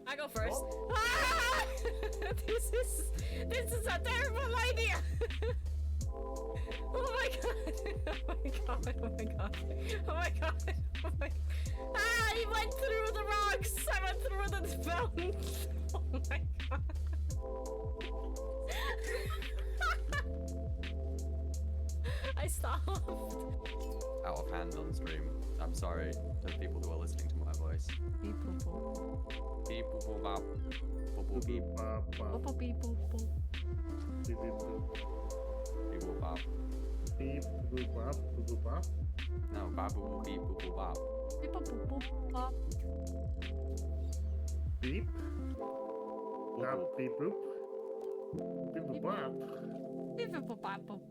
I go first. Ah! This is a terrible idea. Oh my god! Oh my god! Oh my god! Oh my god! Oh my! Ah! He went through the rocks. I went through the mountain. Oh my god! I stopped. Out of hand on stream. I'm sorry to people who are listening to my voice. Beep boop boop. Beep boop boop bop. Boop boop beep. Boop boop beep boop boop. Beep boop bop. Beep boop bop, boop boop bop. No, bop boop boop beep boop boop bop. Beep boop boop boop bop. Beep. Boop Bop, boop. beep boop. Beep boop bop. Beep boop boop bop boop.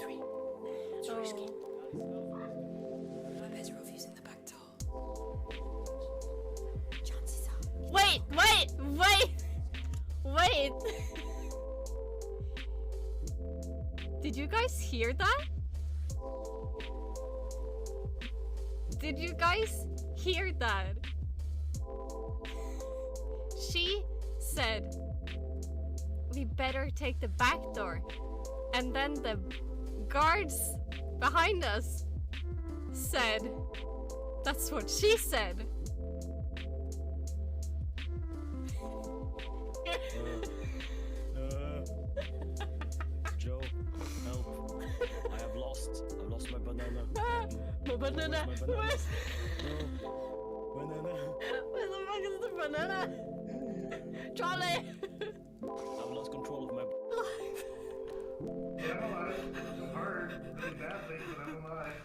Three. It's Oh. risky. I'm better off using the back door. Chances are. Wait! Did you guys hear that? Did you guys hear that? She said, we better take the back door. And then the guards behind us said, that's what she said. Joe, help. I've lost my banana. My banana. Lost my banana. No. Banana. Where the fuck is the banana? Charlie! I've lost control of my Yeah, I'm alive. I'm hurt. Really badly, but I'm alive.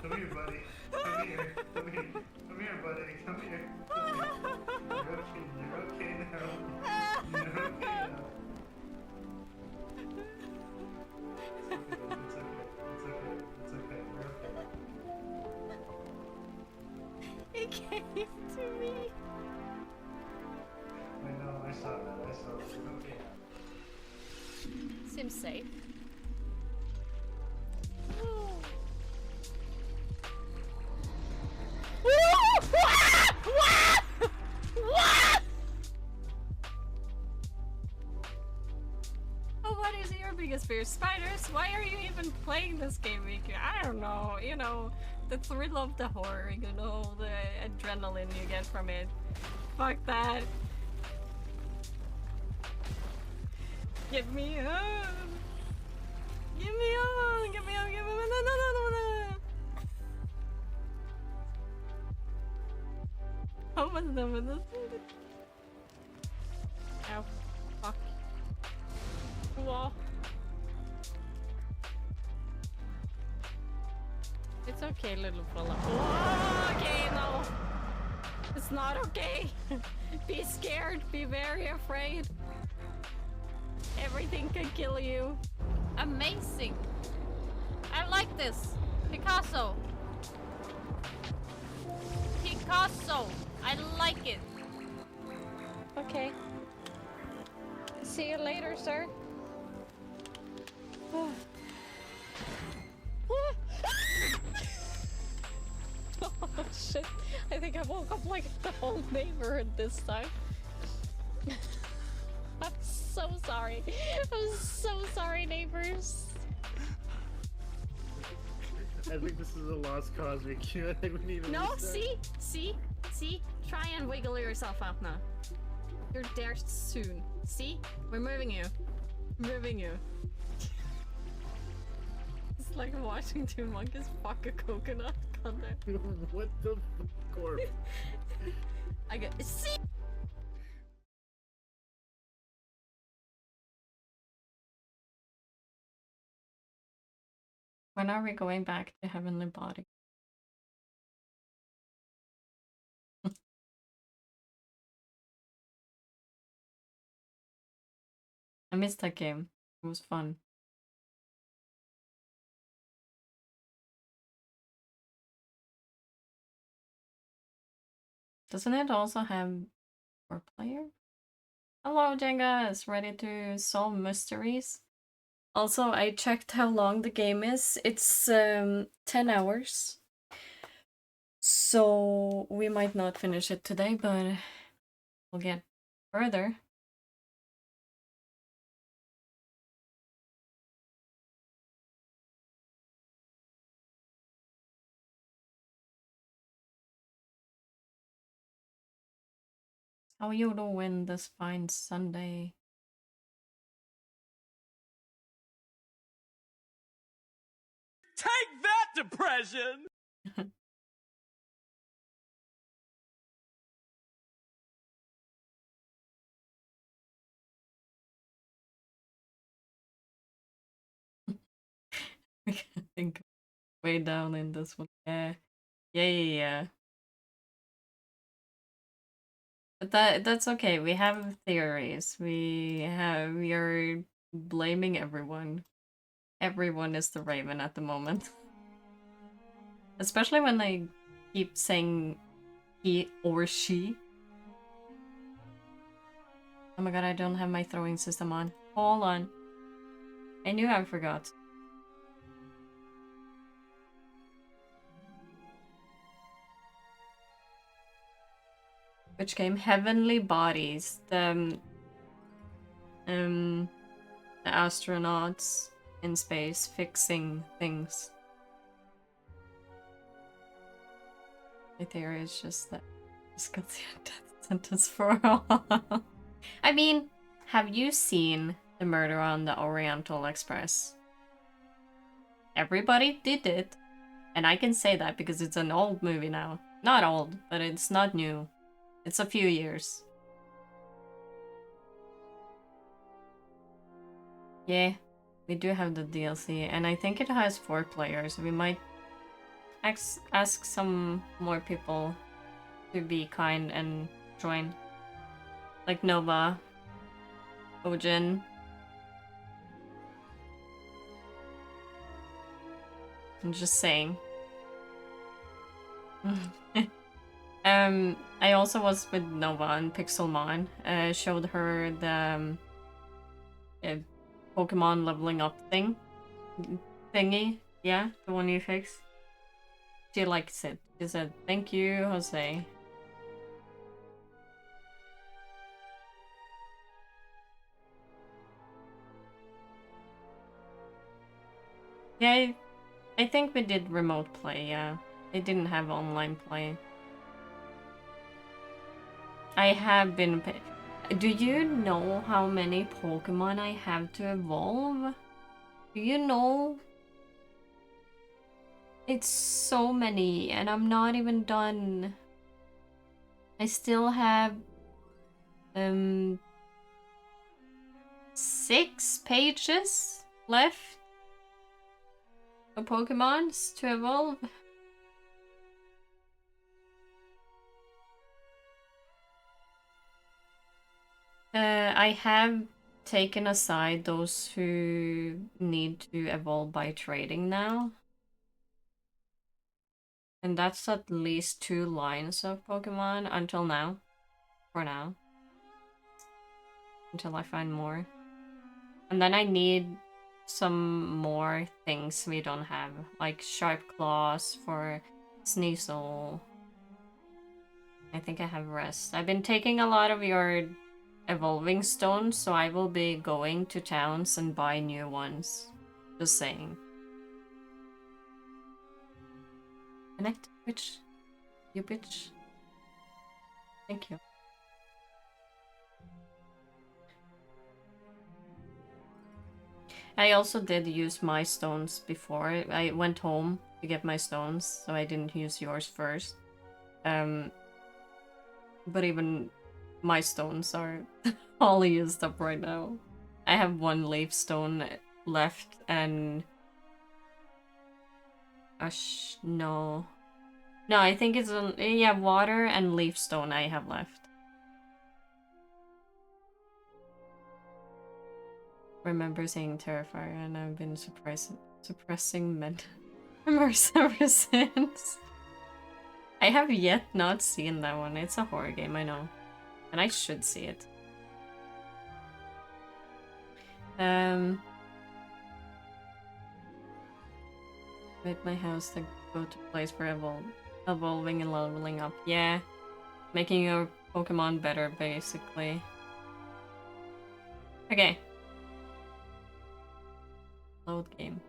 Come here, buddy. Come here. Come here. Come here, buddy. Come here. You're okay. You're okay now. You're okay now. It's okay. It's okay. You're okay. It came to me. I know. I saw that. You're okay. Seems safe. Oh, what is your biggest fear? Spiders? Why are you even playing this game, Vicky? I don't know. You know, the thrill of the horror, you know, the adrenaline you get from it. Fuck that. Give me up! Give me up! Give me up! Give me up! No! How much number this? Ow. Fuck. Whoa. It's okay, little fella. Oh, okay, no. It's not okay. Be scared. Be very afraid. Everything can kill you. Amazing. I like this. Picasso. Picasso. I like it. Okay. See you later, sir. Oh shit. I think I woke up like the whole neighborhood this time. I'm so sorry. I'm so sorry, neighbors. I think this is a lost cause, Vicky. I think we need to No, restart. see? Try and wiggle yourself out now. You're there soon. See? We're moving you. Moving you. It's like watching two monkeys fuck a coconut. Content. What the corp? I get. See? When are we going back to Heavenly Body? I missed that game. It was fun. Doesn't it also have 4-player? Hello, Jenga is ready to solve mysteries. Also, I checked how long the game is. It's 10 hours. So we might not finish it today, but we'll get further. How you doing this fine Sunday? Take that, depression! I think way down in this one. Yeah. But that's okay. We have theories. We are blaming everyone. Everyone is the Raven at the moment. Especially when they keep saying he or she. Oh my god, I don't have my throwing system on. Hold on. I knew I forgot. Which game? Heavenly Bodies. The astronauts in space fixing things. My theory is just that I just got the death sentence for a while. I mean, have you seen the Murder on the Oriental Express? Everybody did it. And I can say that because it's an old movie now. Not old, but it's not new. It's a few years. Yeah, we do have the DLC, and I think it has 4 players. We might ask some more people to be kind and join. Like Nova, Ojin. I'm just saying. I also was with Nova and Pixelmon. Showed her the Pokemon leveling up thingy. Yeah, the one you fixed. She likes it. She said, "Thank you, Jose." Yeah, I think we did remote play, yeah. They didn't have online play. I have been... Do you know how many Pokemon I have to evolve? Do you know? It's so many, and I'm not even done. I still have... 6 pages left of Pokemons to evolve. I have taken aside those who need to evolve by trading now. And that's at least 2 lines of Pokemon until now. For now. Until I find more. And then I need some more things we don't have. Like Sharp Claws for Sneasel. I think I have rest. I've been taking a lot of your evolving stones, so I will be going to towns and buy new ones. Just saying. Connect, bitch. You bitch. Thank you. I also did use my stones before. I went home to get my stones, so I didn't use yours first. But even my stones are all used up right now. I have 1 leaf stone left and... no. No, I think it's... yeah, water and leaf stone I have left. Remember saying Terrifier, and I've been suppressing memories ever since. I have yet not seen that one. It's a horror game, I know. And I should see it. Make my house the go-to place for Evolve. Evolving and leveling up. Yeah. Making your Pokemon better, basically. Okay. Load game.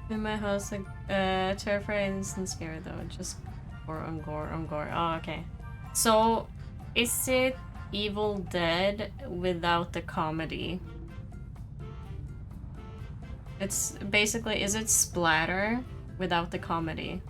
In my house, terrifying isn't scary though. Just gore on gore on gore. Oh, okay. So, is it Evil Dead without the comedy? It's basically, is it splatter without the comedy?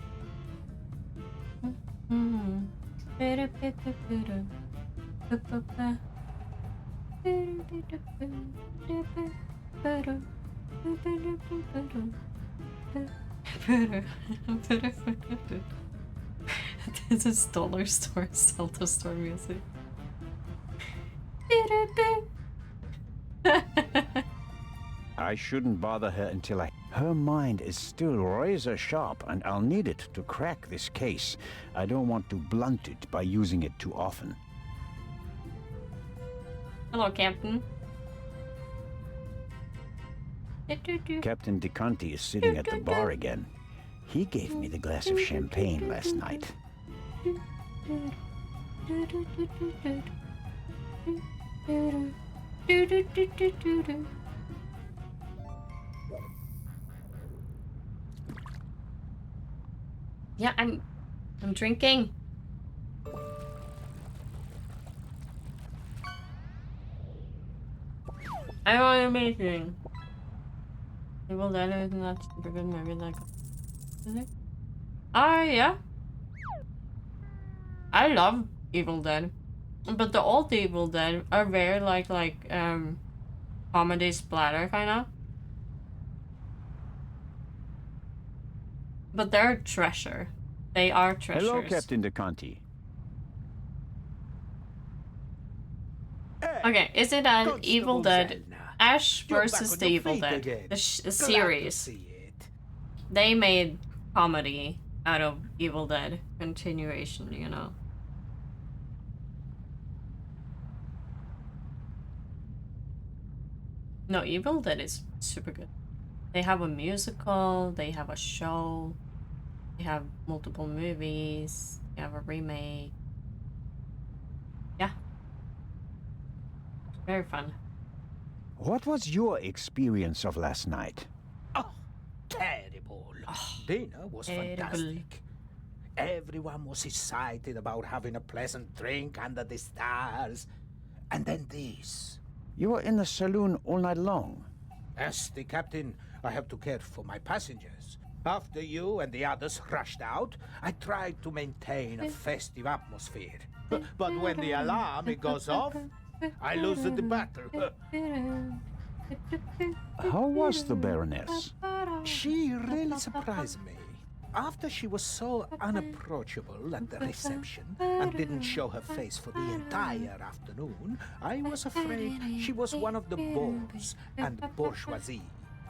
This is dollar store, Zelda store music. I shouldn't bother her until I... Her mind is still razor sharp, and I'll need it to crack this case. I don't want to blunt it by using it too often. Hello, Captain. Captain DeConti is sitting at the bar again. He gave me the glass of champagne last night. Yeah, I'm drinking. I want amazing. Evil Dead is not super good movie, like, is it? Yeah. I love Evil Dead, but the old Evil Dead are very like comedy splatter kind of. But they're a treasure. They are treasures. Hello, Captain DeConti. Okay, is it an Constable Evil Dead? Zelna, Ash you're back versus on the your Evil feet Dead, again. the Glad to series. see it. They made comedy out of Evil Dead continuation, you know. No, Evil Dead is super good. They have a musical, they have a show, they have multiple movies, they have a remake. Yeah. Very fun. What was your experience of last night? Oh, terrible. Dinner was terrible. fantastic. Everyone was excited about having a pleasant drink under the stars. And then this. You were in the saloon all night long. As the captain, I have to care for my passengers. After you and the others rushed out, I tried to maintain a festive atmosphere. But when the alarm goes off, I lose the battle. How was the Baroness? She really surprised me. After she was so unapproachable at the reception and didn't show her face for the entire afternoon, I was afraid she was one of the bores and bourgeoisie.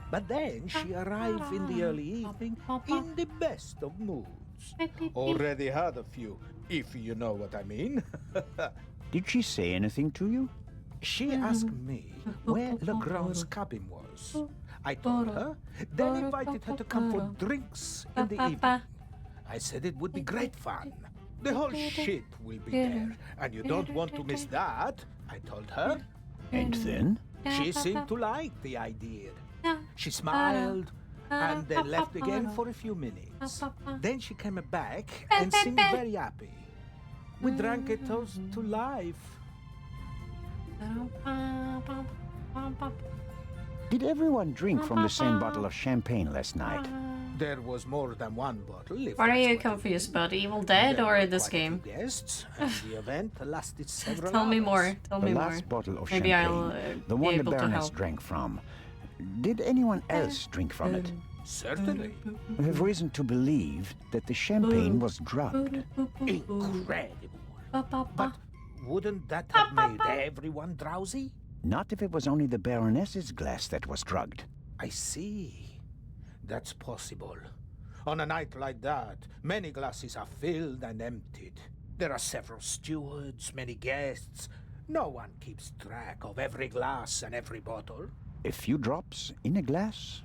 But then she arrived in the early evening in the best of moods. Already had a few, if you know what I mean. Did she say anything to you? She asked me where Legrand's cabin was. I told her, then invited her to come for drinks in the evening. I said it would be great fun. The whole ship will be there, and you don't want to miss that, I told her. And then? She seemed to like the idea. She smiled, and then left again for a few minutes. Then she came back and seemed very happy. We drank a toast to life. Did everyone drink from the same bottle of champagne last night? There was more than one bottle. If What are that's you what you confused mean. about? Evil Dead There or were this quite a game? few guests, and the event lasted several Tell me hours. more. Tell The me more. last bottle of Maybe champagne, I'll the be one the able to Baroness help. drank from. Did anyone else drink from it? Certainly. We have reason to believe that the champagne was drugged. Incredible. But wouldn't that have made everyone drowsy? Not if it was only the Baroness's glass that was drugged. I see. That's possible. On a night like that, many glasses are filled and emptied. There are several stewards, many guests. No one keeps track of every glass and every bottle. A few drops in a glass?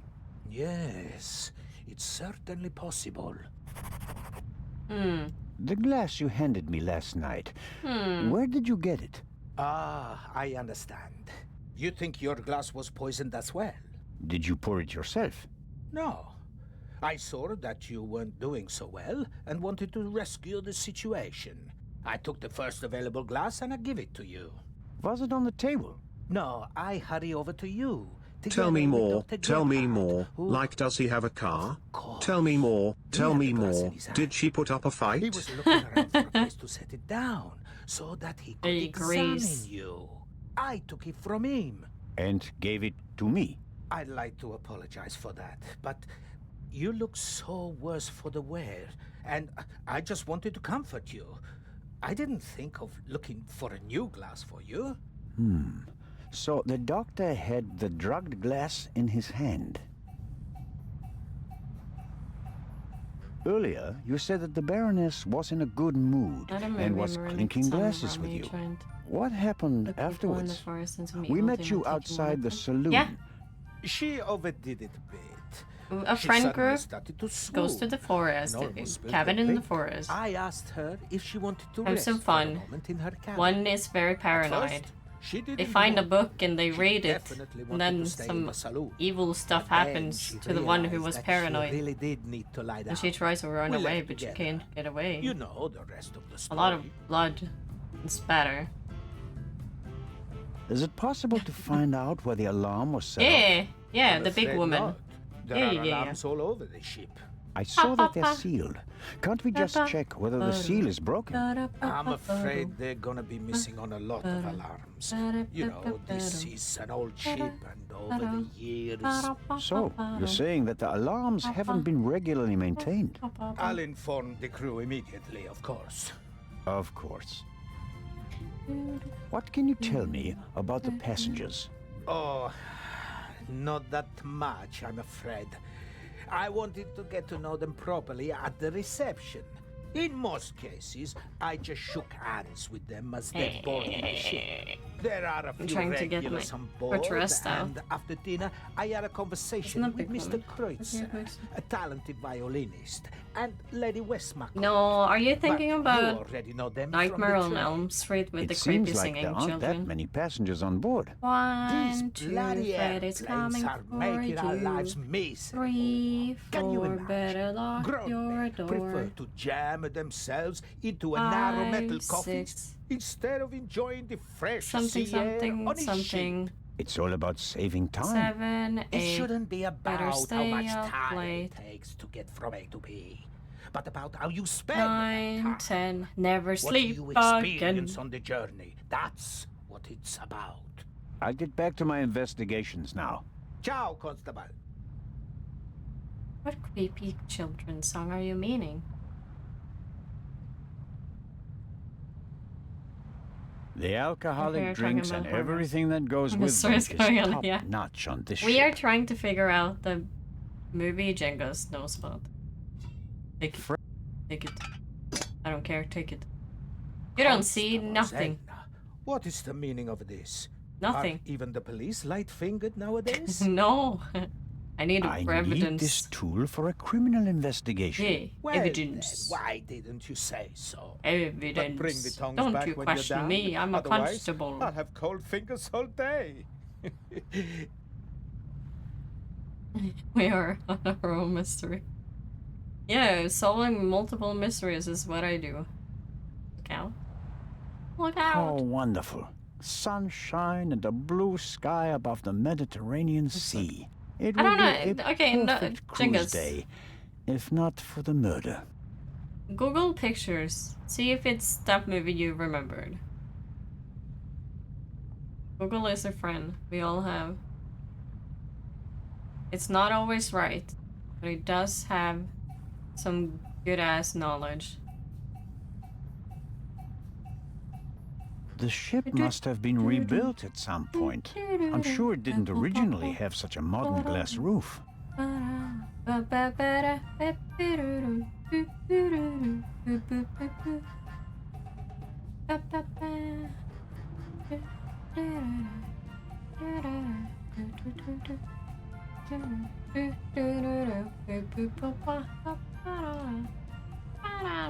Yes, it's certainly possible. The glass you handed me last night. Where did you get it? Ah, I understand. You think your glass was poisoned as well? Did you pour it yourself? No. I saw that you weren't doing so well and wanted to rescue the situation. I took the first available glass and I give it to you. Was it on the table? No, I hurry over to you. Tell me together with more, Dr. tell me Gebhardt, more. who- Like, does he have a car? Of course. Tell me more, tell had me the glass in more. his hand. Did she put up a He fight? was looking around for a place to set it down so that he could Hey, examine Grace. you. I took it from him. And gave it to me. I'd like to apologize for that, but you look so worse for the wear, and I just wanted to comfort you. I didn't think of looking for a new glass for you. So the doctor had the drugged glass in his hand. Earlier, you said that the Baroness was in a good mood I don't and was remember any clinking song glasses about with me you. trying to What happened look people in the afterwards? forest and some We evil met demon you taking outside the them. saloon. Yeah. She overdid it a bit. A She friend suddenly group started to goes swoon to the forest, and almost spilled cabin her in the drink. forest. I asked her if she wanted to Have rest some for a fun. moment in her cabin. One is very At paranoid. first, she They didn't find a want book and they She read it, definitely and wanted then to stay in some the saloon. evil stuff But then happens she to the one who realized was that paranoid. She really did need to lie down. And she tries to run We away, left but she together. can't get away. You know the rest of the A story. lot of blood and spatter. Is it possible to find out where the alarm was set off? Yeah, I'm the big afraid woman. not. There Yeah, are yeah, yeah. alarms all over the ship. I saw that they're sealed. Can't we just check whether the seal is broken? I'm afraid they're gonna be missing on a lot of alarms. You know, this is an old ship, and over the years, So, you're saying that the alarms haven't been regularly maintained? I'll inform the crew immediately, of course. Of course. What can you tell me about the passengers? Oh, not that much, I'm afraid. I wanted to get to know them properly at the reception. In most cases, I just shook hands with them as they boarded the ship. There are a few trying to get regulars my on board, dressed out. and after dinner, I had a conversation not with big Mr. woman. Kreutzer, a talented violinist, and Lady Westmacote. No, are you thinking But you about already know them Nightmare from on the train. Elm Street with It the seems creepy like singing there aren't children? that many passengers on board. These 1, 2, bloody Freddy's airplanes coming are for making our lives you. miserable. 3, Can you 4, imagine? better lock Grown your men prefer door. to jam themselves into a narrow metal 5, coffin 6. instead of enjoying the fresh Something, sea air something, on his something. ship. It's all about saving time. 7, It 8. shouldn't be better about how stay much up time late. it takes to get from A to B, but about how you spend 9, that time. 10. Never What sleep you again. experience on the journey. That's what it's about. I'll get back to my investigations now. Ciao, Constable. What creepy children's song are you meaning? The alcoholic Okay, we're talking drinks about and horror. everything that goes The with them story's is going on, top yeah. notch on this We ship. are trying to figure out the movie Jenga's knows about. Take it. Take it. I don't care, take it. You don't see Constable nothing. Zelda, what is the meaning of this? Nothing. Are even the police light-fingered nowadays? No. I need I evidence. need this tool for a criminal investigation. Yeah, Well, evidence. then, why didn't you say so? Evidence. But bring the tongues Don't back you when question you're done. me, I'm a Otherwise, constable. I'll have cold fingers all day. We are on our own mystery. Yeah, solving multiple mysteries is what I do. Look out. Look How out! wonderful. Sunshine and a blue sky above the Mediterranean Sea. It I will don't be know, a okay, no, perfect cruise Jenga's. day. if not for the murder. Google pictures. See if it's that movie you remembered. Google is a friend. We all have. It's not always right, but it does have some good-ass knowledge. The ship must have been rebuilt at some point. I'm sure it didn't originally have such a modern glass roof.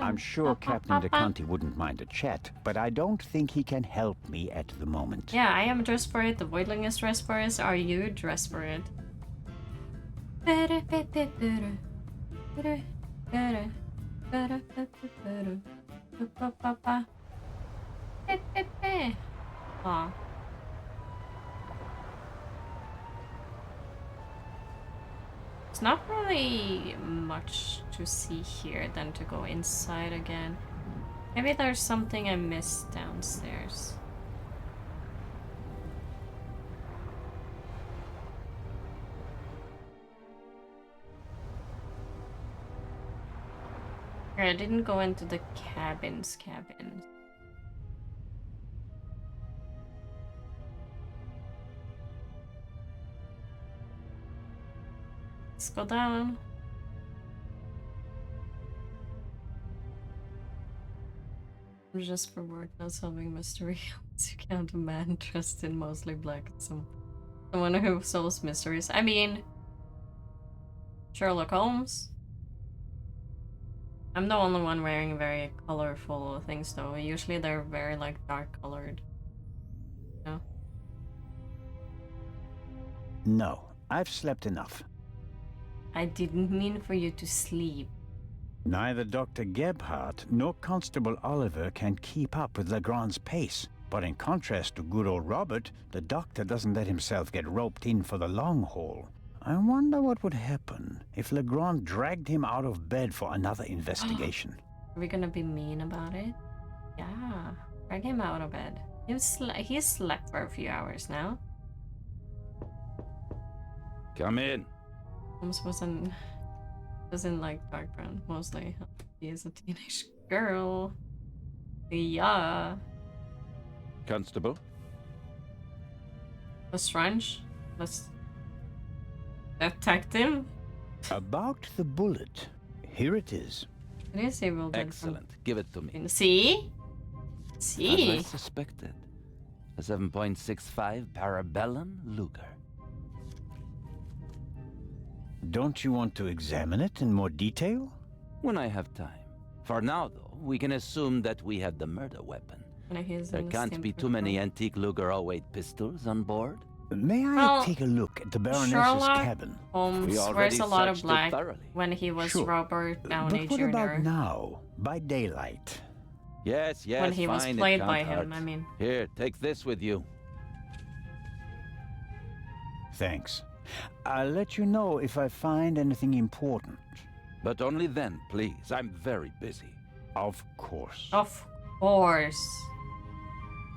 I'm sure Captain DeConti wouldn't mind a chat, but I don't think he can help me at the moment. Yeah, I am dressed for it. The Voidling is dressed for it. Are you dressed for it? Aw. It's not really much to see here than to go inside again. Maybe there's something I missed downstairs. I didn't go into the cabins. Let's go down. Just for work, not solving mystery. You count a man dressed in mostly black and someone who solves mysteries. I mean, Sherlock Holmes. I'm the only one wearing very colorful things though. Usually they're very like dark colored. No? No, I've slept enough. I didn't mean for you to sleep. Neither Dr. Gebhardt nor Constable Oliver can keep up with Legrand's pace. But in contrast to good old Robert, the doctor doesn't let himself get roped in for the long haul. I wonder what would happen if Legrand dragged him out of bed for another investigation. Are we gonna be mean about it? Yeah, drag him out of bed. He's slept for a few hours now. Come in. Holmes doesn't like dark brown, mostly. He is a teenage girl. Yeah. Constable? Lestrange? Detective? About the bullet. Here it is. It is evil. Excellent. Give it to me. See? As See? I suspected. A 7.65 Parabellum Luger. Don't you want to examine it in more detail? When I have time. For now, though, we can assume that we have the murder weapon. There can't be too many antique Luger 08 pistols on board. May I take a look at the Baroness's Sherlock cabin? Holmes wears a lot of black when he was Sure. Robert Downey But what Jr. about now, by daylight? Yes, When he was fine, it played can't by him, hurt. I mean. Here, take this with you. Thanks. I'll let you know if I find anything important. But only then, please. I'm very busy. Of course. Of course.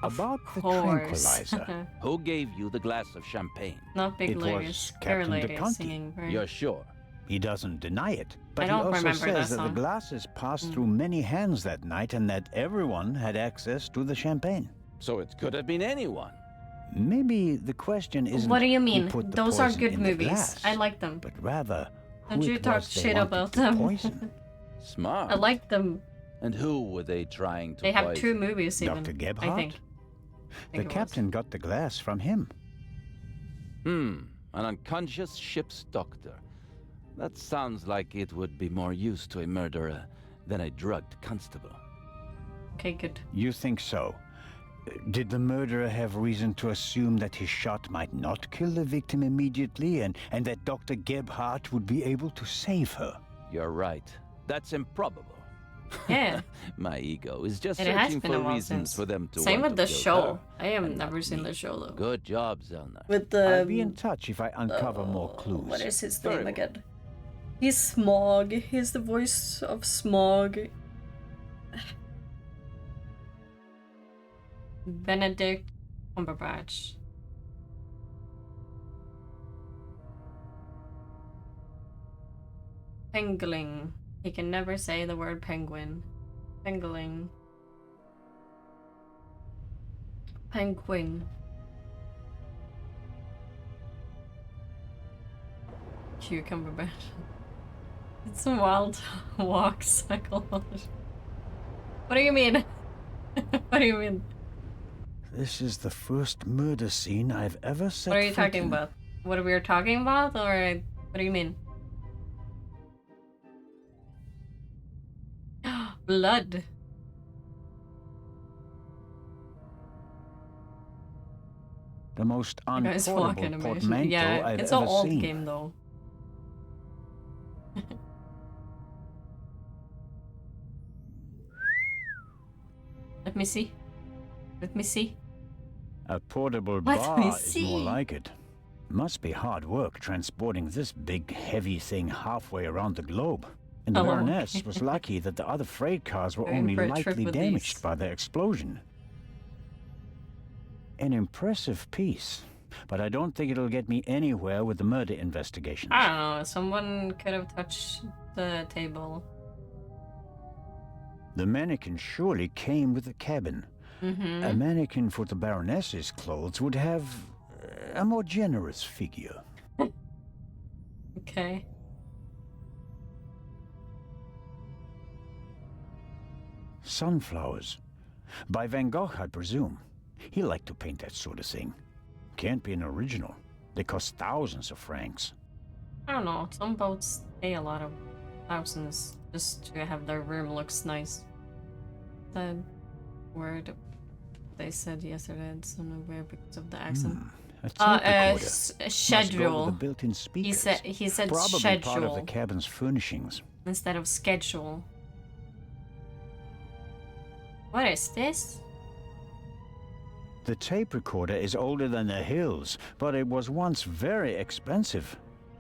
About the course. tranquilizer. Who gave you the glass of champagne? Not big It ladies. was They're Captain ladies DeConti. singing very... You're sure? He doesn't deny it, but I he don't also remember that says that the song. glasses passed through many hands that night and that everyone had access to the champagne. So it could have been anyone. Maybe the question isn't What do you who mean? put the Those are poison good in the movies. glass, I like them. but rather Don't who you it talk was they shit wanted about to them. poison. Smart. I like them. And who were they trying to They have poison? 2 movies even. Dr. I Gebhardt? think. The captain got the glass from him. An unconscious ship's doctor. That sounds like it would be more use to a murderer than a drugged constable. Okay, good. You think so? Did the murderer have reason to assume that his shot might not kill the victim immediately and that Dr. Gebhardt would be able to save her? You're right. That's improbable. Yeah. My ego is just It has searching been a for while reasons since. for them to Same want with to the kill show. her, I have and never not seen me. the show though. Good job, Zelna. With I'll the be in touch if I uncover more clues. what is his Very name well. again? He's Smog. He's the voice of Smog. Benedict Cumberbatch. Pengling. He can never say the word penguin. Pengling. Penguin. Cucumber. It's a wild walk psychology. What do you mean? What do you mean? This is the first murder scene I've ever set What are you foot talking in. about? What we were talking about, or what do you mean? Blood. The most Guys, walk unportable animation. portmanteau Yeah, I've it's ever an old seen. game though. Let me see. Let me see. A portable Let bar me is more see. like it. Must be hard work transporting this big, heavy thing halfway around the globe. And the Oh, Baroness okay. was lucky that the other freight cars were Going only for a trip lightly with damaged these. by the explosion. An impressive piece, but I don't think it'll get me anywhere with the murder investigations. I don't know. Someone could have touched the table. The mannequin surely came with the cabin. A mannequin for the Baroness's clothes would have a more generous figure. Okay. Sunflowers. By Van Gogh, I presume. He liked to paint that sort of thing. Can't be an original. They cost thousands of francs. I don't know. Some boats pay a lot of thousands just to have their room looks nice. The word they said yesterday, it's unaware because of the accent. A tape recorder. Must go with Schedule. the built-in speakers. He said Probably schedule part of the cabin's furnishings. instead of schedule. What is this? The tape recorder is older than the hills, but it was once very expensive.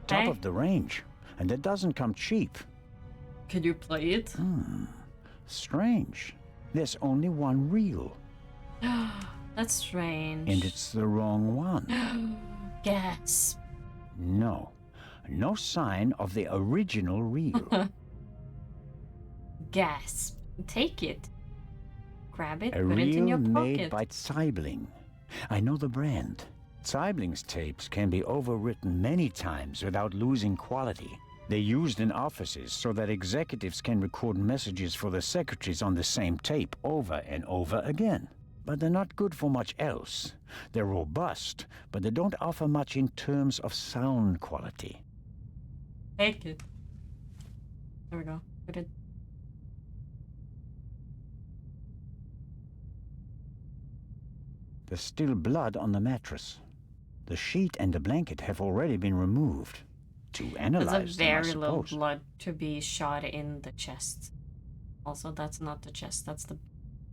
Top Okay. of the range. And it doesn't come cheap. Can you play it? Strange. There's only one reel. That's strange. And it's the wrong one. Gasp. No. No sign of the original reel. Gasp. Take it. Grab it, A put it in your reel made pocket. by Zeibling. I know the brand. Zeibling's tapes can be overwritten many times without losing quality. They're used in offices so that executives can record messages for the secretaries on the same tape over and over again. But they're not good for much else. They're robust, but they don't offer much in terms of sound quality. Take it. There we go. Put it. There's still blood on the mattress. The sheet and the blanket have already been removed. To analyze That's a them, I very little suppose. blood to be shot in the chest. Also, that's not the chest, that's the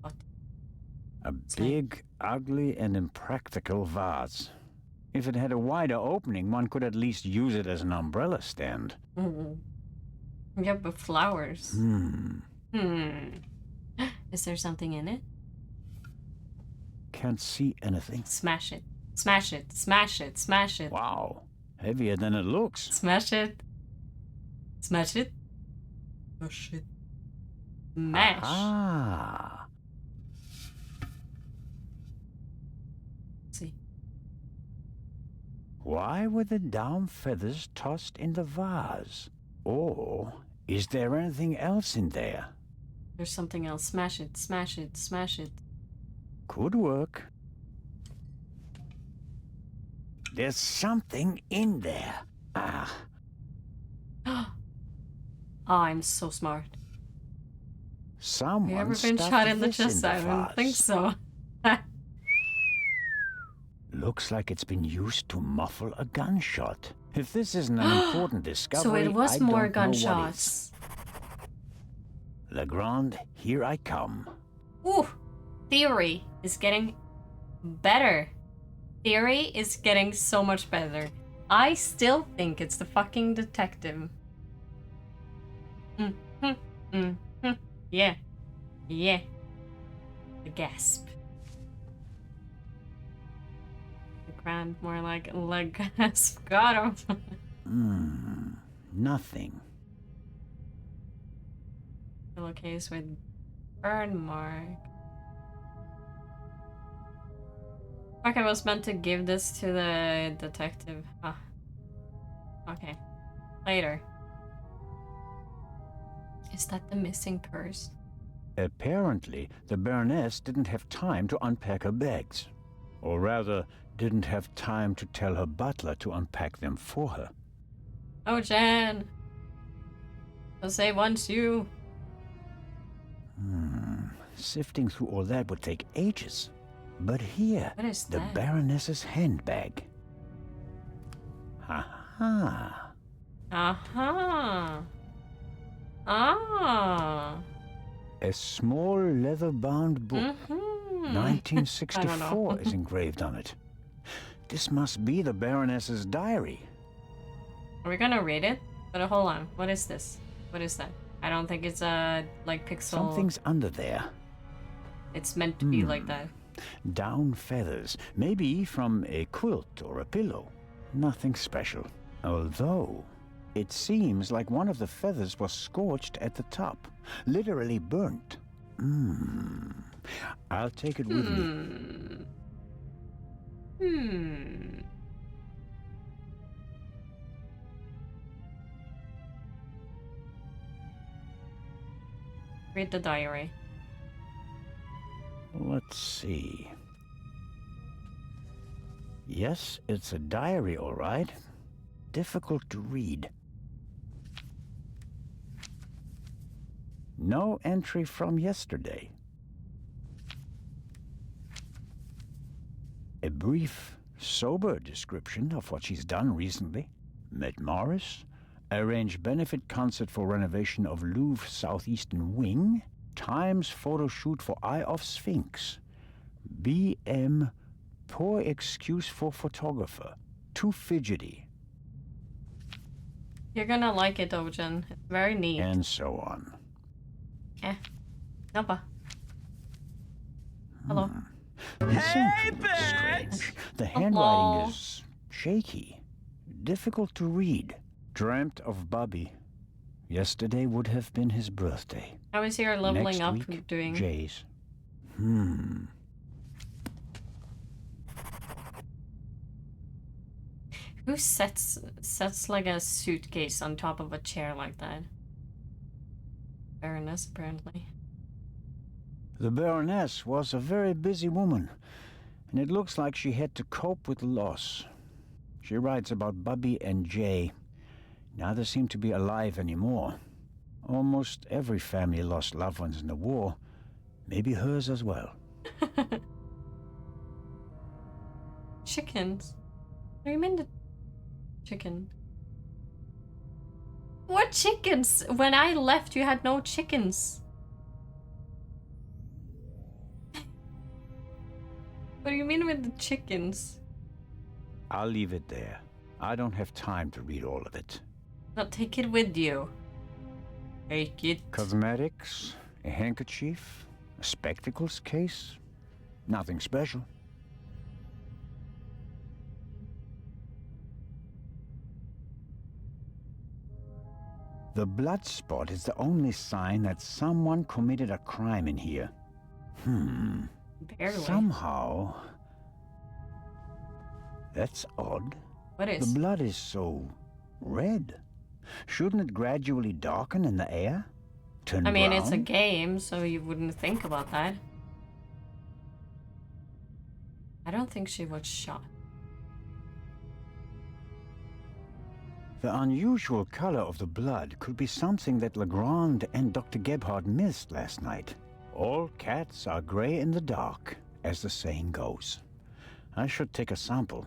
butt. A big, ugly, and impractical vase. If it had a wider opening, one could at least use it as an umbrella stand. Yeah, but flowers. Is there something in it? Can't see anything. Smash it. Smash it. Smash it. Smash it. Wow. Heavier than it looks. Smash it. Smash it. Smash it. Smash. Ah. See. Why were the down feathers tossed in the vase? Or is there anything else in there? There's something else. Smash it. Smash it. Smash it. Could work. There's something in there. Ah. Oh, I'm so smart. Someone Have you ever been stuffed shot in the this chest? I don't vase. think so. Looks like it's been used to muffle a gunshot. If this isn't an important discovery, So it was I more don't know what is. gunshots. Legrand, here I come. Ooh, theory is getting better. Theory is getting so much better. I still think it's the fucking detective. Yeah. Yeah. The gasp. The grand, more like a gasp. Got him. Nothing. Pillowcase with burn mark. Fuck, I was meant to give this to the detective. Ah. Okay. Later. Is that the missing purse? Apparently, the Baroness didn't have time to unpack her bags. Or rather, didn't have time to tell her butler to unpack them for her. Oh, Jan! Jose wants you. Sifting through all that would take ages. But here, What is the that? Baroness's handbag. Ha-ha. Aha. Ah. A small leather-bound book. Mm-hmm. 1964 is engraved on it. This must be the Baroness's diary. Are we gonna read it? But hold on. What is this? What is that? I don't think it's a like pixel. Something's under there. It's meant to be like that. Down feathers, maybe from a quilt or a pillow. Nothing special. Although, it seems like one of the feathers was scorched at the top. Literally burnt. I'll take it with me. Read the diary. Let's see. Yes, it's a diary, all right. Difficult to read. No entry from yesterday. A brief, sober description of what she's done recently. Met Morris, arranged benefit concert for renovation of Louvre Southeastern Wing, Times photo shoot for Eye of Sphinx, BM, poor excuse for photographer, too fidgety, You're gonna like it, Ojan. It's very neat. and so on. Napa. Hello. Hey, strange. The handwriting is shaky, difficult to read. Dreamt of Bobby. Yesterday would have been his birthday. How is your leveling Next up week, doing? Jay's. Who sets like a suitcase on top of a chair like that? Baroness, apparently. The Baroness was a very busy woman, and it looks like she had to cope with loss. She writes about Bubby and Jay. Neither seem to be alive anymore. Almost every family lost loved ones in the war. Maybe hers as well. Chickens? What do you mean the chicken? What chickens? When I left, you had no chickens. What do you mean with the chickens? I'll leave it there. I don't have time to read all of it. Now take it with you. Take it. Cosmetics, a handkerchief, a spectacles case. Nothing special. The blood spot is the only sign that someone committed a crime in here. Barely. Somehow... That's odd. What is? The blood is so red. Shouldn't it gradually darken in the air? Turn I mean, it's a brown? game, so you wouldn't think about that. I don't think she was shot. The unusual color of the blood could be something that Legrand and Dr. Gebhardt missed last night. All cats are gray in the dark, as the saying goes. I should take a sample.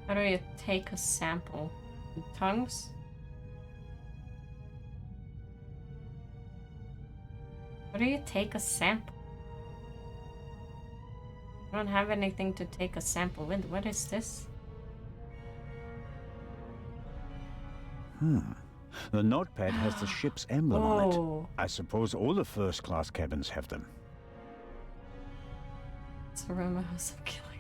How do you take a sample? Tongues? How do you take a sample? I don't have anything to take a sample with. What is this? The notepad has the ship's emblem on Oh. it. I suppose all the first-class cabins have them. It's around my house. I'm killing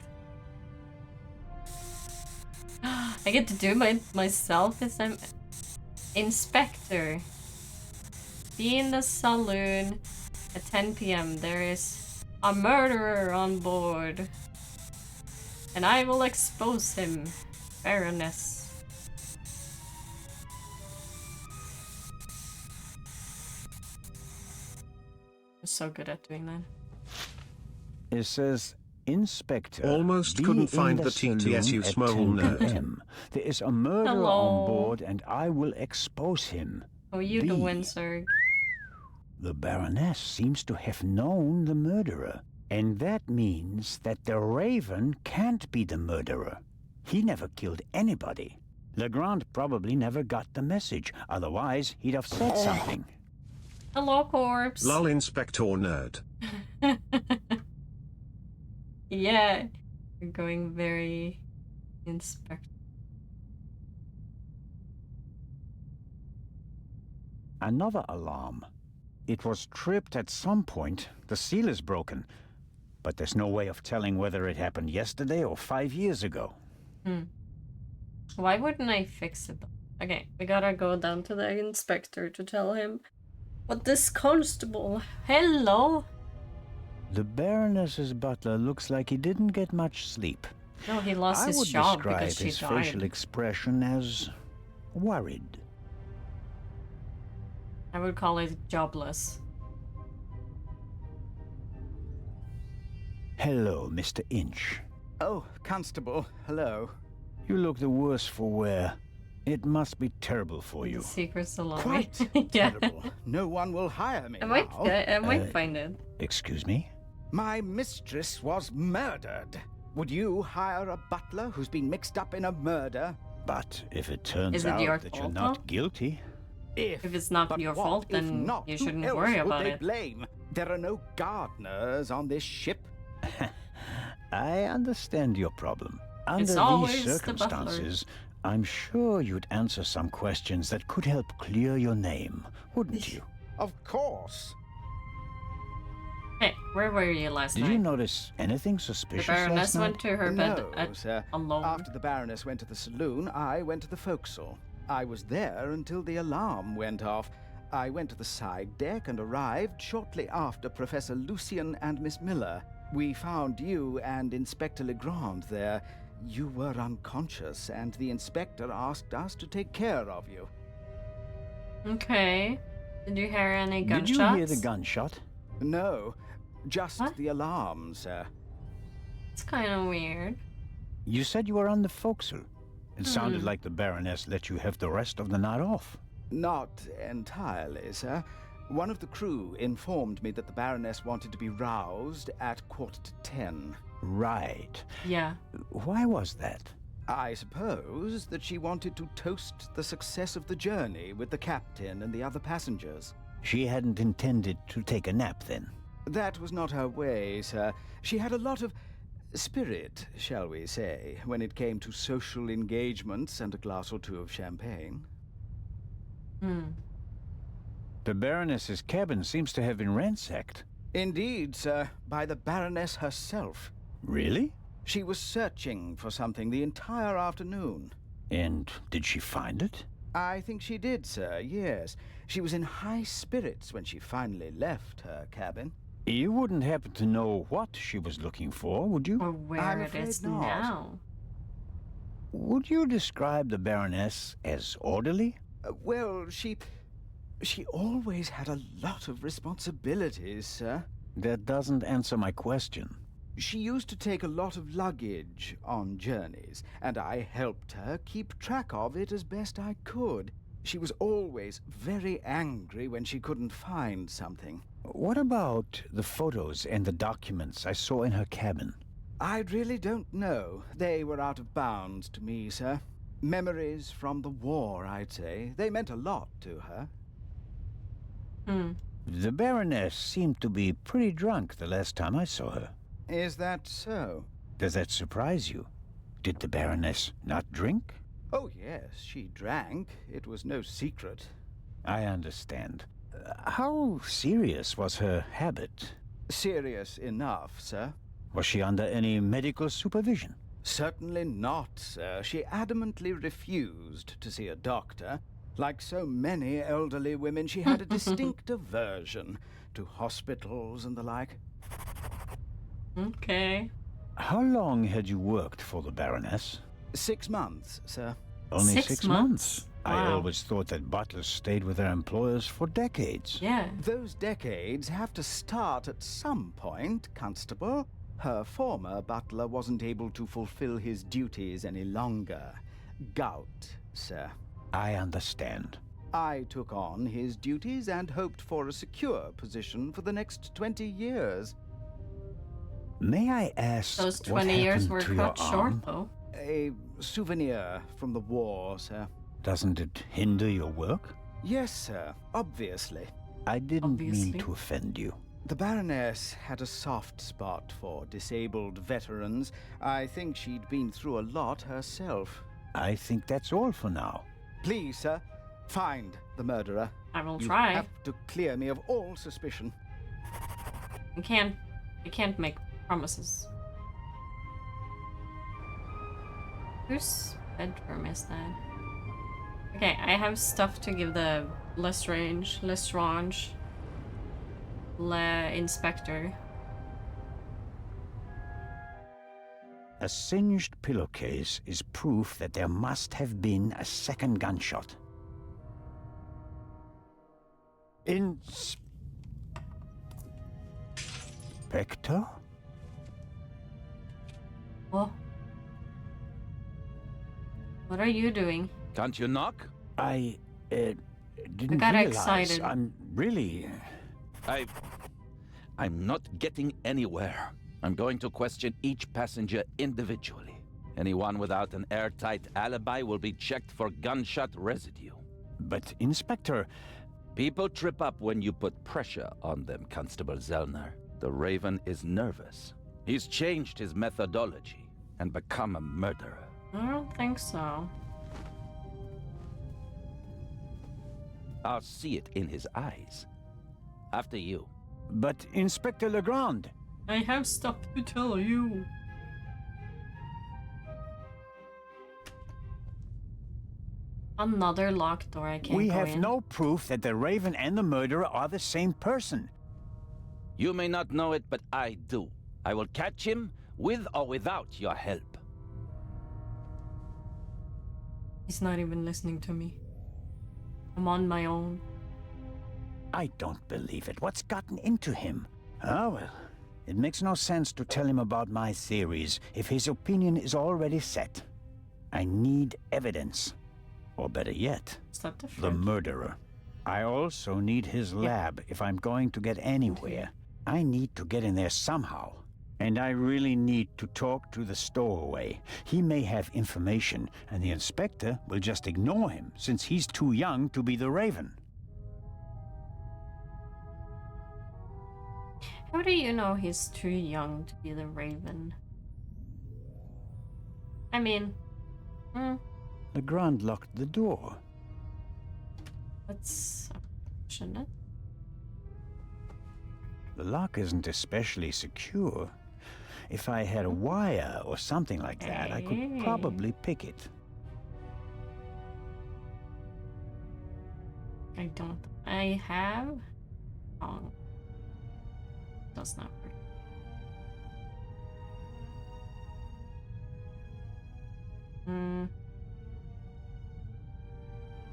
them. I get to do myself as I'm inspector. Be in the saloon at 10 p.m. There is a murderer on board. And I will expose him, Baroness. I'm so good at doing that. It says, Inspector. Almost be couldn't in find the saloon TTSU at small 10 nerd. p.m. There is a murderer Hello. on board, and I will expose him. Oh, you the B. Windsor. The Baroness seems to have known the murderer, and that means that the Raven can't be the murderer. He never killed anybody. Legrand probably never got the message, otherwise he'd have said something. Hello, corpse. Lol, Inspector Nerd. Yeah, you're going very inspect. Another alarm. It was tripped at some point. The seal is broken. But there's no way of telling whether it happened yesterday or 5 years ago. Why wouldn't I fix it? Okay, we gotta go down to the inspector to tell him. But this constable, hello? The Baroness's butler looks like he didn't get much sleep. No, he lost I his would job describe because she his died. facial expression as worried. I would call it jobless. Hello, Mr. Inch. Oh, Constable, hello. You look the worse for wear. It must be terrible for you. The secret's alarming. Quite Yeah. terrible. No one will hire me I now. might find it. Excuse me? My mistress was murdered. Would you hire a butler who's been mixed up in a murder? But if it turns Is it out your that you're fault, not though? guilty... If it's not but your what fault, if then not? you Who shouldn't else worry would about they it. blame? There are no gardeners on this ship. I understand your problem. Under It's these always the circumstances, I'm sure you'd answer some questions that could help clear your name, wouldn't you? Of course. Hey, where were you last Did night? you notice anything The suspicious Baroness last night? went to her bed No, at sir. alone. After the Baroness went to the saloon, I went to the forecastle. I was there until the alarm went off. I went to the side deck and arrived shortly after Professor Lucien and Miss Miller. We found you and Inspector Legrand there. You were unconscious, and the inspector asked us to take care of you. Okay. Did you hear any gunshots? Did you hear the gunshot? No, just What? the alarm, sir. It's kind of weird. You said you were on the forecastle. It sounded like the Baroness let you have the rest of the night off. Not entirely, sir. One of the crew informed me that the Baroness wanted to be roused at 10:15. Right. Yeah. Why was that? I suppose that she wanted to toast the success of the journey with the captain and the other passengers. She hadn't intended to take a nap then. That was not her way, sir. She had a lot of spirit, shall we say, when it came to social engagements and a glass or two of champagne. The Baroness's cabin seems to have been ransacked. Indeed, sir, by the Baroness herself. Really? She was searching for something the entire afternoon. And did she find it? I think she did, sir, yes. She was in high spirits when she finally left her cabin. You wouldn't happen to know what she was looking for, would you? Or where I'm it afraid is not. now. Would you describe the Baroness as orderly? Well, she always had a lot of responsibilities, sir. That doesn't answer my question. She used to take a lot of luggage on journeys, and I helped her keep track of it as best I could. She was always very angry when she couldn't find something. What about the photos and the documents I saw in her cabin? I really don't know. They were out of bounds to me, sir. Memories from the war, I'd say. They meant a lot to her. The Baroness seemed to be pretty drunk the last time I saw her. Is that so? Does that surprise you? Did the Baroness not drink? Oh, yes, she drank. It was no secret. I understand. How serious was her habit? Serious enough, sir. Was she under any medical supervision? Certainly not, sir. She adamantly refused to see a doctor. Like so many elderly women, she had a distinct aversion to hospitals and the like. Okay. How long had you worked for the Baroness? 6 months, sir. Only 6 6 months? months? I Wow. always thought that butlers stayed with their employers for decades. Yeah. Those decades have to start at some point, Constable. Her former butler wasn't able to fulfill his duties any longer. Gout, sir. I understand. I took on his duties and hoped for a secure position for the next 20 years. May I ask Those what 20 years happened were to your cut short, arm? though. A souvenir from the war, sir. Doesn't it hinder your work? Yes, sir, obviously. I didn't Obviously. mean to offend you. The Baroness had a soft spot for disabled veterans. I think she'd been through a lot herself. I think that's all for now. Please, sir, find the murderer. I will You try. have to clear me of all suspicion. You can't make promises. Whose bedroom is that? Okay, I have stuff to give the Lestrange, Inspector. A singed pillowcase is proof that there must have been a second gunshot. Inspector? Oh. What are you doing? Can't you knock? I didn't got realize. excited. I'm really... I'm not getting anywhere. I'm going to question each passenger individually. Anyone without an airtight alibi will be checked for gunshot residue. But, Inspector... People trip up when you put pressure on them, Constable Zellner. The Raven is nervous. He's changed his methodology and become a murderer. I don't think so. I'll see it in his eyes. After you. But, Inspector Legrand... I have stuff to tell you. Another locked door I can't We go have in. no proof that the Raven and the murderer are the same person. You may not know it, but I do. I will catch him with or without your help. He's not even listening to me. I'm on my own. I don't believe it. What's gotten into him? Ah, well, it makes no sense to tell him about my theories if his opinion is already set. I need evidence. Or better yet, Is that the the fridge? murderer. I also need his lab if I'm going to get anywhere. I need to get in there somehow. And I really need to talk to the stowaway. He may have information, and the inspector will just ignore him, since he's too young to be the Raven. How do you know he's too young to be the Raven? I mean, Legrand locked the door. that's unfortunate. The lock isn't especially secure. If I had a wire or something like that, I could probably pick it. I don't. I have. Oh. Does not work.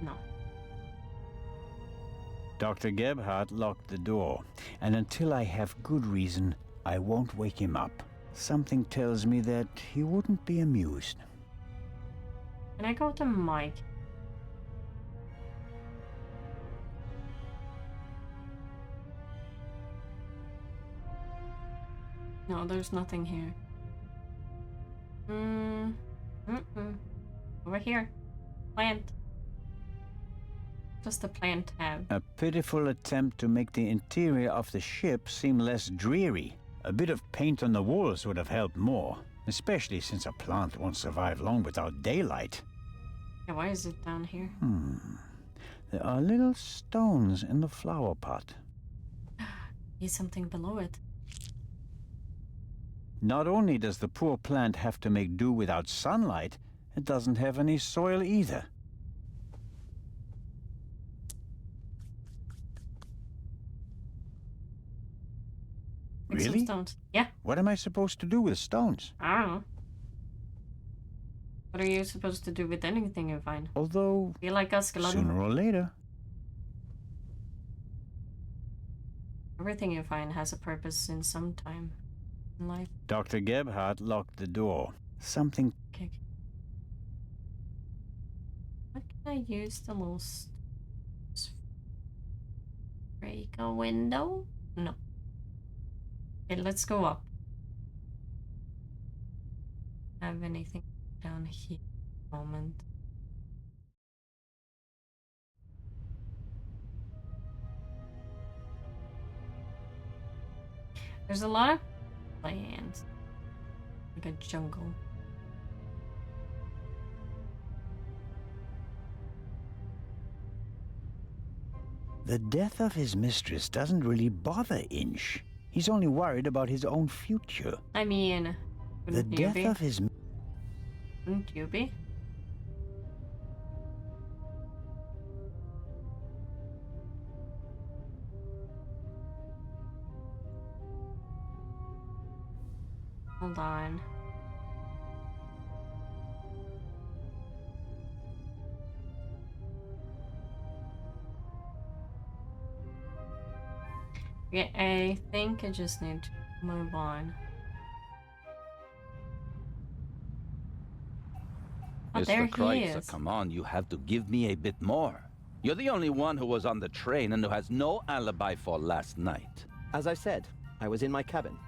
No. Dr. Gebhardt locked the door, and until I have good reason, I won't wake him up. Something tells me that he wouldn't be amused. Can I go to Mike? No, there's nothing here. Over here. Plant. Just a plant tab. A pitiful attempt to make the interior of the ship seem less dreary. A bit of paint on the walls would have helped more, especially since a plant won't survive long without daylight. Yeah, why is it down here? There are little stones in the flower pot. Is something below it? Not only does the poor plant have to make do without sunlight, it doesn't have any soil either. Like some Really? stones. Yeah, What am I supposed to do with stones? I don't know. What are you supposed to do with anything you find? Although, Be like us, Galani. sooner or later. Everything you find has a purpose in some time in life. Dr. Gebhardt locked the door. Something. Okay. What can I use the little break a window? No. Okay, let's go up. Have anything down here at the moment? There's a lot of plants. Like a jungle. The death of his mistress doesn't really bother Inch. He's only worried about his own future. I mean, The wouldn't you death be? of his. Wouldn't you be? Hold on. Yeah, I think I just need to move on. Oh, there Mr. he Kreutzer, is. come on, you have to give me a bit more. You're the only one who was on the train and who has no alibi for last night. As I said, I was in my cabin.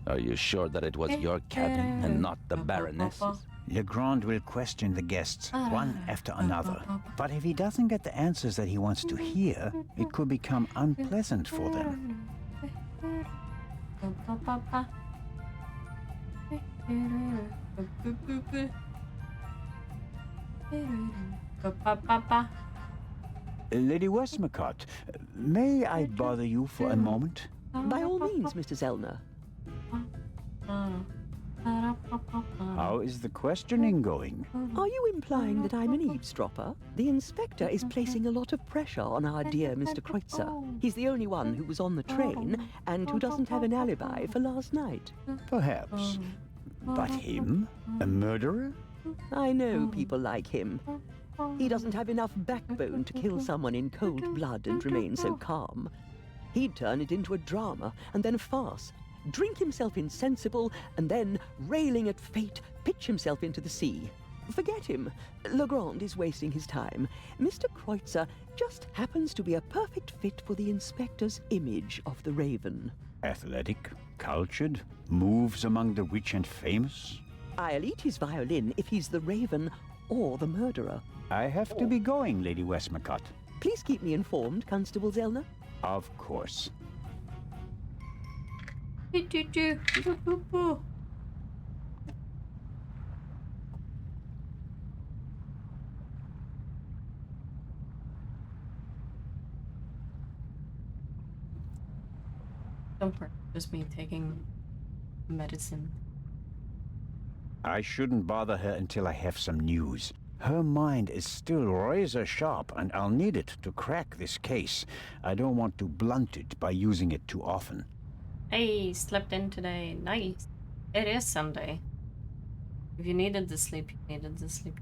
Are you sure that it was your cabin and not the Baroness's? Legrand will question the guests one after another. But if he doesn't get the answers that he wants to hear, it could become unpleasant for them. Lady Westmacott, may I bother you for a moment? By all means, Mr. Zellner. How is the questioning going? Are you implying that I'm an eavesdropper? The inspector is placing a lot of pressure on our dear Mr. Kreutzer. He's the only one who was on the train and who doesn't have an alibi for last night. Perhaps. But him? A murderer? I know people like him. He doesn't have enough backbone to kill someone in cold blood and remain so calm. He'd turn it into a drama and then a farce, drink himself insensible, and then, railing at fate, pitch himself into the sea. Forget him. Legrand is wasting his time. Mr. Kreutzer just happens to be a perfect fit for the inspector's image of the Raven. Athletic, cultured, moves among the rich and famous. I'll eat his violin if he's the Raven or the murderer. I have to be going, Lady Westmacott. Please keep me informed, Constable Zellner. Of course. Don't worry, just me taking medicine. I shouldn't bother her until I have some news. Her mind is still razor sharp, and I'll need it to crack this case. I don't want to blunt it by using it too often. Hey, slept in today. Nice. It is Sunday. If you needed the sleep, you needed the sleep.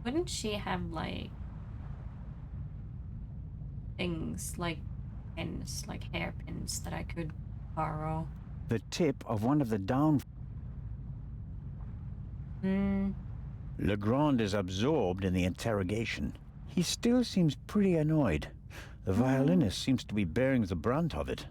Wouldn't she have, like, things like pins, like hairpins that I could borrow? The tip of one of the down... Legrand is absorbed in the interrogation. He still seems pretty annoyed. The violinist seems to be bearing the brunt of it.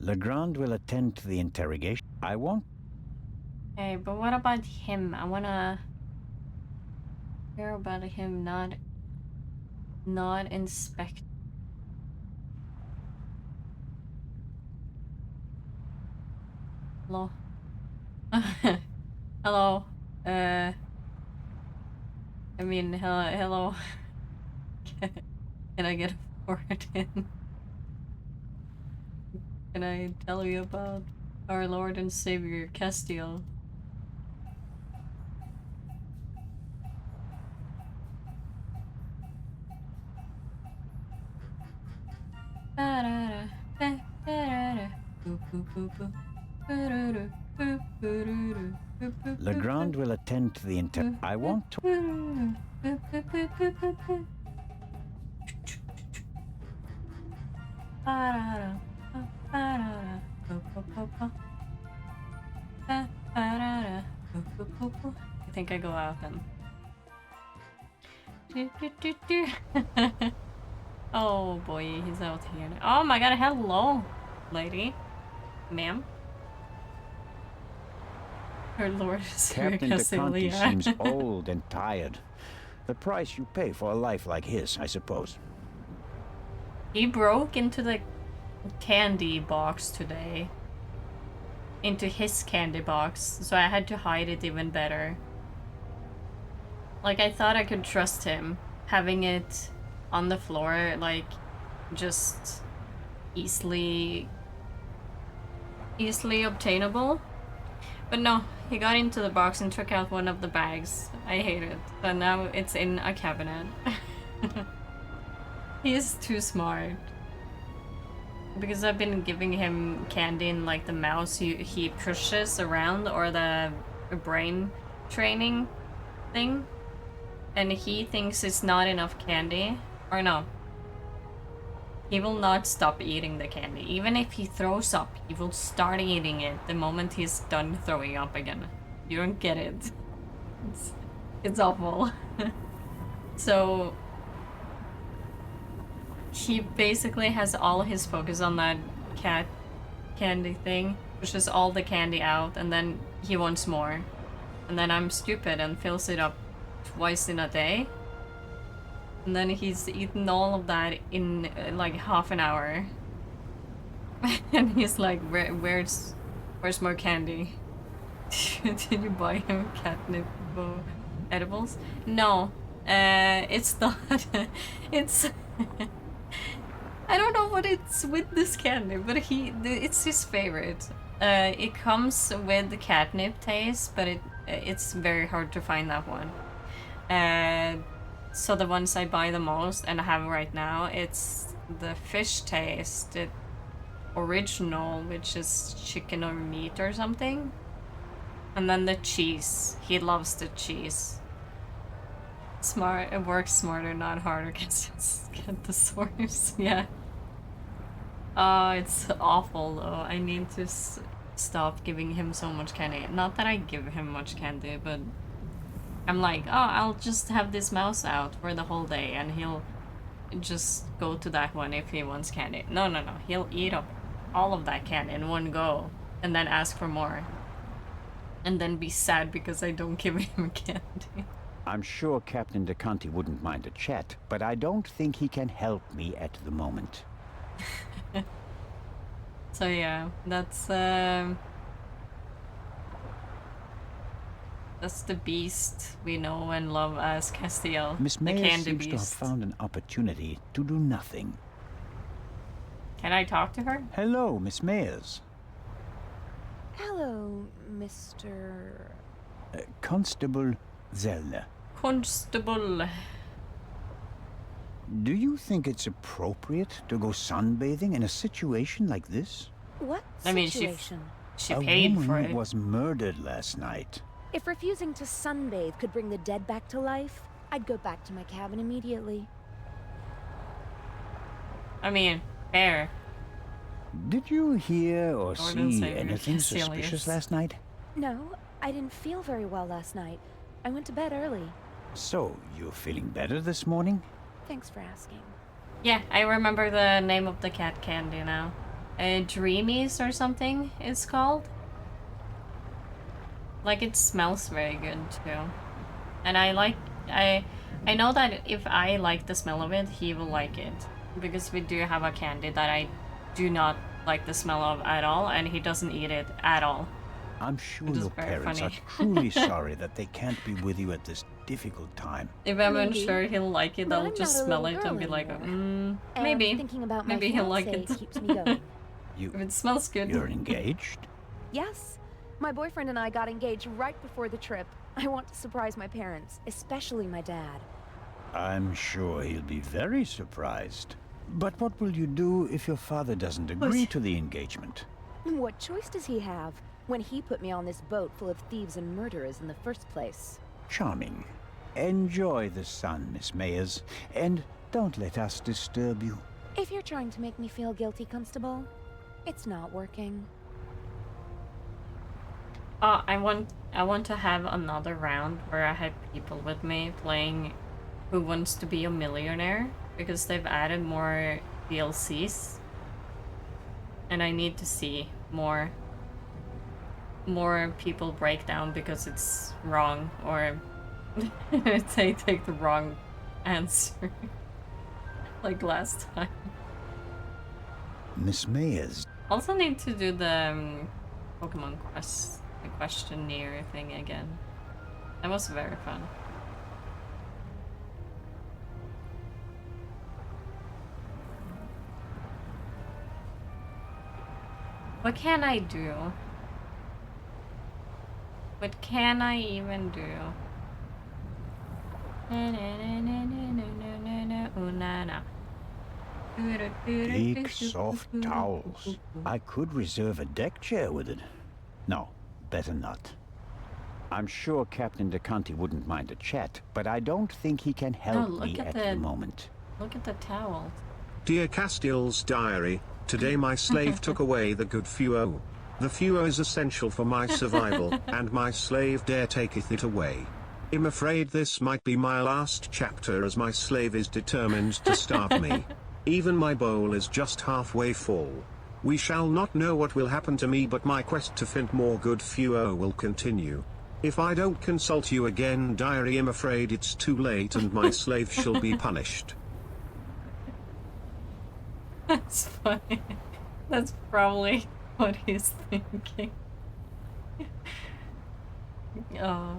Legrand will attend to the interrogation. I won't. Okay, but what about him? I wanna hear about him, not inspect. Hello. Hello. I mean, hello. Can I get a word in? Can I tell you about our Lord and Savior Castiel? Legrand will attend to the I won't. I think I go out then. Oh boy, he's out here. Oh my god, hello, lady. Ma'am. Her lord is Captain DeConti seems old and tired. The price you pay for a life like his, I suppose. He broke into the candy box today. Into his candy box, so I had to hide it even better. Like, I thought I could trust him, having it on the floor, like, just easily obtainable. But no, he got into the box and took out one of the bags. I hate it. So now it's in a cabinet. He is too smart. Because I've been giving him candy in like the mouse he pushes around, or the brain training thing. And he thinks it's not enough candy. Or no. He will not stop eating the candy. Even if he throws up, he will start eating it the moment he's done throwing up again. You don't get it. It's awful. So he basically has all his focus on that cat candy thing, pushes all the candy out, and then he wants more. And then I'm stupid and fills it up twice in a day. And then he's eaten all of that in like half an hour. And he's like, where's more candy? Did you buy him catnip edibles? No, it's not. It's I don't know what it's with this candy, but it's his favorite. It comes with the catnip taste, but it's very hard to find that one. So the ones I buy the most and I have right now, it's the fish taste, the original, which is chicken or meat or something. And then the cheese. He loves the cheese. Smart. It works smarter, not harder. Get the source. Yeah. Oh, it's awful though. I need to stop giving him so much candy. Not that I give him much candy, but I'm like, oh, I'll just have this mouse out for the whole day and he'll just go to that one if he wants candy. No. He'll eat up all of that candy in one go and then ask for more. And then be sad because I don't give him candy. I'm sure Captain DeConti wouldn't mind a chat, but I don't think he can help me at the moment. So yeah, that's the beast we know and love as Castiel. Miss the Mayer candy seems beast. to have found an opportunity to do nothing. Can I talk to her? Hello, Miss Mayers. Hello, Mr. Constable Zellner. Constable. Do you think it's appropriate to go sunbathing in a situation like this? What I mean, situation? she a paid woman for it. was murdered last night. If refusing to sunbathe could bring the dead back to life, I'd go back to my cabin immediately. I mean, fair. Did you hear or Gordon see Sager, anything Cassilius. suspicious last night? No, I didn't feel very well last night. I went to bed early. So, you're feeling better this morning? Thanks for asking. Yeah, I remember the name of the cat candy now. Dreamies or something it's called. Like, it smells very good too. And I know that if I like the smell of it, he will like it. Because we do have a candy that I do not like the smell of at all, and he doesn't eat it at all. I'm sure Which is your very parents funny. are truly sorry that they can't be with you at this difficult time. If I'm Maybe. unsure he'll like it, But I'll I'm just not a smell little it girl and be like, anymore. And maybe. thinking about my Maybe he'll like fiancé it. keeps me going. You, If it smells good. you're engaged? Yes, my boyfriend and I got engaged right before the trip. I want to surprise my parents, especially my dad. I'm sure he'll be very surprised. But what will you do if your father doesn't agree to the engagement? What choice does he have when he put me on this boat full of thieves and murderers in the first place? Charming. Enjoy the sun, Miss Mayers, and don't let us disturb you. If you're trying to make me feel guilty, Constable, it's not working. I want to have another round where I have people with me playing Who Wants to Be a Millionaire, because they've added more DLCs. And I need to see more people break down because it's wrong, or they take the wrong answer. Like last time. Miss Mayers, Also need to do the Pokemon Quest, the questionnaire thing again. That was very fun. What can I do? What can I even do? big soft towels. I could reserve a deck chair with it. No, better not. I'm sure Captain DeConti wouldn't mind a chat, but I don't think he can help look me at at the- the moment. Look at the towel. Dear Castiel's diary, today my slave took away the good fuo. The fuo is essential for my survival, and my slave dare taketh it away. I'm afraid this might be my last chapter, as my slave is determined to starve me. Even my bowl is just halfway full. We shall not know what will happen to me, but my quest to find more good fuo will continue. If I don't consult you again, diary, I'm afraid it's too late and my slave shall be punished. That's funny. That's probably what he's thinking. Oh.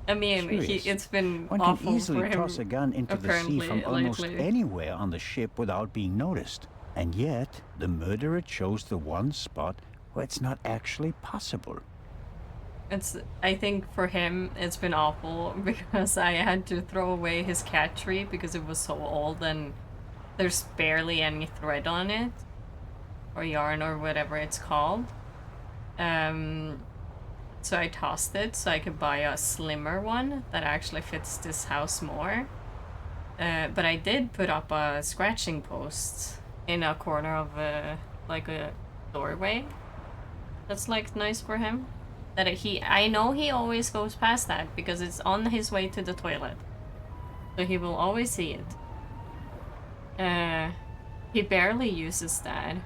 I mean, Curious. it's been One awful can easily for him, toss a gun into the sea apparently, from almost lately. anywhere on the ship without being noticed. And yet, the murderer chose the one spot where it's not actually possible. I think for him, it's been awful because I had to throw away his cat tree because it was so old and there's barely any thread on it. Or yarn or whatever it's called. So I tossed it so I could buy a slimmer one that actually fits this house more. But I did put up a scratching post in a corner of like a doorway. That's like nice for him. That I know he always goes past that because it's on his way to the toilet. So he will always see it. He barely uses that.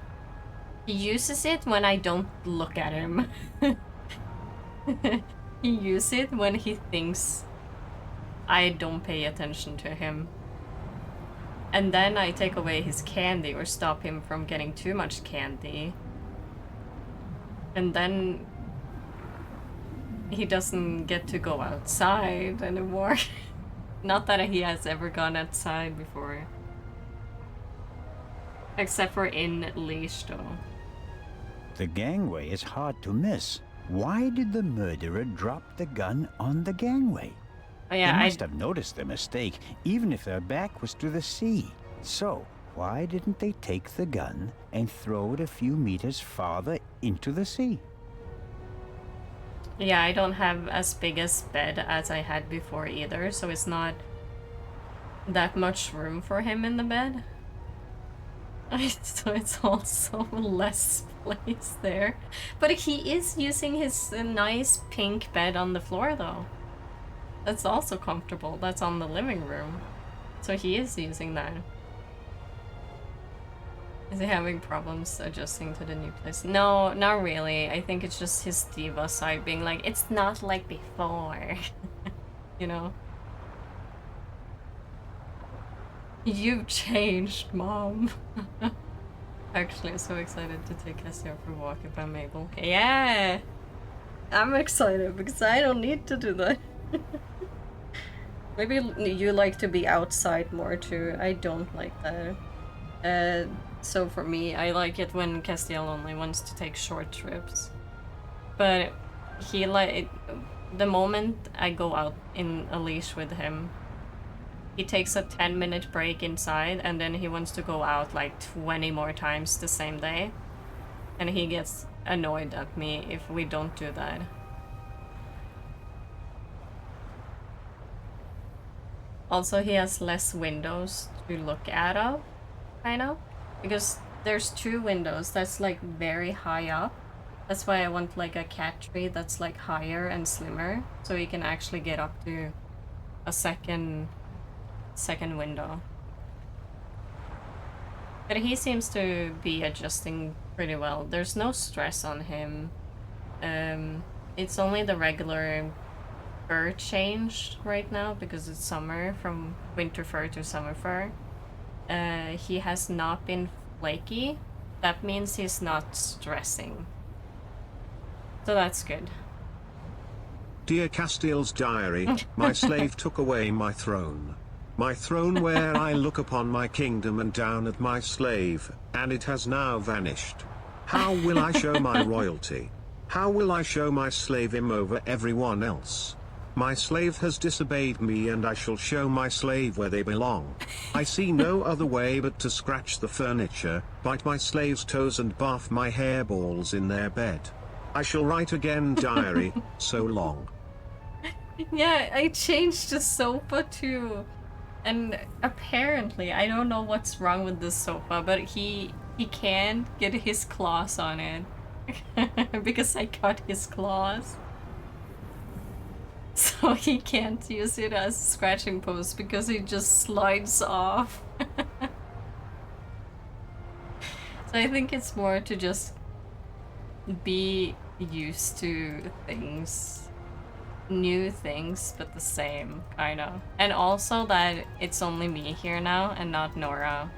He uses it when I don't look at him. He uses it when he thinks I don't pay attention to him. And then I take away his candy or stop him from getting too much candy. And then he doesn't get to go outside anymore. Not that he has ever gone outside before. Except for in leash though. The gangway is hard to miss. Why did the murderer drop the gun on the gangway? Oh, yeah, They must have noticed the mistake, even if their back was to the sea. So, why didn't they take the gun and throw it a few meters farther into the sea? Yeah, I don't have as big a bed as I had before either, so it's not that much room for him in the bed. So it's also less place there. But he is using his nice pink bed on the floor though. That's also comfortable. That's on the living room. So he is using that. Is he having problems adjusting to the new place? No, not really. I think it's just his diva side being like, it's not like before. You know? You've changed, Mom. Actually, I'm so excited to take Cassia for a walk if I'm able. Yeah! I'm excited because I don't need to do that. Maybe you like to be outside more too. I don't like that. So for me, I like it when Castiel only wants to take short trips. But he the moment I go out in a leash with him, he takes a 10-minute break inside and then he wants to go out like 20 more times the same day. And he gets annoyed at me if we don't do that. Also, he has less windows to look at of, kind of. Because there's 2 windows that's like very high up. That's why I want like a cat tree that's like higher and slimmer. So he can actually get up to a second window. But he seems to be adjusting pretty well. There's no stress on him. It's only the regular fur changed right now because it's summer, from winter fur to summer fur. He has not been flaky. That means he's not stressing. So that's good. Dear Castiel's diary, my slave took away my throne. My throne where I look upon my kingdom and down at my slave, and it has now vanished. How will I show my royalty? How will I show my slave him over everyone else? My slave has disobeyed me and I shall show my slave where they belong. I see no other way but to scratch the furniture, bite my slave's toes and bath my hairballs in their bed. I shall write again, diary, so long. Yeah, I changed the sofa too. And apparently, I don't know what's wrong with this sofa, but he can't get his claws on it. Because I cut his claws. So he can't use it as a scratching post because it just slides off. So I think it's more to just be used to things. New things, but the same, kind of. And also that it's only me here now and not Nora.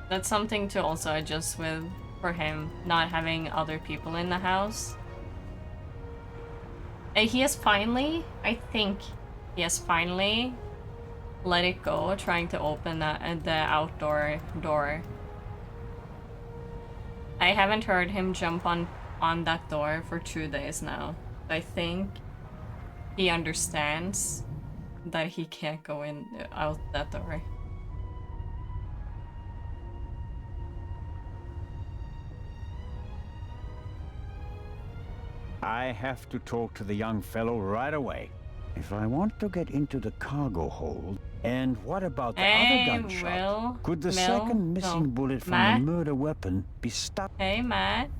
That's something to also adjust with for him, not having other people in the house. And he has finally, I think he has finally let it go, trying to open the outdoor door. I haven't heard him jump on that door for 2 days now. I think he understands that he can't go out that door. I have to talk to the young fellow right away. If I want to get into the cargo hold. And what about the other gunshot? Could the second missing bullet from the murder weapon be stuck? Hey, Matt.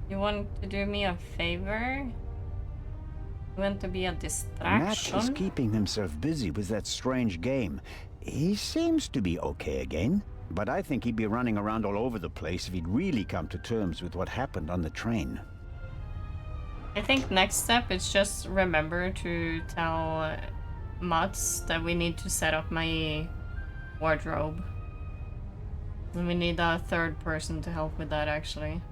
You want to do me a favor? You want to be a distraction? Matt is keeping himself busy with that strange game. He seems to be okay again, but I think he'd be running around all over the place if he'd really come to terms with what happened on the train. I think next step is just remember to tell Mutz that we need to set up my wardrobe. And we need a 3rd person to help with that, actually.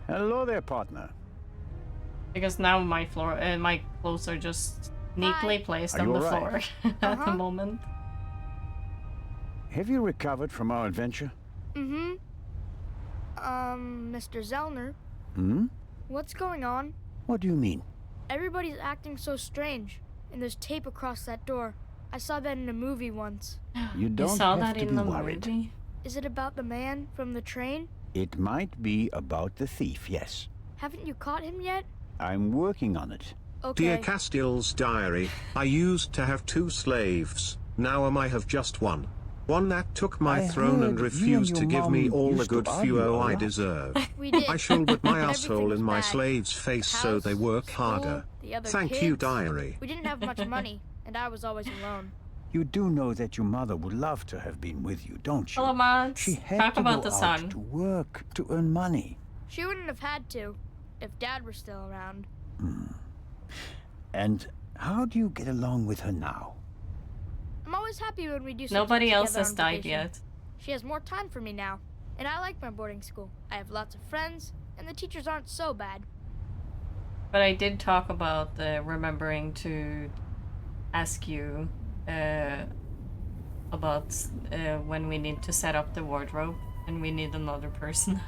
Hello there, partner. Because now my clothes are just neatly placed on the floor at the moment. Have you recovered from our adventure? Mm-hmm. Mr. Zellner. Hmm? What's going on? What do you mean? Everybody's acting so strange, and there's tape across that door. I saw that in a movie once. You don't have to be worried. Movie? Is it about the man from the train? It might be about the thief, yes. Haven't you caught him yet? I'm working on it. Okay. Dear Castiel's diary, I used to have 2 slaves. Now I have just 1. One that took my I throne and heard you refused to your give me mom all the used to good argue fuel a I lot. deserve. We did. I shall put my Everything asshole was in my bad. slave's face so House, they work school, harder. the other Thank you, kids. diary. We didn't have much money, and I was always alone. You do know that your mother would love to have been with you, don't you? Hello, mods. She had Talk to about go the out sun. to work to earn money. She wouldn't have had to if Dad were still around. And how do you get along with her now? I'm always happy when we do something Nobody else together has on died vacation. yet. She has more time for me now, and I like my boarding school. I have lots of friends, and the teachers aren't so bad. But I did talk about remembering to ask you about when we need to set up the wardrobe and we need another person.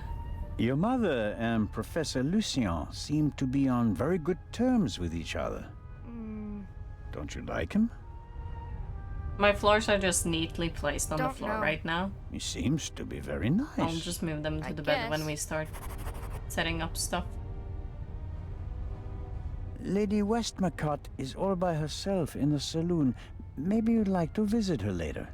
Your mother and Professor Lucien seem to be on very good terms with each other. Don't you like him? My floors are just neatly placed on the Don't floor know. right now. He seems to be very nice. I'll just move them to I the bed when guess. we start setting up stuff. Lady Westmacott is all by herself in the saloon. Maybe you'd like to visit her later.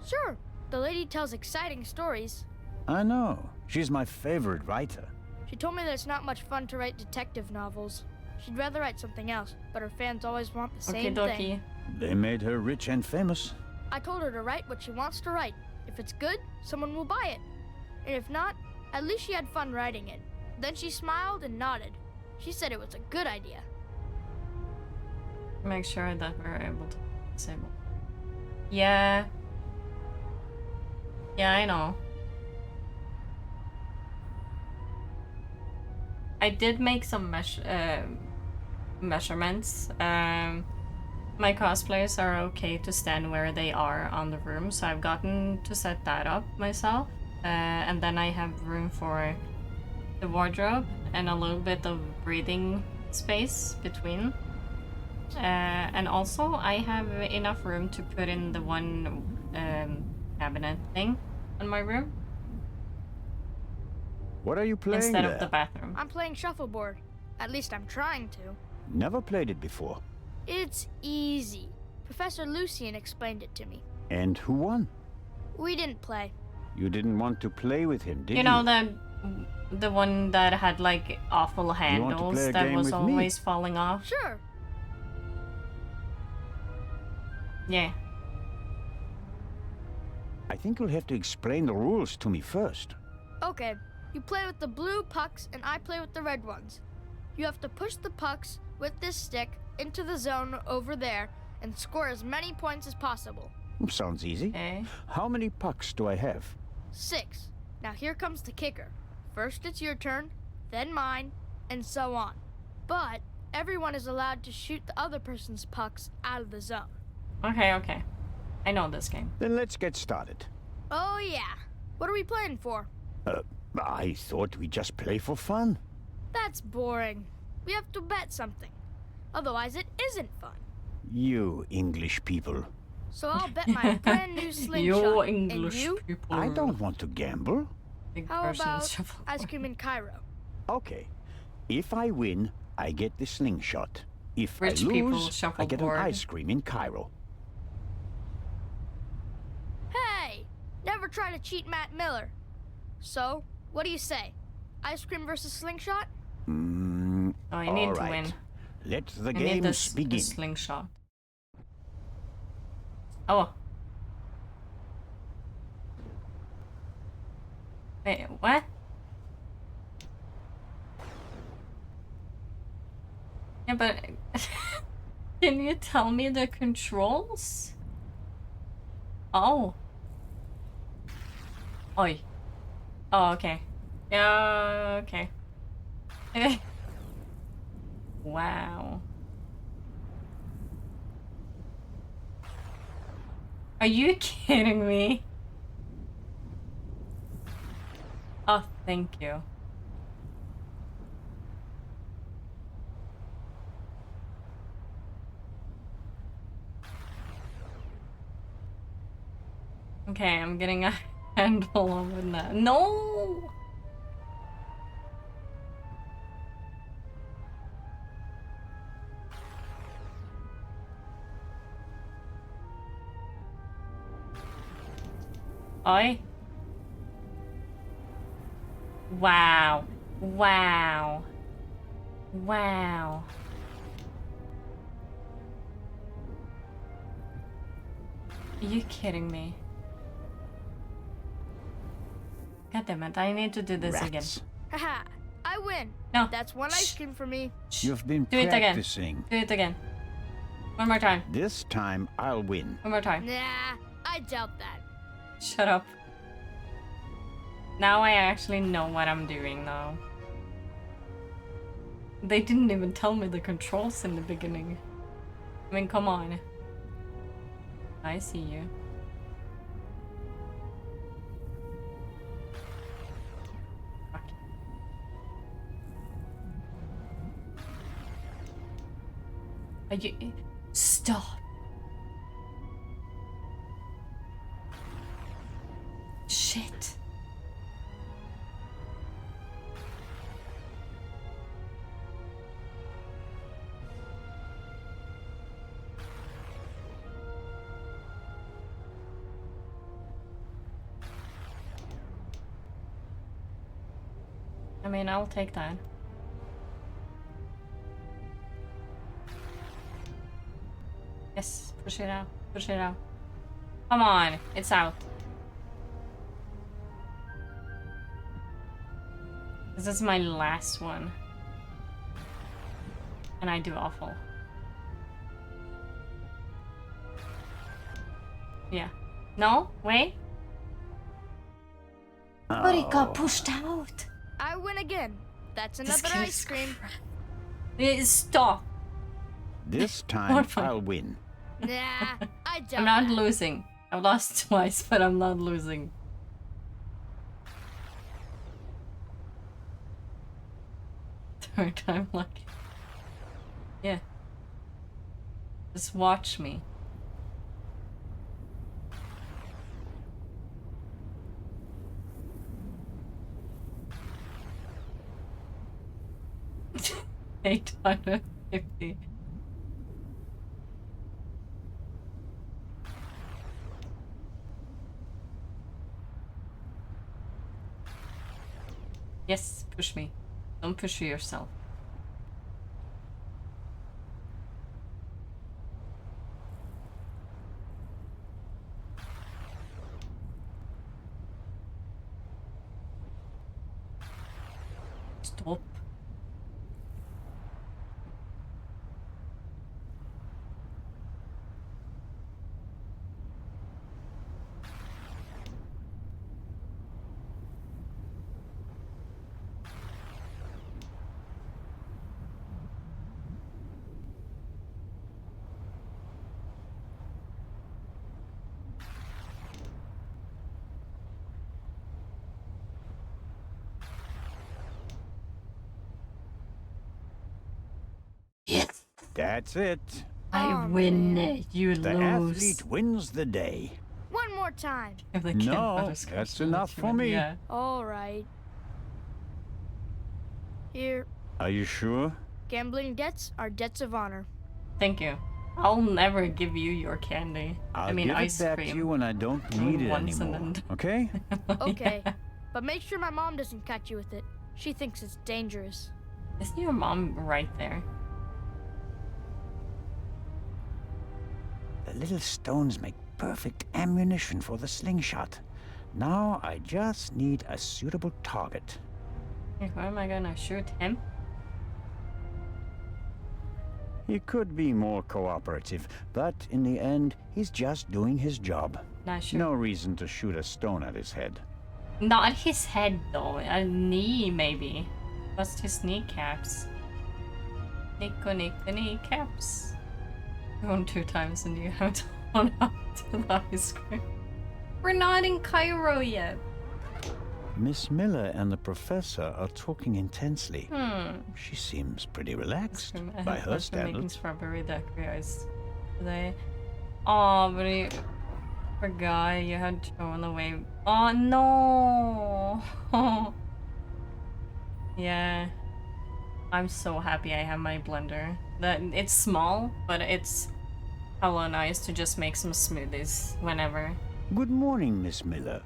Sure, the lady tells exciting stories. I know. She's my favorite writer. She told me that it's not much fun to write detective novels. She'd rather write something else, but her fans always want the Okay, same dokie. thing. They made her rich and famous. I told her to write what she wants to write. If it's good, someone will buy it. And if not, at least she had fun writing it. Then she smiled and nodded. She said it was a good idea. Make sure that we're able to disable. Yeah. Yeah, I know. I did make some measurements. My cosplayers are okay to stand where they are on the room, so I've gotten to set that up myself. And then I have room for the wardrobe and a little bit of breathing space between. And also I have enough room to put in the one cabinet thing in my room What are you playing instead there? of the bathroom. I'm playing shuffleboard. At least I'm trying to. Never played it before. It's easy. Professor Lucien explained it to me. And who won? We didn't play. You didn't want to play with him, did you? You know the one that had like awful want to handles play a that game was with me? always falling off? Sure. Yeah. I think you'll have to explain the rules to me first. Okay. You play with the blue pucks and I play with the red ones. You have to push the pucks with this stick into the zone over there and score as many points as possible. Sounds easy. Okay. How many pucks do I have? 6. Now here comes the kicker. First it's your turn, then mine, and so on. But everyone is allowed to shoot the other person's pucks out of the zone. Okay. I know this game. Then let's get started. Oh yeah. What are we playing for? I thought we'd just play for fun. That's boring. We have to bet something. Otherwise it isn't fun. You English people. So I'll bet my brand new slingshot. You and English you? people. I don't want to gamble. Big How person about shuffle. ice cream in Cairo? Okay. If I win, I get the slingshot. If Rich I people lose, I get an shuffleboard. ice cream in Cairo. Hey! Never try to cheat Matt Miller. So, what do you say? Ice cream versus slingshot? Oh, I need all to right. win. Let the I need games this begin. slingshot. Oh. Wait, what? Yeah, but can you tell me the controls? Oh. Oi. Oh, okay. Yeah, okay. Wow. Are you kidding me? Oh, thank you. Okay, I'm getting a handle of that. No! Oi. Wow. Wow. Wow. Are you kidding me? God damn it, I need to do this again. Rats. Haha, I win. No. That's one ice cream for me. You've been Do it again. practicing. Do it again. One more time. This time I'll win. One more time. Nah, I doubt that. Shut up. Now I actually know what I'm doing now. They didn't even tell me the controls in the beginning. I mean, come on. I see you. Fuck. Are you... Stop. Shit. I mean, I'll take that. Yes, push it out. Push it out. Come on, it's out. This is my last one. And I do awful. Yeah. No? Wait. But it got pushed out. I win again. That's another ice cream. Stop. This time I'll win. Nah, I doubt I'm not that. losing. I've lost twice, but I'm not losing. Third time lucky. Yeah. Just watch me. $850. Yes, push me. Don't push yourself. Stop. Yes. That's it. I win it. You The lose. athlete wins the day. One more time. If they can't No, butterscotch, that's then enough you for win. me. Yeah. All right. Here, Are you sure? gambling debts are debts of honor. Thank you. I'll never give you your candy. I'll I mean, give ice it back cream. to you when I don't need it Once and anymore. then- Okay? Okay, but make sure my mom doesn't catch you with it. She thinks it's dangerous. Isn't your mom right there? The little stones make perfect ammunition for the slingshot. Now I just need a suitable target. Where am I gonna shoot him? He could be more cooperative, but in the end, he's just doing his job. Not sure. No reason to shoot a stone at his head. Not his head though. A knee maybe. Bust his kneecaps. Kneecaps. You won 2 times and you haven't won up to the ice cream. We're not in Cairo yet. Miss Miller and the professor are talking intensely. Hmm. She seems pretty relaxed I by have her making standards. strawberry daiquiri ice today. Oh, but I forgot you had thrown away. Oh no! Yeah, I'm so happy I have my blender. That it's small, but it's hella nice to just make some smoothies whenever. Good morning, Miss Miller.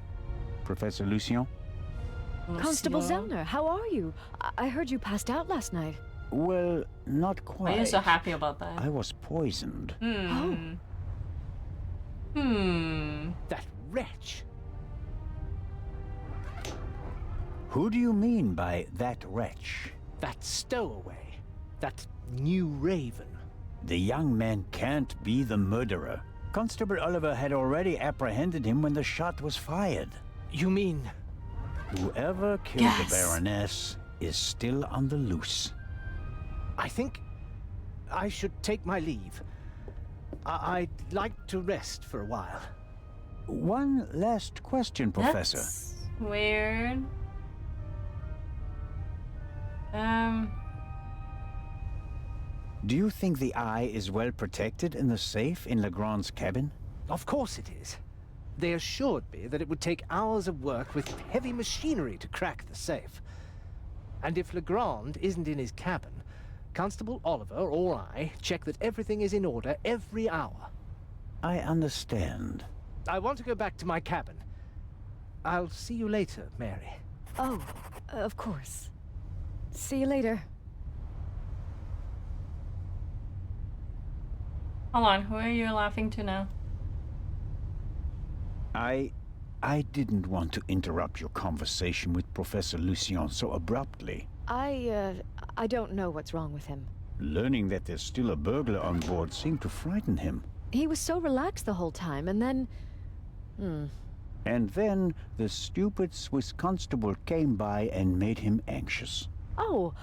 Professor Lucien? Constable Zellner, how are you? I heard you passed out last night. Well, not quite. Why are you so happy about that? I was poisoned. That wretch. Who do you mean by that wretch? That stowaway. That new raven. The young man can't be the murderer. Constable Oliver had already apprehended him when the shot was fired. You mean... Whoever killed the Baroness is still on the loose. I think I should take my leave. I'd like to rest for a while. One last question, Professor. That's weird. Do you think the eye is well protected in the safe in Legrand's cabin? Of course it is. They assured me that it would take hours of work with heavy machinery to crack the safe. And if Legrand isn't in his cabin, Constable Oliver or I check that everything is in order every hour. I understand. I want to go back to my cabin. I'll see you later, Mary. Oh, of course. See you later. Hold on, who are you laughing to now? I didn't want to interrupt your conversation with Professor Lucien so abruptly. I don't know what's wrong with him. Learning that there's still a burglar on board seemed to frighten him. He was so relaxed the whole time, and then... And then the stupid Swiss constable came by and made him anxious. Oh,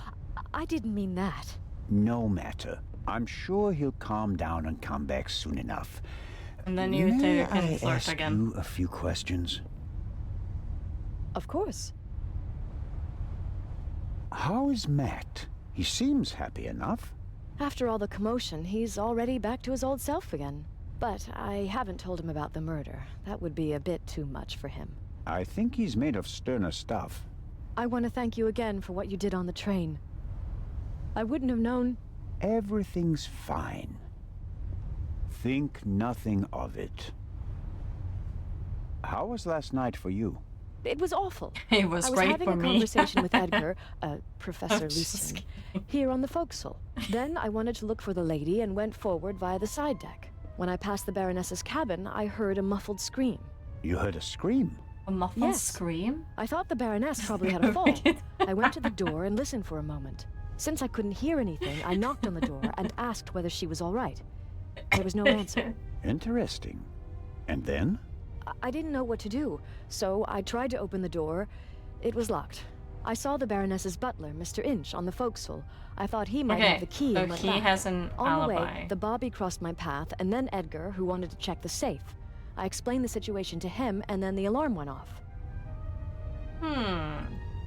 I didn't mean that. No matter. I'm sure he'll calm down and come back soon enough. And then you May can I flirt ask again. you a few questions? Of course. How is Matt? He seems happy enough. After all the commotion, he's already back to his old self again. But I haven't told him about the murder. That would be a bit too much for him. I think he's made of sterner stuff. I want to thank you again for what you did on the train. I wouldn't have known... Everything's fine. Think nothing of it. How was last night for you? It was awful. It was I was great having for a me. conversation with Edgar, Professor I'm just Lucien, here on the forecastle. Then I wanted to look for the lady and went forward via the side deck. When I passed the Baroness's cabin, I heard a muffled scream. You heard a scream? A muffled scream? I thought the Baroness probably had a fall. I went to the door and listened for a moment. Since I couldn't hear anything, I knocked on the door and asked whether she was all right. There was no answer. Interesting. And then? I didn't know what to do, so I tried to open the door. It was locked. I saw the Baroness's butler, Mr. Inch, on the forecastle. I thought he might have the key so and went he back. has an On alibi. the way, the Bobby crossed my path, and then Edgar, who wanted to check the safe. I explained the situation to him, and then the alarm went off.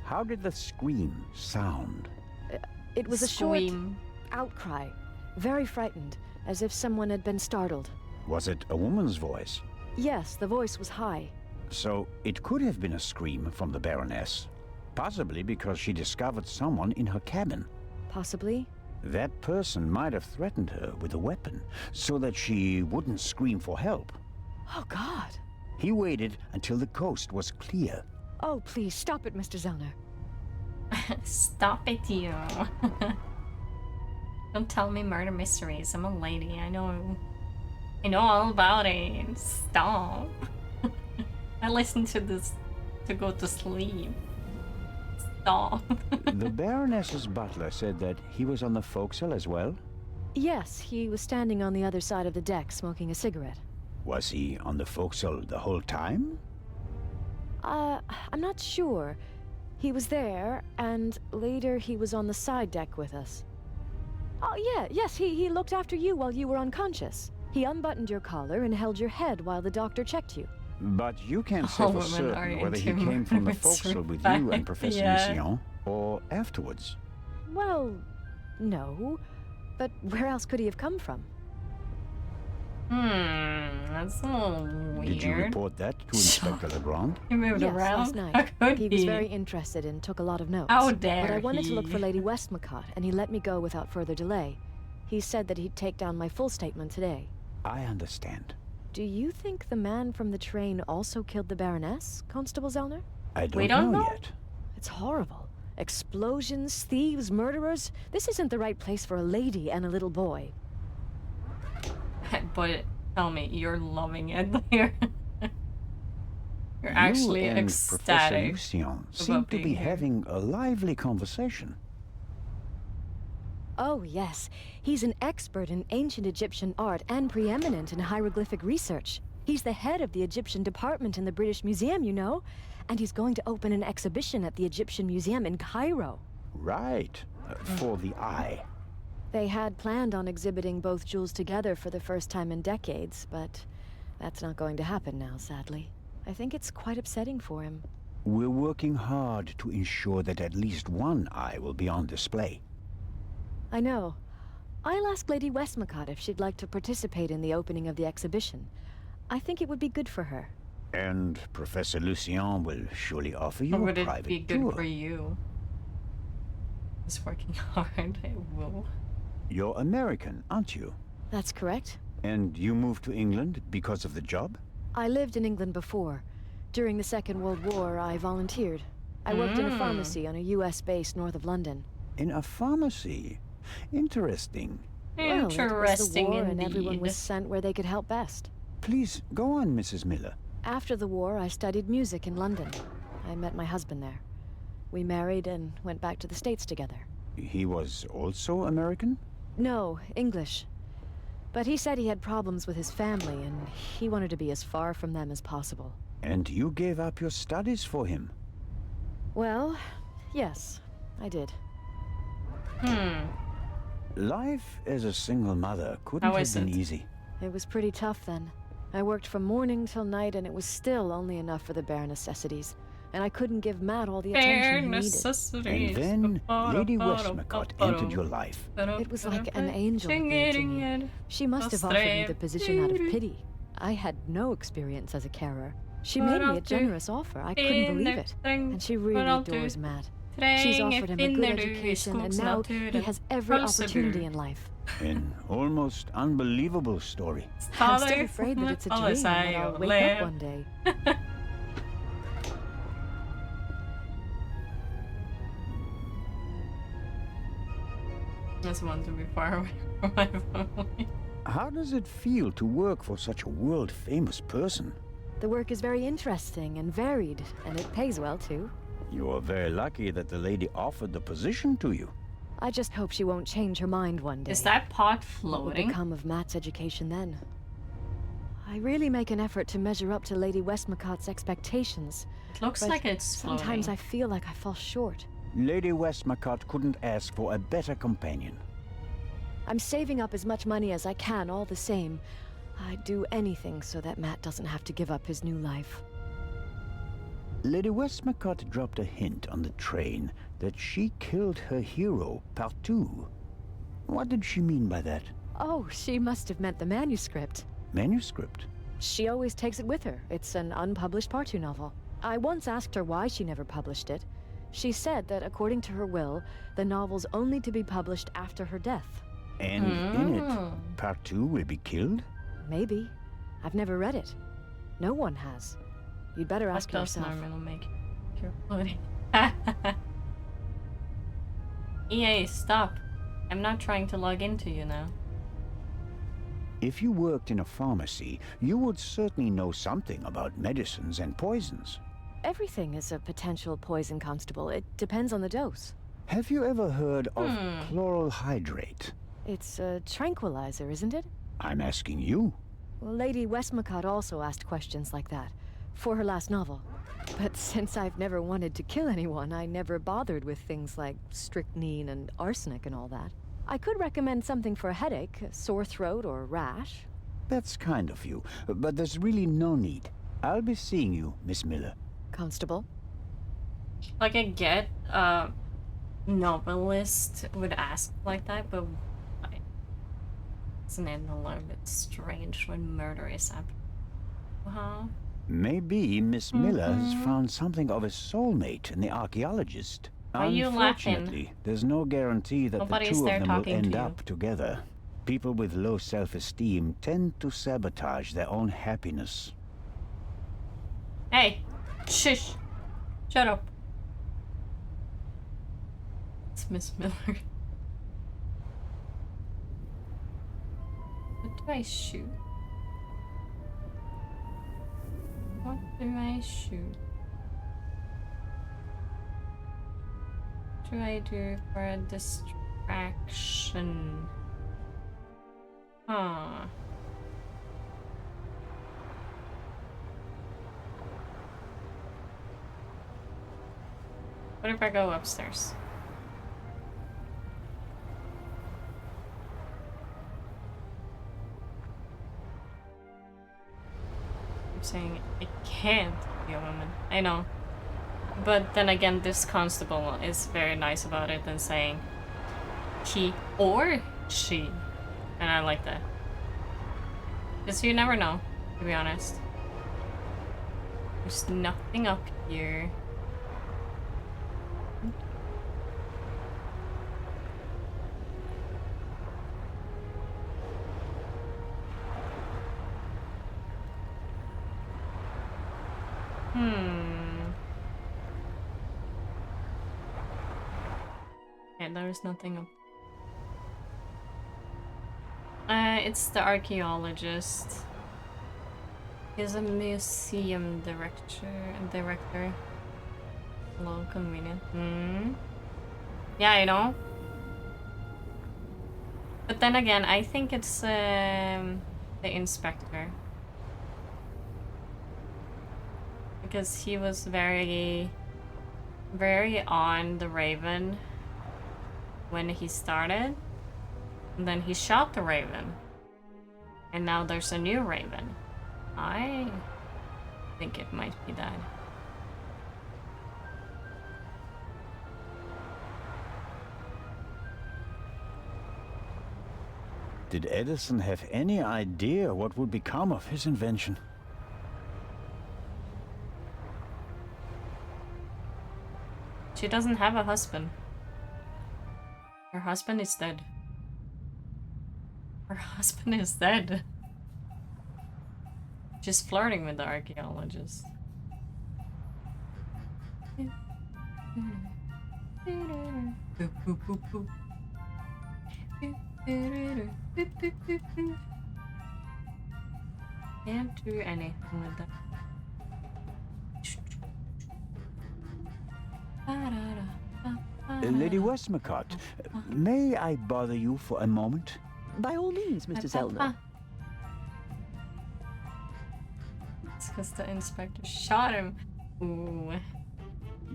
How did the scream sound? It was a Scream. short outcry, very frightened, as if someone had been startled. Was it a woman's voice? Yes, the voice was high. So it could have been a scream from the Baroness. Possibly because she discovered someone in her cabin. Possibly. That person might have threatened her with a weapon, so that she wouldn't scream for help. Oh, God. He waited until the coast was clear. Oh, please, stop it, Mr. Zellner. Stop it, you. Don't tell me murder mysteries. I'm a lady. I know all about it. Stop. I listen to this to go to sleep. Stop. The Baroness's butler said that he was on the forecastle as well? Yes, he was standing on the other side of the deck smoking a cigarette. Was he on the forecastle the whole time? I'm not sure. He was there, and later he was on the side deck with us. Oh, yes, he looked after you while you were unconscious. He unbuttoned your collar and held your head while the doctor checked you. But you can't say All for women are certain whether he into came from the murder forecastle with mysteries. you and Professor Lucien, or afterwards. Well, no. But where else could he have come from? That's a little weird. Did you report that to Inspector Legrand? He moved Yes, around? last night. How could He was very interested and took a lot of notes. How dare But I wanted to look he. for Lady Westmacott, and he let me go without further delay. He said that he'd take down my full statement today. I understand. Do you think the man from the train also killed the Baroness, Constable Zellner? I We don't don't know know? yet. It's horrible. Explosions, thieves, murderers. This isn't the right place for a lady and a little boy. But tell me, you're loving it here. You're actually you and ecstatic. Professor Lucien seem to being be here. having a lively conversation. Oh, yes. He's an expert in ancient Egyptian art and preeminent in hieroglyphic research. He's the head of the Egyptian department in the British Museum, you know. And he's going to open an exhibition at the Egyptian Museum in Cairo. Right. For the eye. They had planned on exhibiting both jewels together for the first time in decades, but that's not going to happen now, sadly. I think it's quite upsetting for him. We're working hard to ensure that at least one eye will be on display. I know. I'll ask Lady Westmacott if she'd like to participate in the opening of the exhibition. I think it would be good for her. And Professor Lucien will surely offer you Or a would it private be good tour. for you? He's working hard, I will. You're American, aren't you? That's correct. And you moved to England because of the job? I lived in England before. During the Second World War, I volunteered. I worked in a pharmacy on a US base north of London. In a pharmacy? Interesting. Well, it was the Interesting war and everyone indeed. was sent where they could help best. Please, go on, Mrs. Miller. After the war, I studied music in London. I met my husband there. We married and went back to the States together. He was also American? No, English. But he said he had problems with his family, and he wanted to be as far from them as possible. And you gave up your studies for him? Well, yes, I did. Life as a single mother couldn't How have is been it? easy. It was pretty tough then. I worked from morning till night, and it was still only enough for the bare necessities. And I couldn't give Matt all the attention Bare he needed. necessities. And then Lady Westmacott entered your life. It was like an angel appeared to me. She must have offered me the position out of pity. I had no experience as a carer. She made me a generous offer. I couldn't believe it. And she really adores Matt. She's offered him a good education, and now he has every opportunity in life. An almost unbelievable story. I'm still afraid that it's a dream and that I'll wake up one day. I just want to be far away from my family. How does it feel to work for such a world-famous person? The work is very interesting and varied, and it pays well, too. You are very lucky that the lady offered the position to you. I just hope she won't change her mind one day. Is that pot What will floating? become of Matt's education then? I really make an effort to measure up to Lady Westmacott's expectations. It looks but like it's floating. sometimes I feel like I fall short. Lady Westmacott couldn't ask for a better companion. I'm saving up as much money as I can all the same. I'd do anything so that Matt doesn't have to give up his new life. Lady Westmacott dropped a hint on the train that she killed her hero, Partout. What did she mean by that? Oh, she must have meant the manuscript. Manuscript? She always takes it with her. It's an unpublished Partout novel. I once asked her why she never published it. She said that according to her will, the novel's only to be published after her death. And in it, Partout will be killed? Maybe. I've never read it. No one has. You'd better ask That does yourself. normally make your floating. EA, stop. I'm not trying to log into you now. If you worked in a pharmacy, you would certainly know something about medicines and poisons. Everything is a potential poison, Constable. It depends on the dose. Have you ever heard of chloral hydrate? It's a tranquilizer, isn't it? I'm asking you. Well, Lady Westmacott also asked questions like that for her last novel. But since I've never wanted to kill anyone, I never bothered with things like strychnine and arsenic and all that. I could recommend something for a headache, a sore throat, or a rash. That's kind of you, but there's really no need. I'll be seeing you, Miss Miller. Constable? Like, I get novelist would ask like that, but why? Isn't it a little bit strange when murder is happening? Huh? Maybe Miss Miller has found something of a soulmate in the archaeologist. Are you laughing? Unfortunately, there's no guarantee that Nobody's the two there of them will talking to end you. up together. People with low self-esteem tend to sabotage their own happiness. Hey, shush. Shut up. It's Miss Miller. What do I shoot? What do I shoot? What do I do for a distraction? Huh. What if I go upstairs? I'm saying I can't be a woman. I know. But then again, this constable is very nice about it and saying he or she. And I like that. Because you never know, to be honest. There's nothing up here. Okay, there's nothing up. It's the archaeologist. He's a museum director. Hello, convenient. Yeah, I know. But then again, I think it's the inspector. Because he was very on the Raven when he started. And then he shot the Raven. And now there's a new Raven. I think it might be that. Did Edison have any idea what would become of his invention? She doesn't have a husband. Her husband is dead. Her husband is dead. She's flirting with the archaeologist. Can't do anything with that. Lady Westmacott, may I bother you for a moment? By all means, Mr. Zellner. It's because the inspector shot him. Ooh.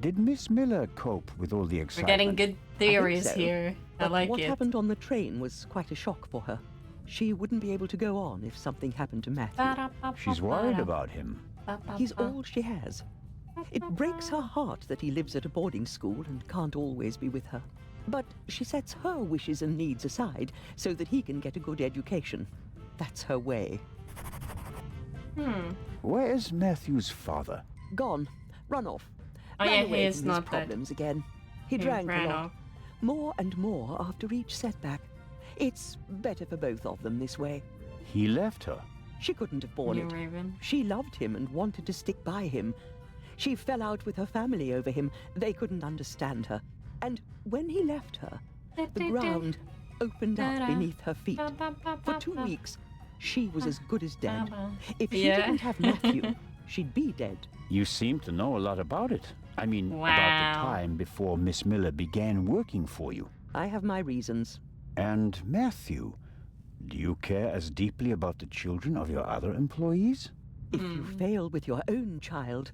Did Miss Miller cope with all the excitement? We're getting good theories so. here. I like what it. What happened on the train was quite a shock for her. She wouldn't be able to go on if something happened to Matthew. She's worried about him. He's all she has. It breaks her heart that he lives at a boarding school and can't always be with her. But she sets her wishes and needs aside so that he can get a good education. That's her way. Where is Matthew's father? Gone. Run off. Oh Ran yeah, away he is from not his problems again. He He drank a ran lot. off. More and more after each setback. It's better for both of them this way. He left her. She couldn't have borne New it. Raven. She loved him and wanted to stick by him. She fell out with her family over him. They couldn't understand her. And when he left her, the ground opened up beneath her feet. For 2 weeks, she was as good as dead. If she didn't have Matthew, she'd be dead. You seem to know a lot about it. I mean, about the time before Miss Miller began working for you. I have my reasons. And Matthew, do you care as deeply about the children of your other employees? If you fail with your own child,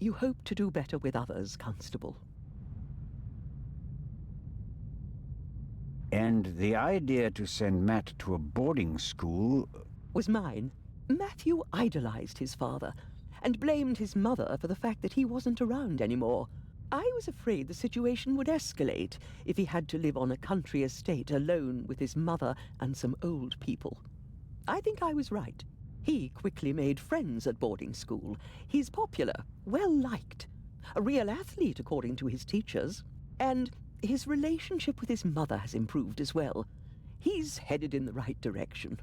you hope to do better with others, Constable. And the idea to send Matt to a boarding school was mine. Matthew idolized his father and blamed his mother for the fact that he wasn't around anymore. I was afraid the situation would escalate if he had to live on a country estate alone with his mother and some old people. I think I was right. He quickly made friends at boarding school. He's popular, well-liked, a real athlete according to his teachers. And his relationship with his mother has improved as well. He's headed in the right direction.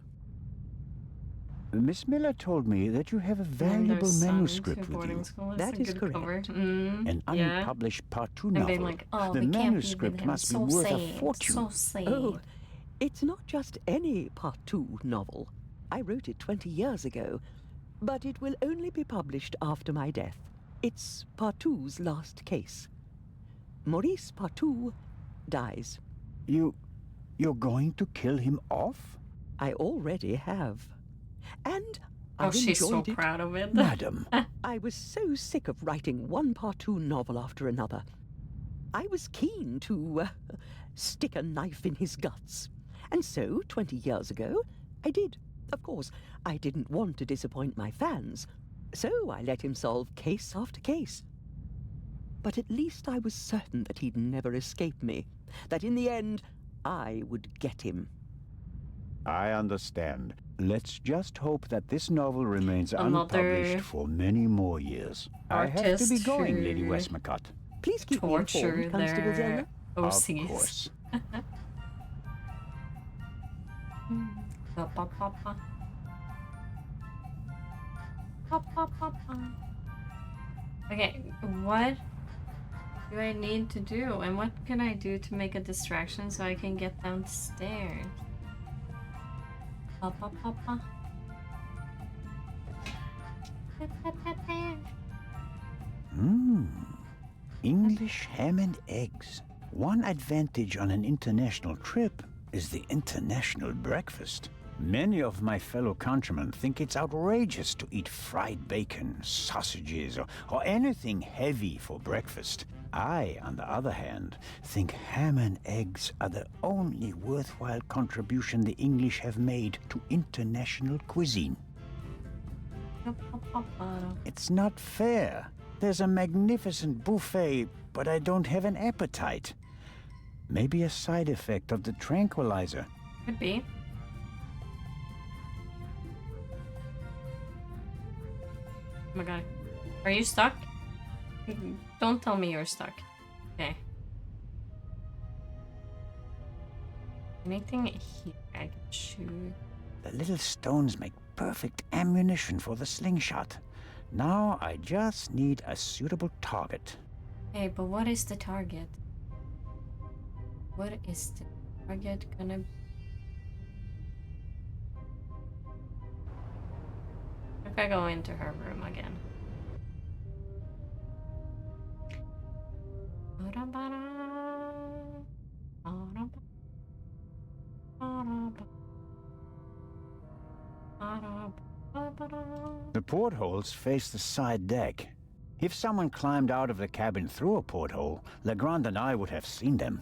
Miss Miller told me that you have a valuable manuscript with you. That is correct. An unpublished Part 2 And novel. being like, oh, The we can't be with manuscript him. must be So worth sad. a fortune. So sad. Oh, it's not just any Part 2 novel. I wrote it 20 years ago, but it will only be published after my death. It's Part 2's last case. Maurice Part 2 dies. You're going to kill him off? I already have. And Oh, I've she's so enjoyed it. proud of it. Madam. I was so sick of writing one Part 2 novel after another. I was keen to stick a knife in his guts. And so, 20 years ago, I did. Of course, I didn't want to disappoint my fans, so I let him solve case after case. But at least I was certain that he'd never escape me, that in the end, I would get him. I understand. Let's just hope that this novel remains Another unpublished for many more years. I have to be artist going, who Lady Westmacott. Please keep me torture informed, Constable their Zelda. OCs. Of course. Okay, what do I need to do? And what can I do to make a distraction so I can get downstairs? English ham and eggs. One advantage on an international trip is the international breakfast. Many of my fellow countrymen think it's outrageous to eat fried bacon, sausages, or anything heavy for breakfast. I, on the other hand, think ham and eggs are the only worthwhile contribution the English have made to international cuisine. It's not fair. There's a magnificent buffet, but I don't have an appetite. Maybe a side effect of the tranquilizer. Could be. Oh my god. Are you stuck? Don't tell me you're stuck. Okay. Anything here I can shoot? The little stones make perfect ammunition for the slingshot. Now I just need a suitable target. Hey, but what is the target? What is the target gonna be? If I go into her room again. The portholes face the side deck. If someone climbed out of the cabin through a porthole, Legrand and I would have seen them.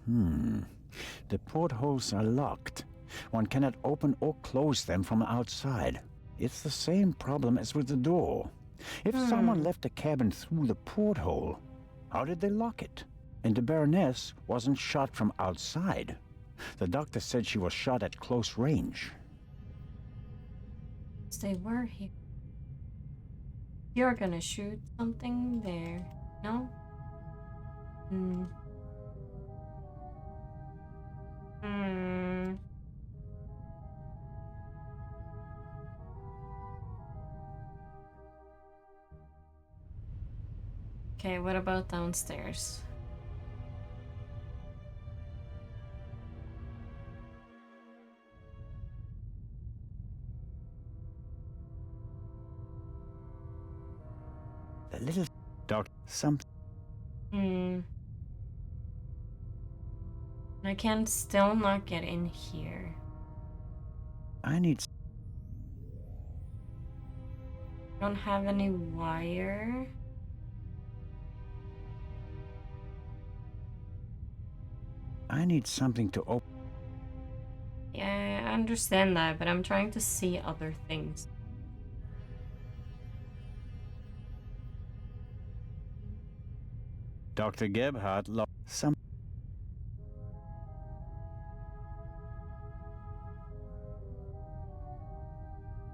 The portholes are locked. One cannot open or close them from outside. It's the same problem as with the door. If someone left the cabin through the porthole, how did they lock it? And the Baroness wasn't shot from outside. The doctor said she was shot at close range. They were here. You're gonna shoot something there. No? Okay, what about downstairs? The little doctor, I can still not get in here. I need... Don't have any wire. I need something to open. Yeah, I understand that, but I'm trying to see other things. Dr. Gebhardt lost some...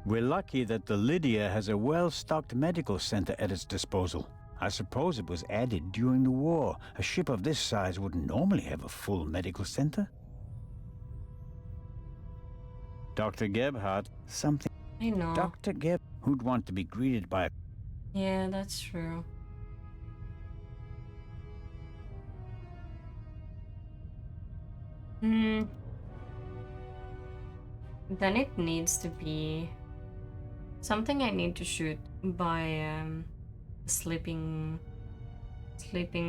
We're lucky that the Lydia has a well-stocked medical center at its disposal. I suppose it was added during the war. A ship of this size wouldn't normally have a full medical center. Dr. Gebhardt, something. I know. Dr. Geb, who'd want to be greeted by a... Yeah, that's true. Then it needs to be something I need to shoot by a sleeping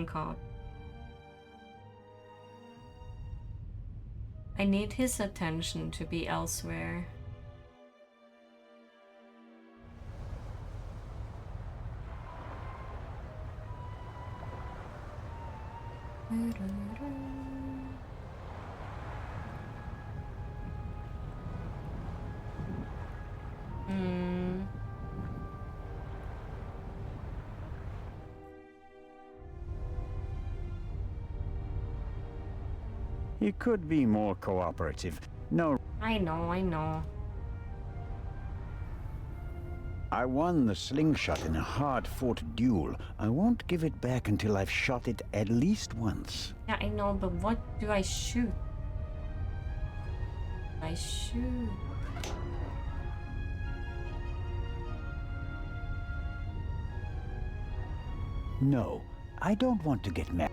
cop. I need his attention to be elsewhere. He could be more cooperative. No. I know. I won the slingshot in a hard-fought duel. I won't give it back until I've shot it at least once. Yeah, I know, but what do I shoot? I shoot. No, I don't want to get mad.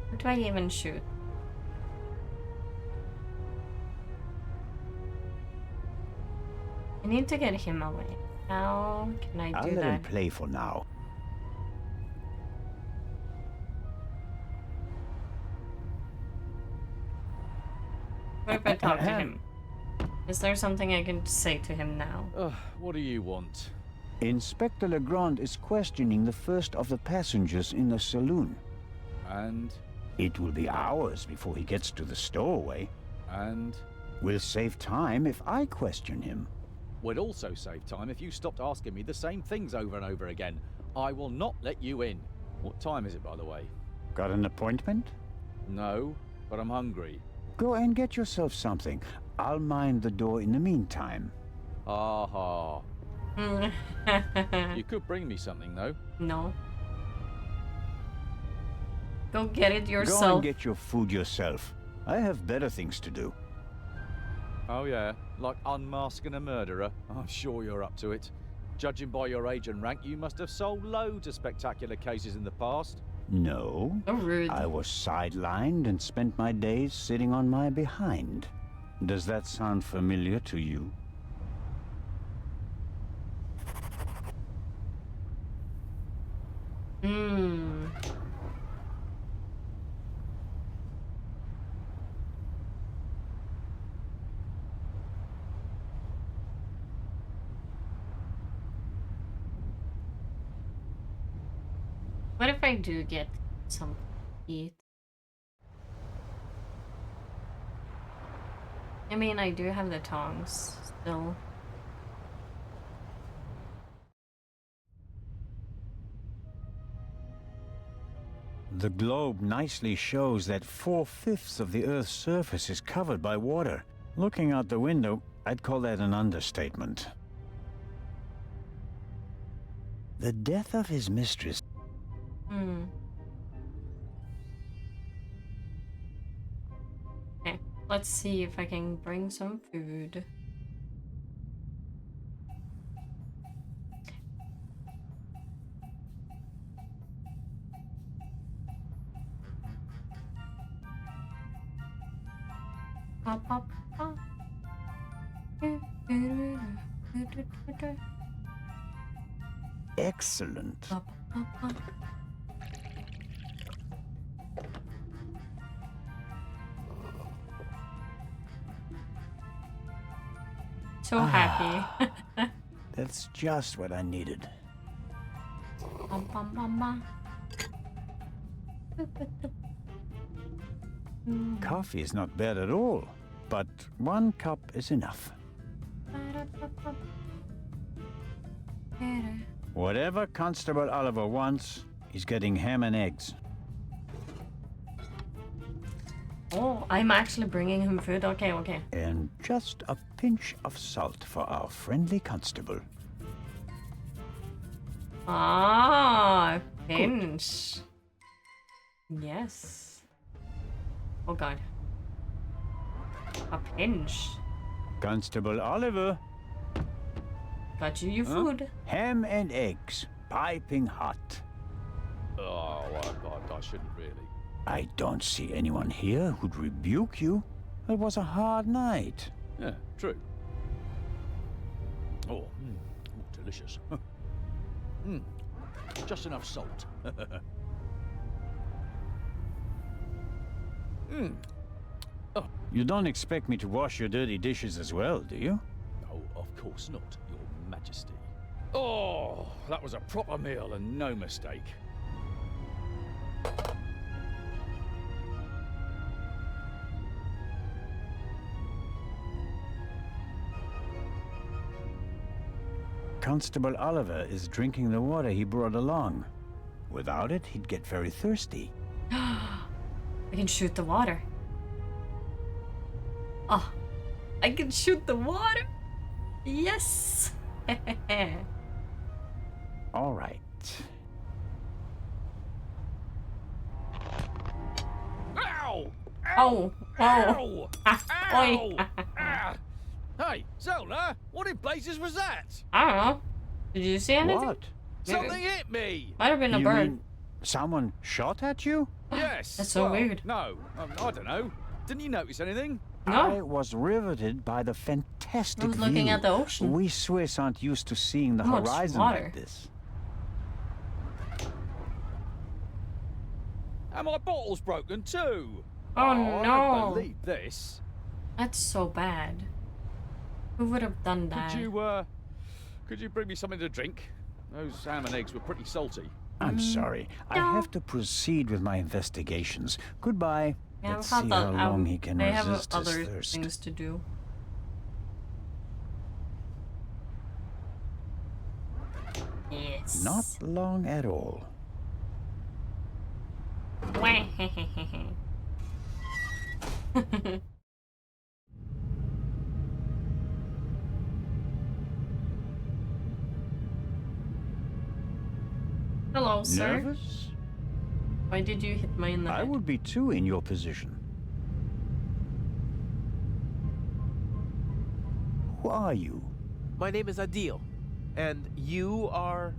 What do I even shoot? I need to get him away. How can I I'll do let him that? play for now. What if I talk to him? Is there something I can say to him now? What do you want? Inspector Legrand is questioning the first of the passengers in the saloon. And? It will be hours before he gets to the stowaway. And? We'll save time if I question him. We'd also save time if you stopped asking me the same things over and over again. I will not let you in. What time is it, by the way? Got an appointment? No, but I'm hungry. Go and get yourself something. I'll mind the door in the meantime. Aha. You could bring me something, though. No. Go get it yourself. Go and get your food yourself. I have better things to do. Oh yeah, like unmasking a murderer? I'm sure you're up to it. Judging by your age and rank, you must have solved loads of spectacular cases in the past. No. So rude. I was sidelined and spent my days sitting on my behind. Does that sound familiar to you? What if I do get some to eat? I mean, I do have the tongs still. The globe nicely shows that 4/5 of the Earth's surface is covered by water. Looking out the window, I'd call that an understatement. The death of his mistress. Okay, let's see if I can bring some food. Pop, pop, pop. Excellent. Pop, pop, pop. So happy. That's just what I needed. Bum, bum, bum, bum. Coffee is not bad at all, but 1 cup is enough. Whatever Constable Oliver wants, he's getting ham and eggs. Oh, I'm actually bringing him food. Okay, okay. And just a pinch of salt for our friendly constable. Ah, pinch. Yes. Oh god. A pinch. Constable Oliver. Got you your food. Ham and eggs, piping hot. Oh, I shouldn't really. I don't see anyone here who'd rebuke you. It was a hard night. Yeah, true. Oh, delicious. Just enough salt. You don't expect me to wash your dirty dishes as well, do you? Oh, of course not, Your Majesty. Oh, that was a proper meal and no mistake. Constable Oliver is drinking the water he brought along. Without it, he'd get very thirsty. I can shoot the water. Oh, I can shoot the water. Yes. All right. Ow! Oh, oh. Ow! Ah, Ow! oi. Ah. Hey, Zelda, what in blazes was that? I don't know. Did you see anything? What? Something hit me! Might have been a You bird. mean someone shot at you? Yes. That's so well, weird. No, I don't know. Didn't you notice anything? No. I was riveted by the fantastic I was looking view. at the ocean. We Swiss aren't used to seeing the How much horizon water? like this. And my bottle's broken too. Oh, I no. don't believe this. That's so bad. Who would have done that? Could you bring me something to drink? Those ham and eggs were pretty salty. I'm sorry. I have to proceed with my investigations. Goodbye. Yeah, Let's how see about how long he can I have resist his other thirst. things to do. Yes. Not long at all. Hello, sir. Nervous? Why did you hit me in the I head? would be too in your position. Who are you? My name is Adil. And you are?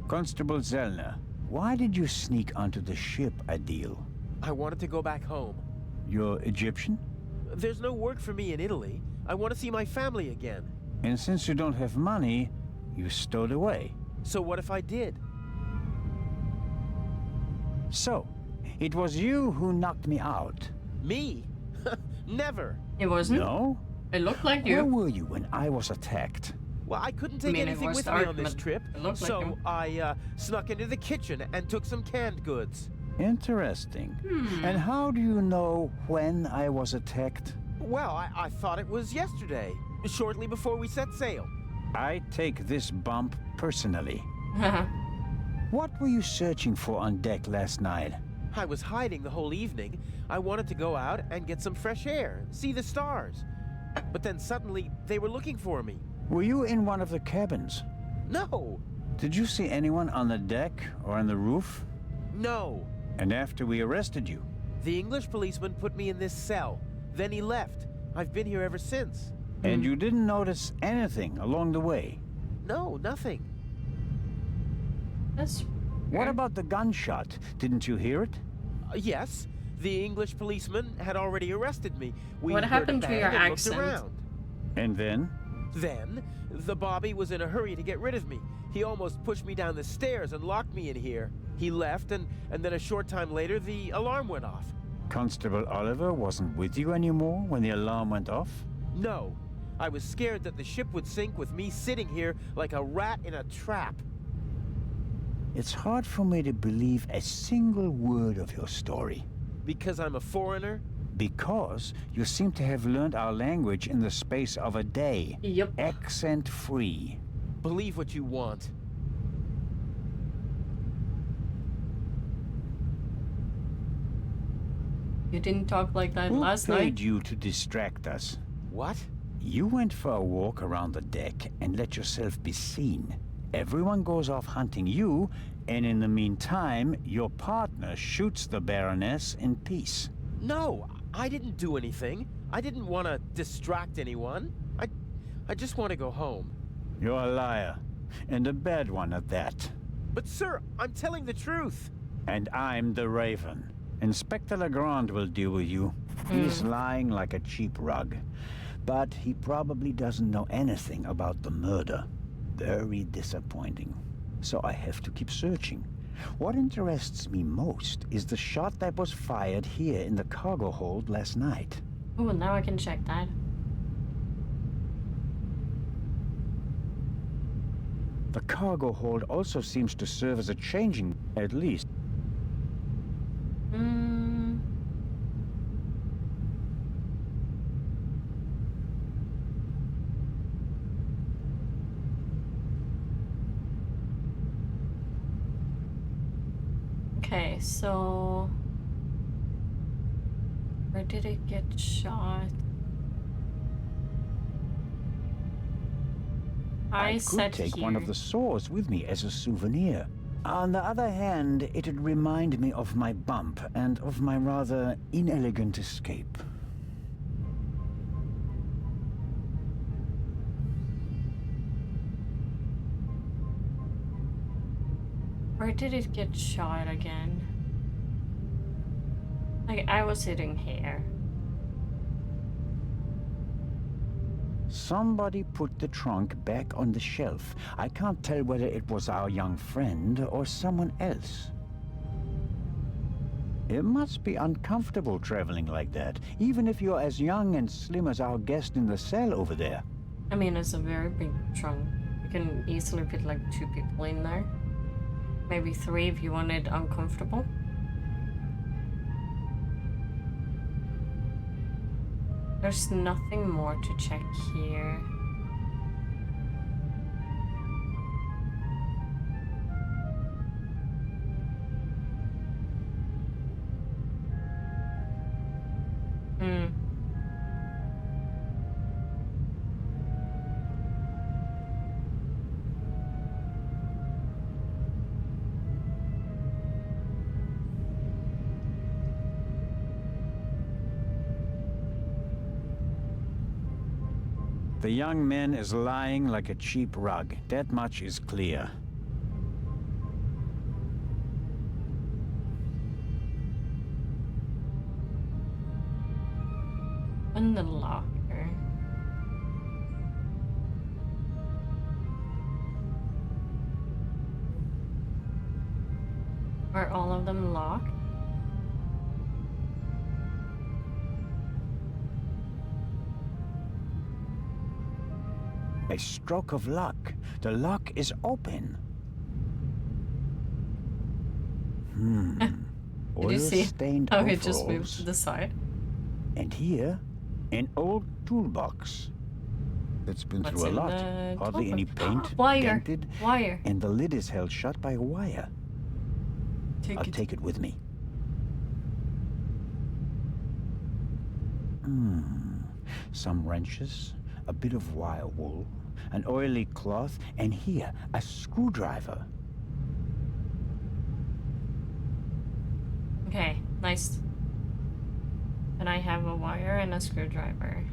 Constable Zellner. Why did you sneak onto the ship, Adil? I wanted to go back home. You're Egyptian? There's no work for me in Italy. I want to see my family again. And since you don't have money, you stowed away. So what if I did? So, it was you who knocked me out. Me? Never. It wasn't? No? It looked like Where you. were you when I was attacked? Well, I couldn't I take mean, it anything was with me dark, on this but trip. it looked like So him. I snuck into the kitchen and took some canned goods. Interesting. Hmm. And how do you know when I was attacked? Well, I thought it was yesterday, shortly before we set sail. I take this bump personally. What were you searching for on deck last night? I was hiding the whole evening. I wanted to go out and get some fresh air, see the stars. But then suddenly, they were looking for me. Were you in one of the cabins? No! Did you see anyone on the deck or on the roof? No! And after we arrested you? The English policeman put me in this cell. Then he left. I've been here ever since. And you didn't notice anything along the way? No, nothing. That's What about the gunshot? Didn't you hear it? Yes, the English policeman had already arrested me. We What heard happened a to bang your and looked accent? around. And then? Then, the Bobby was in a hurry to get rid of me. He almost pushed me down the stairs and locked me in here. He left, and then a short time later, the alarm went off. Constable Oliver wasn't with you anymore when the alarm went off? No, I was scared that the ship would sink with me sitting here like a rat in a trap. It's hard for me to believe a single word of your story. Because I'm a foreigner? Because you seem to have learned our language in the space of a day. Yep. Accent-free. Believe what you want. You didn't talk like that Who last paid night. you to distract us? What? You went for a walk around the deck and let yourself be seen. Everyone goes off hunting you, and in the meantime, your partner shoots the Baroness in peace. No, I didn't do anything. I didn't want to distract anyone. I just want to go home. You're a liar. And a bad one at that. But sir, I'm telling the truth. And I'm the Raven. Inspector Legrand will deal with you. He's lying like a cheap rug. But he probably doesn't know anything about the murder. Very disappointing. So I have to keep searching. What interests me most is the shot that was fired here in the cargo hold last night. Oh, now I can check that. The cargo hold also seems to serve as a changing, at least. Okay, so where did it get shot? I could take one of the saws with me as a souvenir. On the other hand, it'd remind me of my bump and of my rather inelegant escape. Where did it get shot again? Like, I was sitting here. Somebody put the trunk back on the shelf. I can't tell whether it was our young friend or someone else. It must be uncomfortable traveling like that, even if you're as young and slim as our guest in the cell over there. I mean, it's a very big trunk. You can easily fit like 2 people in there. Maybe 3 if you want it uncomfortable. There's nothing more to check here. The young man is lying like a cheap rug. That much is clear. In the locker. Are all of them locked? A stroke of luck. The lock is open. Did you see Oil-stained how it just moved overalls. to the side? And here, an old toolbox. It's been What's through a in lot. the Hardly any toolbox? paint, Wire. dented, Wire. and the lid is held shut by a wire. I'll take it with me. Some wrenches, a bit of wire wool, an oily cloth, and here, a screwdriver. Okay, nice. And I have a wire and a screwdriver.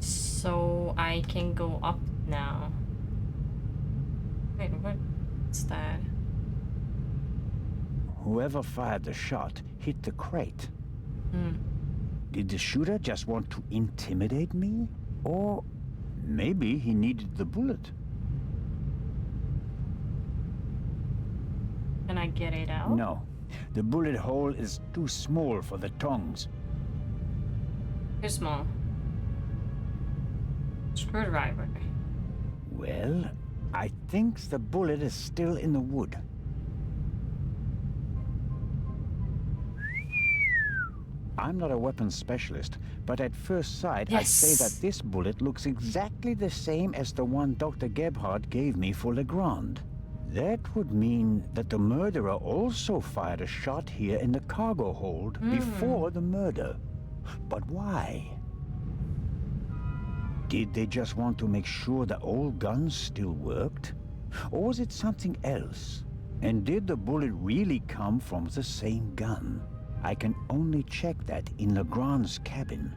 So I can go up now. Wait, what's that? Whoever fired the shot hit the crate. Did the shooter just want to intimidate me? Or maybe he needed the bullet. Can I get it out? No. The bullet hole is too small for the tongs. Too small. Screwdriver. Well, I think the bullet is still in the wood. I'm not a weapons specialist, but at first sight, I'd say that this bullet looks exactly the same as the one Dr. Gebhardt gave me for Legrand. That would mean that the murderer also fired a shot here in the cargo hold before the murder. But why? Did they just want to make sure the old guns still worked? Or was it something else? And did the bullet really come from the same gun? I can only check that in Legrand's cabin.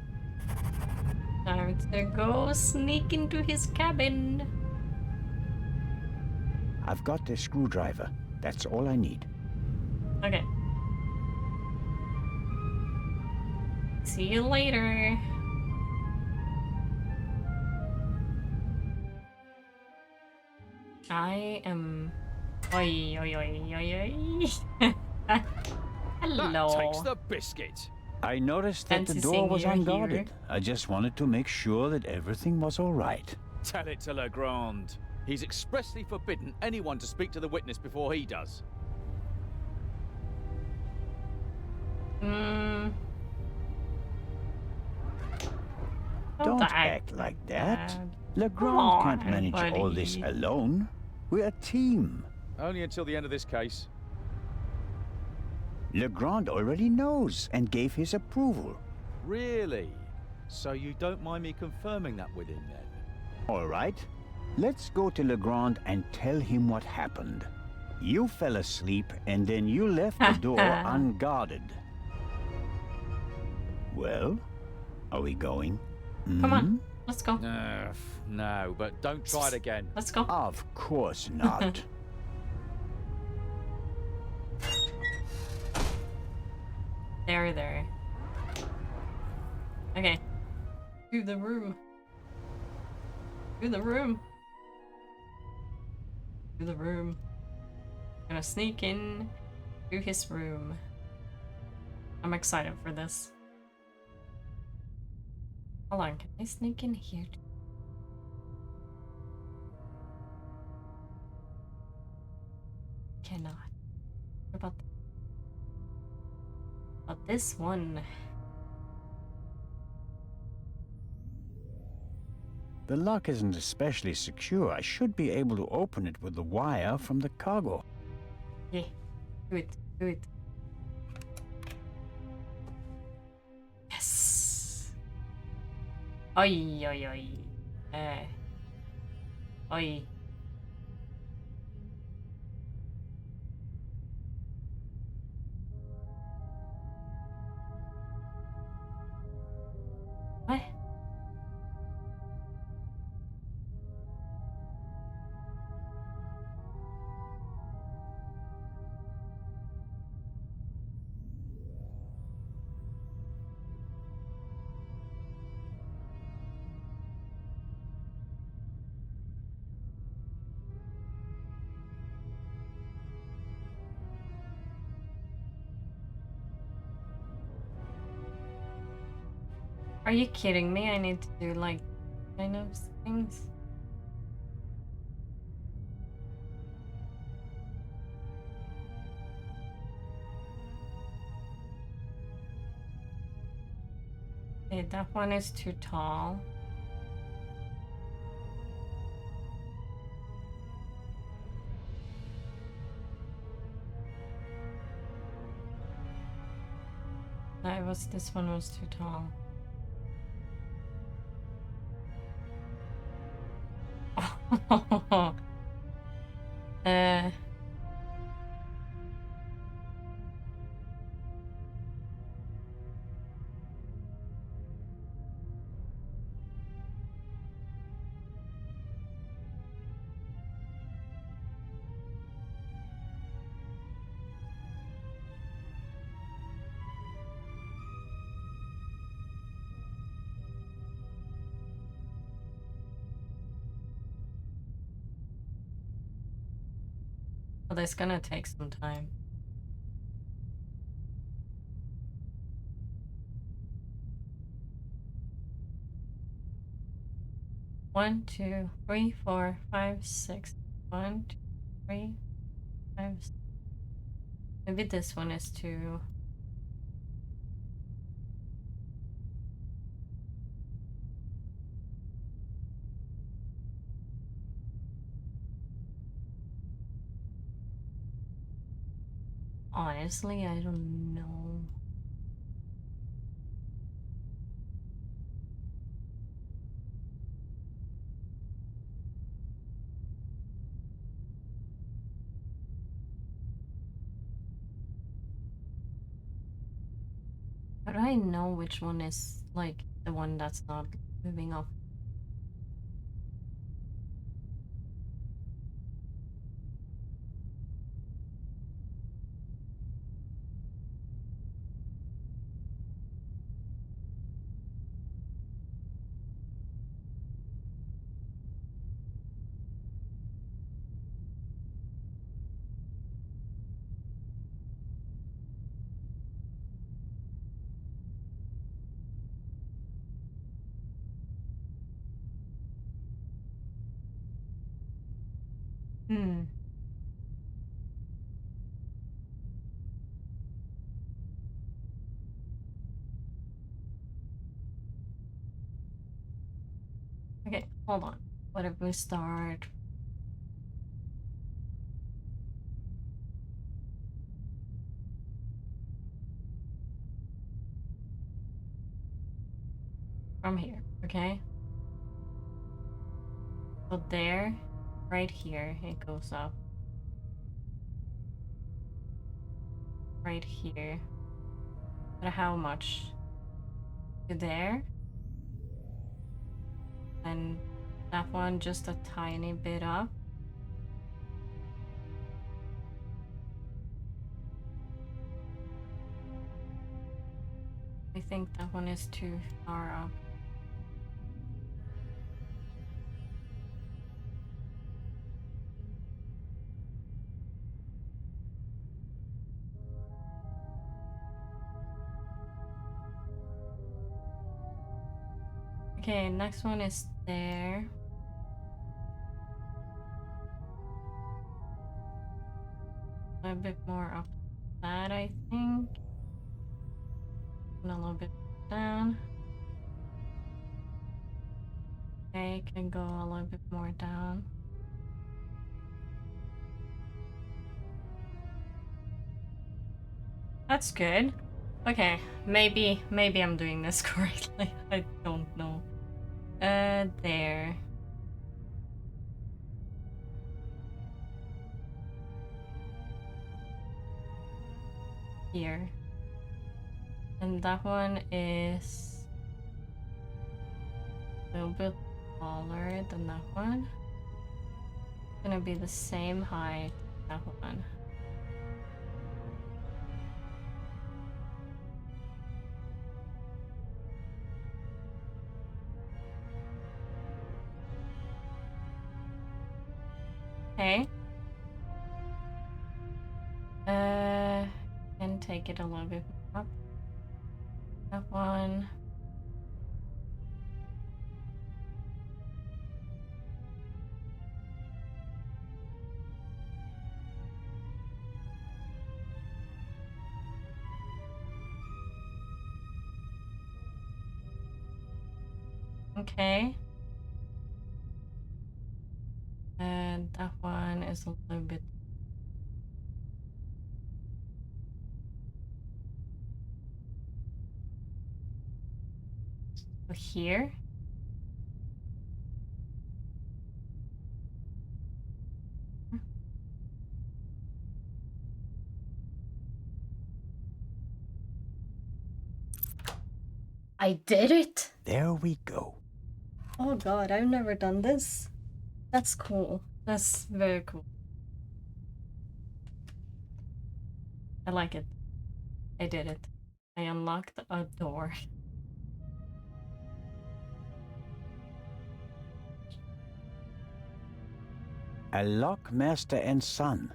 Time to go sneak into his cabin. I've got a screwdriver. That's all I need. Okay. See you later. I am. Oi, oi, oi, oi, oi. Hello. That takes the biscuit. I noticed that the Fancy door seeing was you unguarded. here. I just wanted to make sure that everything was all right. Tell it to Legrand. He's expressly forbidden anyone to speak to the witness before he does. Hmm. Don't act like that. Legrand can't manage all this alone. We're a team. Only until the end of this case. Legrand already knows and gave his approval. Really? So you don't mind me confirming that with him then? All right. Let's go to Legrand and tell him what happened. You fell asleep and then you left the door unguarded. Well, are we going? Come on, let's go. No, but don't try it again. Let's go. Of course not. There. Okay. To the room. To the room. To the room. Gonna sneak in to his room. I'm excited for this. Hold on, can I sneak in here? Cannot. What about this one? The lock isn't especially secure. I should be able to open it with the wire from the cargo. Yeah, do it. Yes. Oi. Oi. What? Are you kidding me? I need to do like kind of things. Okay, that one is too tall. This one was too tall. Well, that's gonna take some time. One, two, three, four, five, six. 1, 2, 3, 5, 6. Maybe this one is too. Honestly, I don't know. How do I know which one is like the one that's not moving off? Hmm. Okay, hold on. What if we start from here, okay? So there, right here, it goes up. Right here. But how much? To there? And that one just a tiny bit up. I think that one is too far up. Okay, next one is there. A bit more up that, I think. And a little bit down. Okay, can go a little bit more down. That's good. Okay, maybe I'm doing this correctly. I don't know. There. Here. And that one is a little bit taller than that one. It's gonna be the same height as that one. Okay. And take it a little bit up. That one. Okay. And that one is a little bit. So here. I did it! There we go. Oh god, I've never done this. That's cool. That's very cool. I like it. I did it. I unlocked a door. A lock master and son.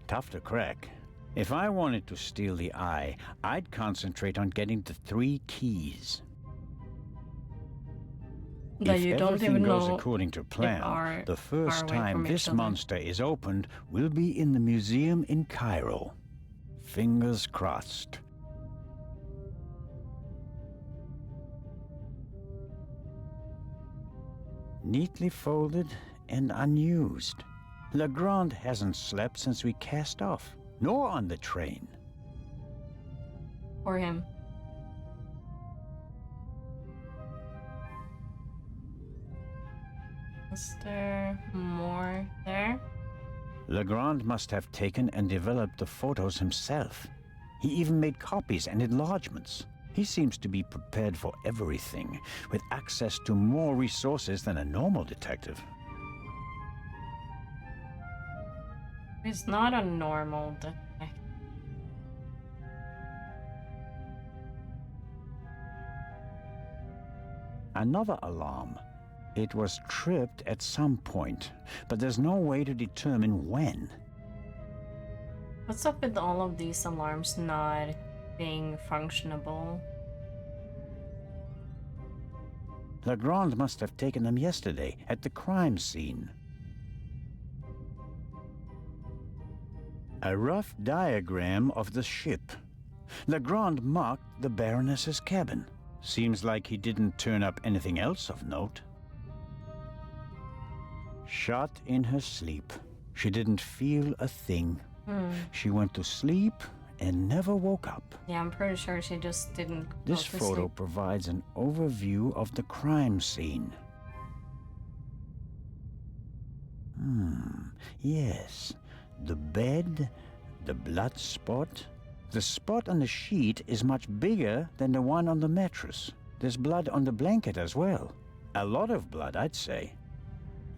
Tough to crack. If I wanted to steal the eye, I'd concentrate on getting the 3 keys. That If you don't everything even goes know according to plan, the first away time from this each other. monster is opened will be in the museum in Cairo. Fingers crossed. Neatly folded and unused. Legrand hasn't slept since we cast off, nor on the train. For him. Is there more there? Legrand must have taken and developed the photos himself. He even made copies and enlargements. He seems to be prepared for everything, with access to more resources than a normal detective. He's not a normal detective. Another alarm. It was tripped at some point, but there's no way to determine when. What's up with all of these alarms not being functionable? Legrand must have taken them yesterday at the crime scene. A rough diagram of the ship. Legrand marked the Baroness's cabin. Seems like he didn't turn up anything else of note. Shot in her sleep. She didn't feel a thing. She went to sleep and never woke up. Yeah, I'm pretty sure she just didn't go This to photo sleep. provides an overview of the crime scene. Yes. The bed, the blood spot. The spot on the sheet is much bigger than the one on the mattress. There's blood on the blanket as well. A lot of blood, I'd say.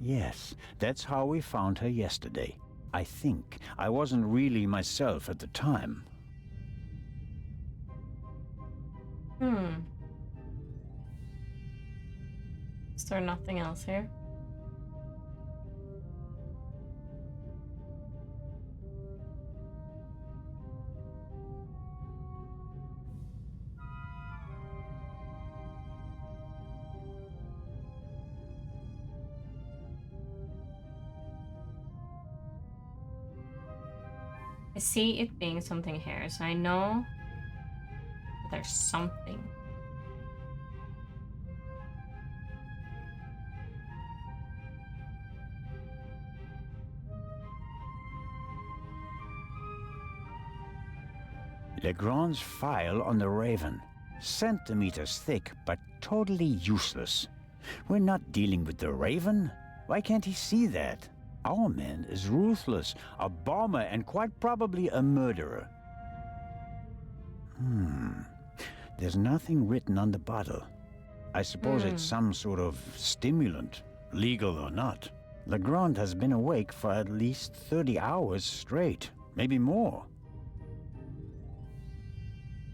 Yes, that's how we found her yesterday. I think I wasn't really myself at the time. Is there nothing else here? I see it being something here, so I know that there's something. Legrand's file on the Raven. Centimeters thick, but totally useless. We're not dealing with the Raven. Why can't he see that? Our man is ruthless, a bomber, and quite probably a murderer. There's nothing written on the bottle. I suppose it's some sort of stimulant, legal or not. Legrand has been awake for at least 30 hours straight, maybe more.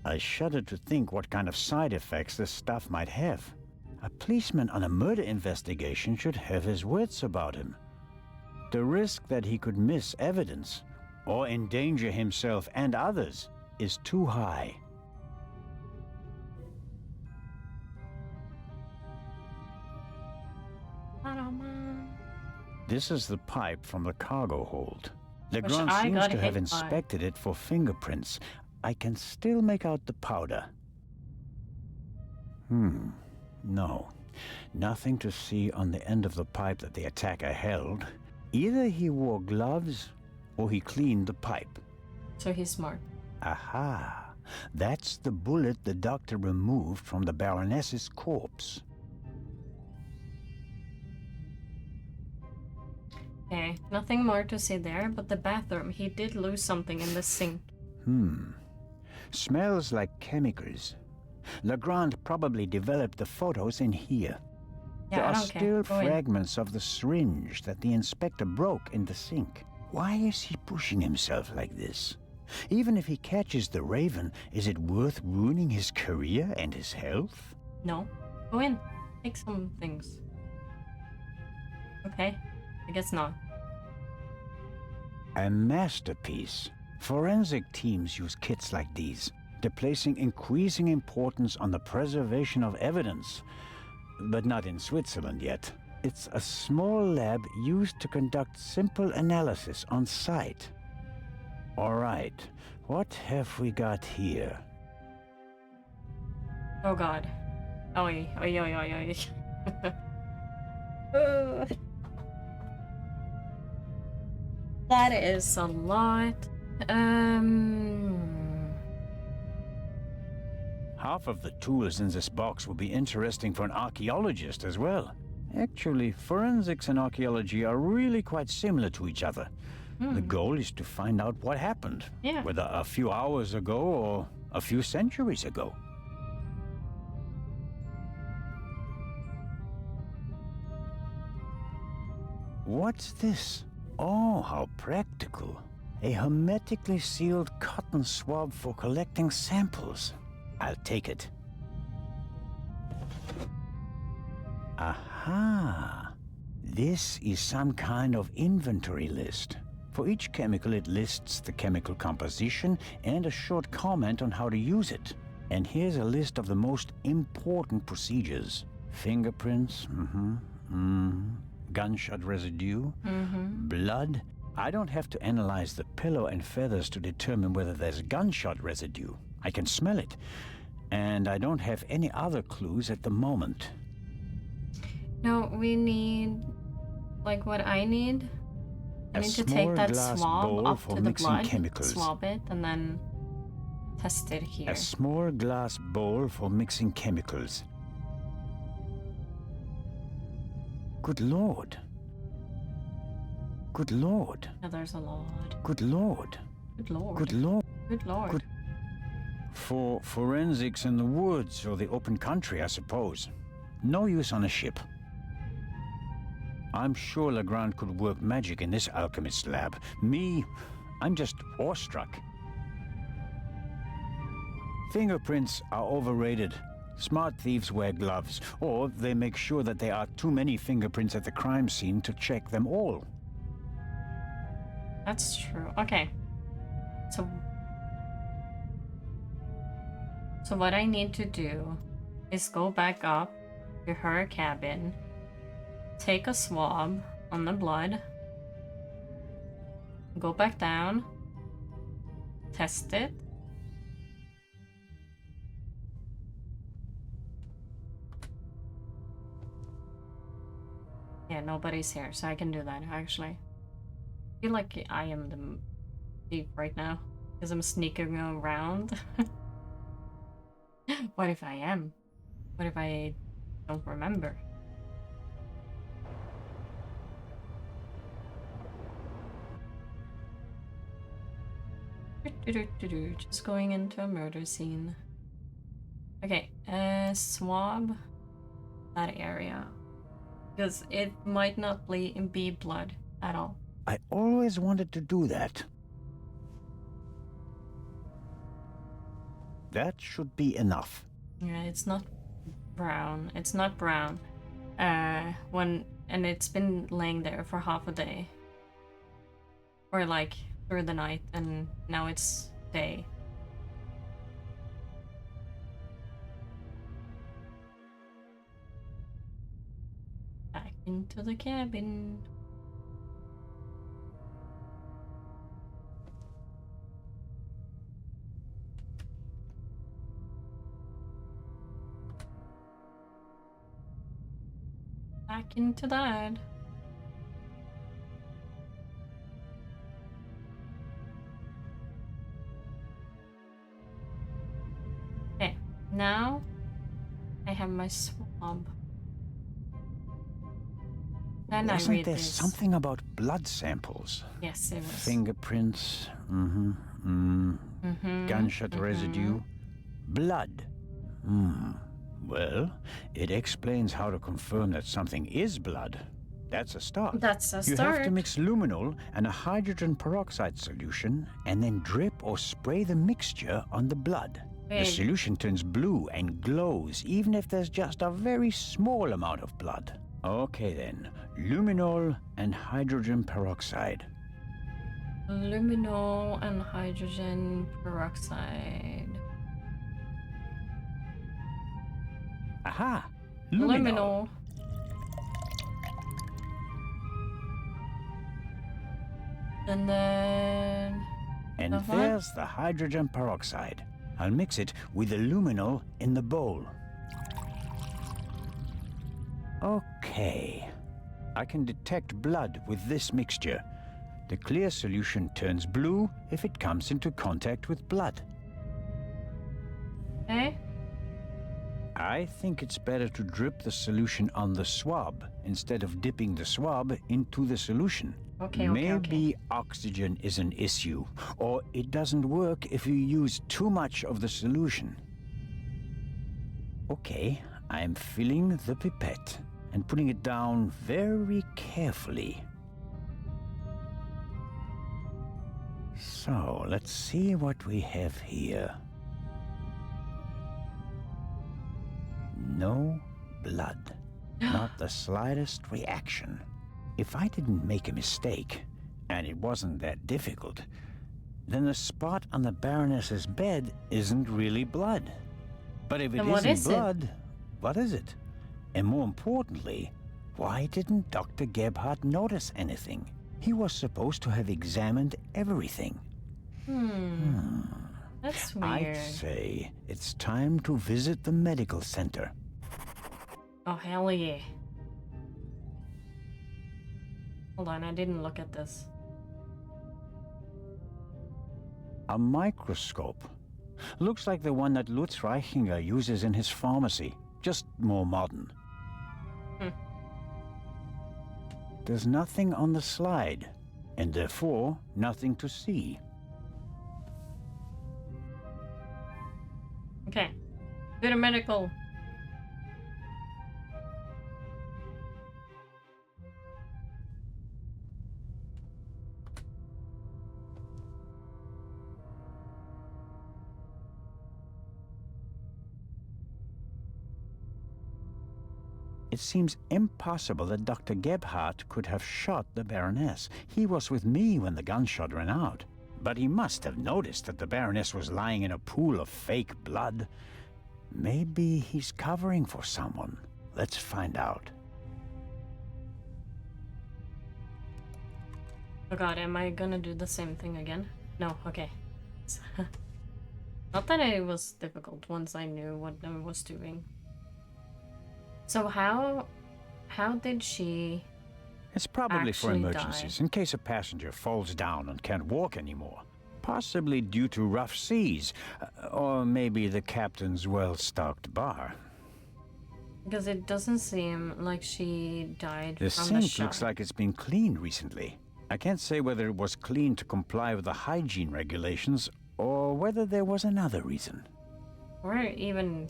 I shudder to think what kind of side effects this stuff might have. A policeman on a murder investigation should have his wits about him. The risk that he could miss evidence or endanger himself and others is too high. This is the pipe from the cargo hold. Legrand seems to have inspected it for fingerprints. I can still make out the powder. No. Nothing to see on the end of the pipe that the attacker held. Either he wore gloves or he cleaned the pipe. So he's smart. Aha! That's the bullet the doctor removed from the Baroness's corpse. Okay, nothing more to see there, but the bathroom, he did lose something in the sink. Smells like chemicals. Legrand probably developed the photos in here. Yeah, There I are don't care. still Go in. fragments of the syringe that the inspector broke in the sink. Why is he pushing himself like this? Even if he catches the Raven, is it worth ruining his career and his health? No. Go in. Take some things. Okay. I guess not. A masterpiece. Forensic teams use kits like these. They're placing increasing importance on the preservation of evidence. But not in Switzerland yet. It's a small lab used to conduct simple analysis on site. All right, what have we got here? Oh god. Oi, oi, oi, oi, oi. That is a lot. Half of the tools in this box will be interesting for an archaeologist as well. Actually, forensics and archaeology are really quite similar to each other. The goal is to find out what happened, whether a few hours ago or a few centuries ago. What's this? Oh, how practical. A hermetically sealed cotton swab for collecting samples. I'll take it. Aha! This is some kind of inventory list. For each chemical, it lists the chemical composition and a short comment on how to use it. And here's a list of the most important procedures. Fingerprints, gunshot residue, blood. I don't have to analyze the pillow and feathers to determine whether there's gunshot residue. I can smell it. And I don't have any other clues at the moment. No, we need... like what I need? I need to take that swab up to the blood, swab it, and then test it here. A small glass bowl for mixing chemicals. Good Lord. Good Lord. Yeah, there's a lot. Good Lord. Good Lord. Good Lord. Good Lord. Good. For forensics in the woods or the open country, I suppose. No use on a ship. I'm sure Legrand could work magic in this alchemist's lab. Me, I'm just awestruck. Fingerprints are overrated. Smart thieves wear gloves, or they make sure that there are too many fingerprints at the crime scene to check them all. That's true. Okay. So what I need to do is go back up to her cabin, take a swab on the blood, go back down, test it. Yeah, nobody's here, so I can do that, actually. I feel like I am the thief right now, because I'm sneaking around. What if I am? What if I don't remember? Just going into a murder scene. Okay, swab that area. Because it might not be blood at all. I always wanted to do that. That should be enough. Yeah, it's not brown. It's not brown. And it's been laying there for half a day. Or like through the night, and now it's day. Back into the cabin. Back into that. Okay, now I have my swab. Then I read there this. Something about blood samples? Yes, it was. Fingerprints, gunshot residue, blood. Well, it explains how to confirm that something is blood. That's a start. That's a start. You have to mix luminol and a hydrogen peroxide solution, and then drip or spray the mixture on the blood. The solution turns blue and glows, even if there's just a very small amount of blood. Okay then, luminol and hydrogen peroxide. Luminol and hydrogen peroxide. Aha! Luminol. And then... And there's the hydrogen peroxide. I'll mix it with the luminol in the bowl. Okay. I can detect blood with this mixture. The clear solution turns blue if it comes into contact with blood. Okay. I think it's better to drip the solution on the swab instead of dipping the swab into the solution. Okay, Maybe oxygen is an issue, or it doesn't work if you use too much of the solution. Okay, I'm filling the pipette and putting it down very carefully. So, let's see what we have here. No blood. Not the slightest reaction. If I didn't make a mistake, and it wasn't that difficult, then the spot on the Baroness's bed isn't really blood. But if it isn't blood, what is it? And more importantly, why didn't Dr. Gebhardt notice anything? He was supposed to have examined everything. That's weird. I'd say it's time to visit the medical center. Oh, hell yeah. Hold on, I didn't look at this. A microscope. Looks like the one that Lutz Reichinger uses in his pharmacy, just more modern. There's nothing on the slide, and therefore nothing to see. Okay. Bit of medical. It seems impossible that Dr. Gebhardt could have shot the Baroness. He was with me when the gunshot ran out. But he must have noticed that the Baroness was lying in a pool of fake blood. Maybe he's covering for someone. Let's find out. Oh god, am I gonna do the same thing again? No, okay. Not that it was difficult once I knew what I was doing. So how did she It's probably for emergencies, die? in case a passenger falls down and can't walk anymore. Possibly due to rough seas, or maybe the captain's well-stocked bar. Because it doesn't seem like she died The from the sink shot. looks like it's been cleaned recently. I can't say whether it was cleaned to comply with the hygiene regulations, or whether there was another reason. Or even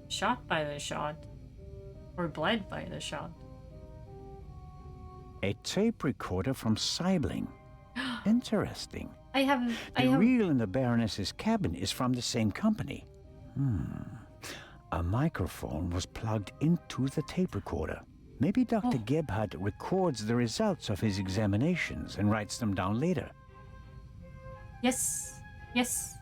shot by the shot. Or bled by the shot. A tape recorder from Seibling. Interesting. The reel in the Baroness's cabin is from the same company. A microphone was plugged into the tape recorder. Maybe Dr. Gebhardt records the results of his examinations and writes them down later. Yes. Yes.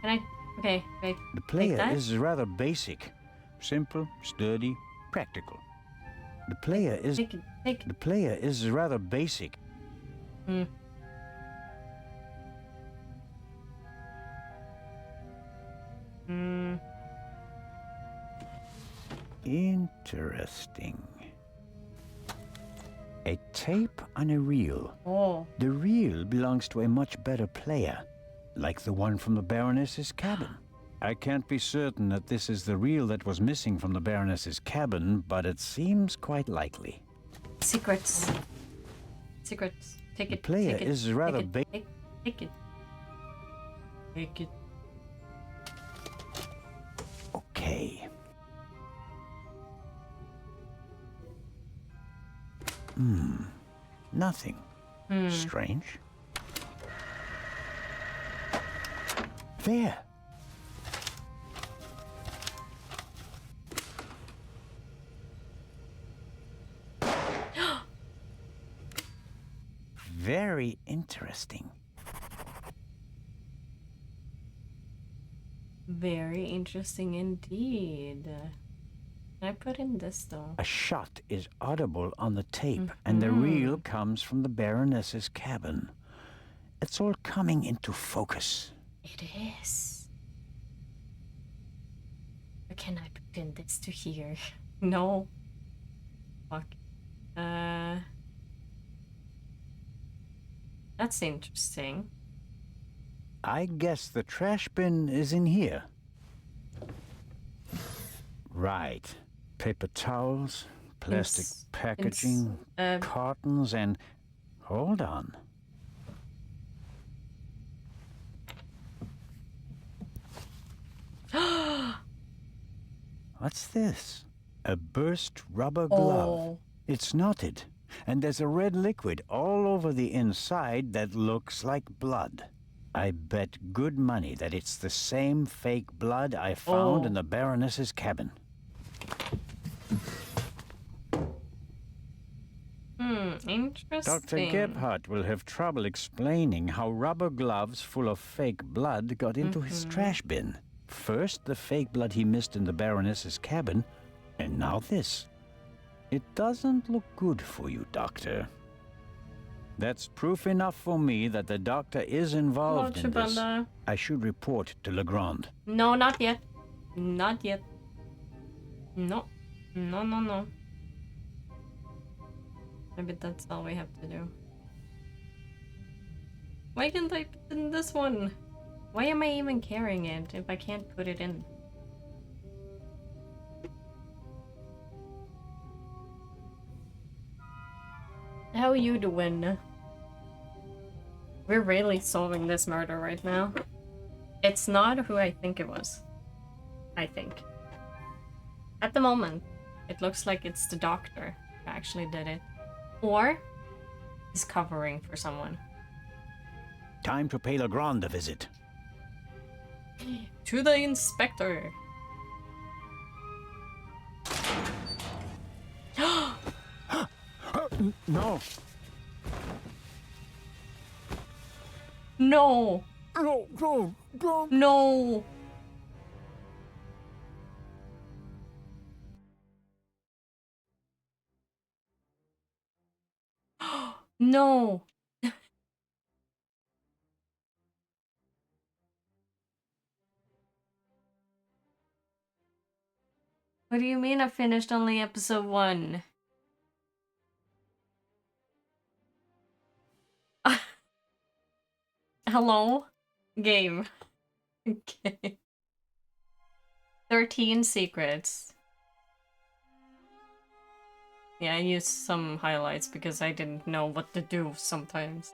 Can I... Okay, wait. The player is rather basic. Simple, sturdy, practical. The player is... The player is rather basic. Interesting. A tape on a reel. Oh. The reel belongs to a much better player, like the one from the Baroness's cabin. I can't be certain that this is the reel that was missing from the Baroness's cabin, but it seems quite likely. Secrets. Secrets. Take it. The player take it, is rather take it, take it. Take it. Okay. Nothing. Strange. There. Very interesting. Very interesting indeed. Can I put in this though? A shot is audible on the tape, and the reel comes from the Baroness's cabin. It's all coming into focus. It is. Or can I put in this to here? No. Fuck. That's interesting. I guess the trash bin is in here. Right. Paper towels, plastic packaging, cartons, and... Hold on. What's this? A burst rubber glove. It's knotted, And there's a red liquid all over the inside that looks like blood. I bet good money that it's the same fake blood I found in the Baroness's cabin. Interesting. Dr. Gebhardt will have trouble explaining how rubber gloves full of fake blood got into his trash bin. First, the fake blood he missed in the Baroness's cabin, and now this. It doesn't look good for you, Doctor. That's proof enough for me that the Doctor is involved in this. I should report to Legrand. No, not yet. Not yet. No. No, no, no. Maybe that's all we have to do. Why can't I put in this one? Why am I even carrying it if I can't put it in? How you doing? We're really solving this murder right now. It's not who I think it was. I think. At the moment, it looks like it's the doctor who actually did it. Or he's covering for someone. Time to pay Legrand a visit. To the inspector. No. No. No, no, no. No. No. What do you mean I finished only episode 1? Hello? Game. Okay. 13 secrets. Yeah, I used some highlights because I didn't know what to do sometimes.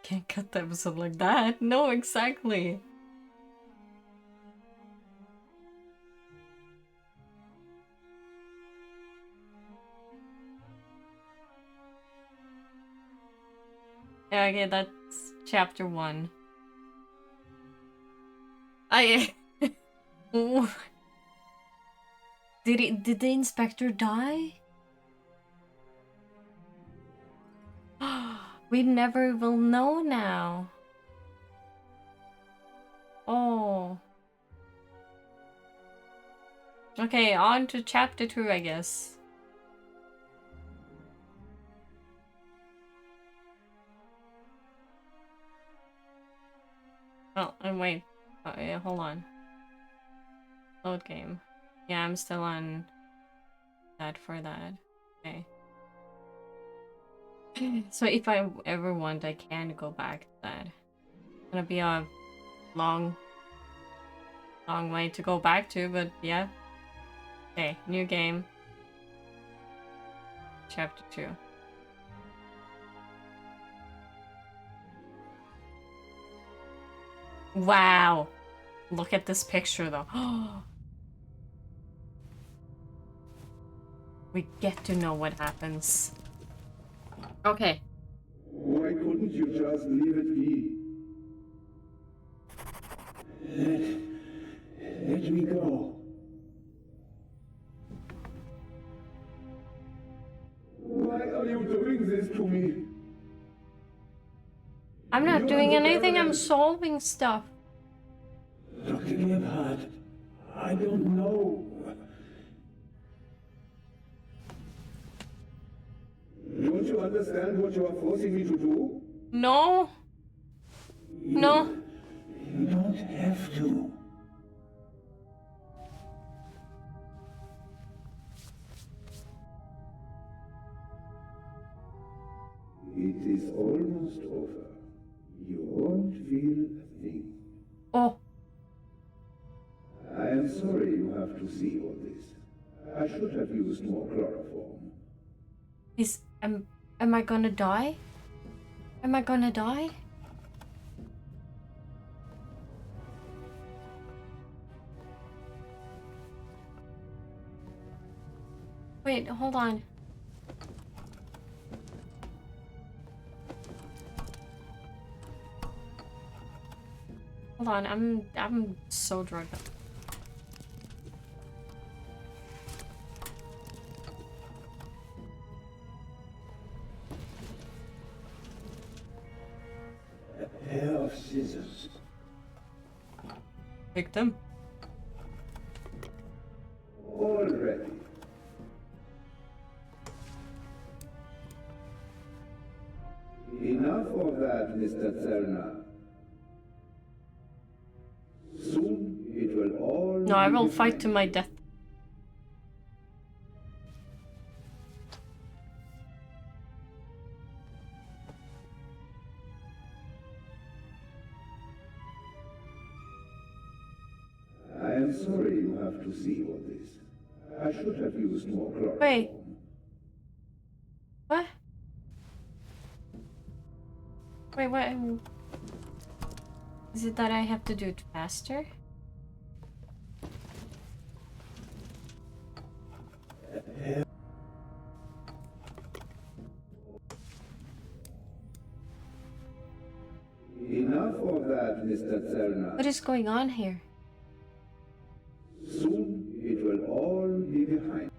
Can't cut the episode like that. No, exactly. Yeah, okay, that's chapter 1. Ooh. Did the inspector die? We never will know now. Oh. Okay, on to chapter 2, I guess. Oh, and wait. Oh, yeah, hold on. Load game. Yeah, I'm still on that for that. Okay. So if I ever want, I can go back to that. It's gonna be a long way to go back to, but yeah. Okay, new game. Chapter 2. Wow! Look at this picture though. We get to know what happens. Okay. Why couldn't you just leave it be? Let me go. Why are you doing this to me? I'm not doing anything, I'm solving stuff. Dr. Gebhardt, I don't know. Don't you understand what you are forcing me to do? No. No. You don't have to. It is almost over. You won't feel a thing. Oh. I am sorry you have to see all this. I should have used more chloroform. Am I gonna die? Am I gonna die? Wait, hold on. Hold on, I'm so drugged up. A pair of scissors. Pick them. All ready. Enough of that, Mr. Zellner. Soon it will all No, I will be fight to my death. I am sorry you have to see all this. I should have used more chloroform. Wait. What? Wait, what? Is it that I have to do it faster? Enough of that, Mr. Zellner. What is going on here? Soon it will all be behind.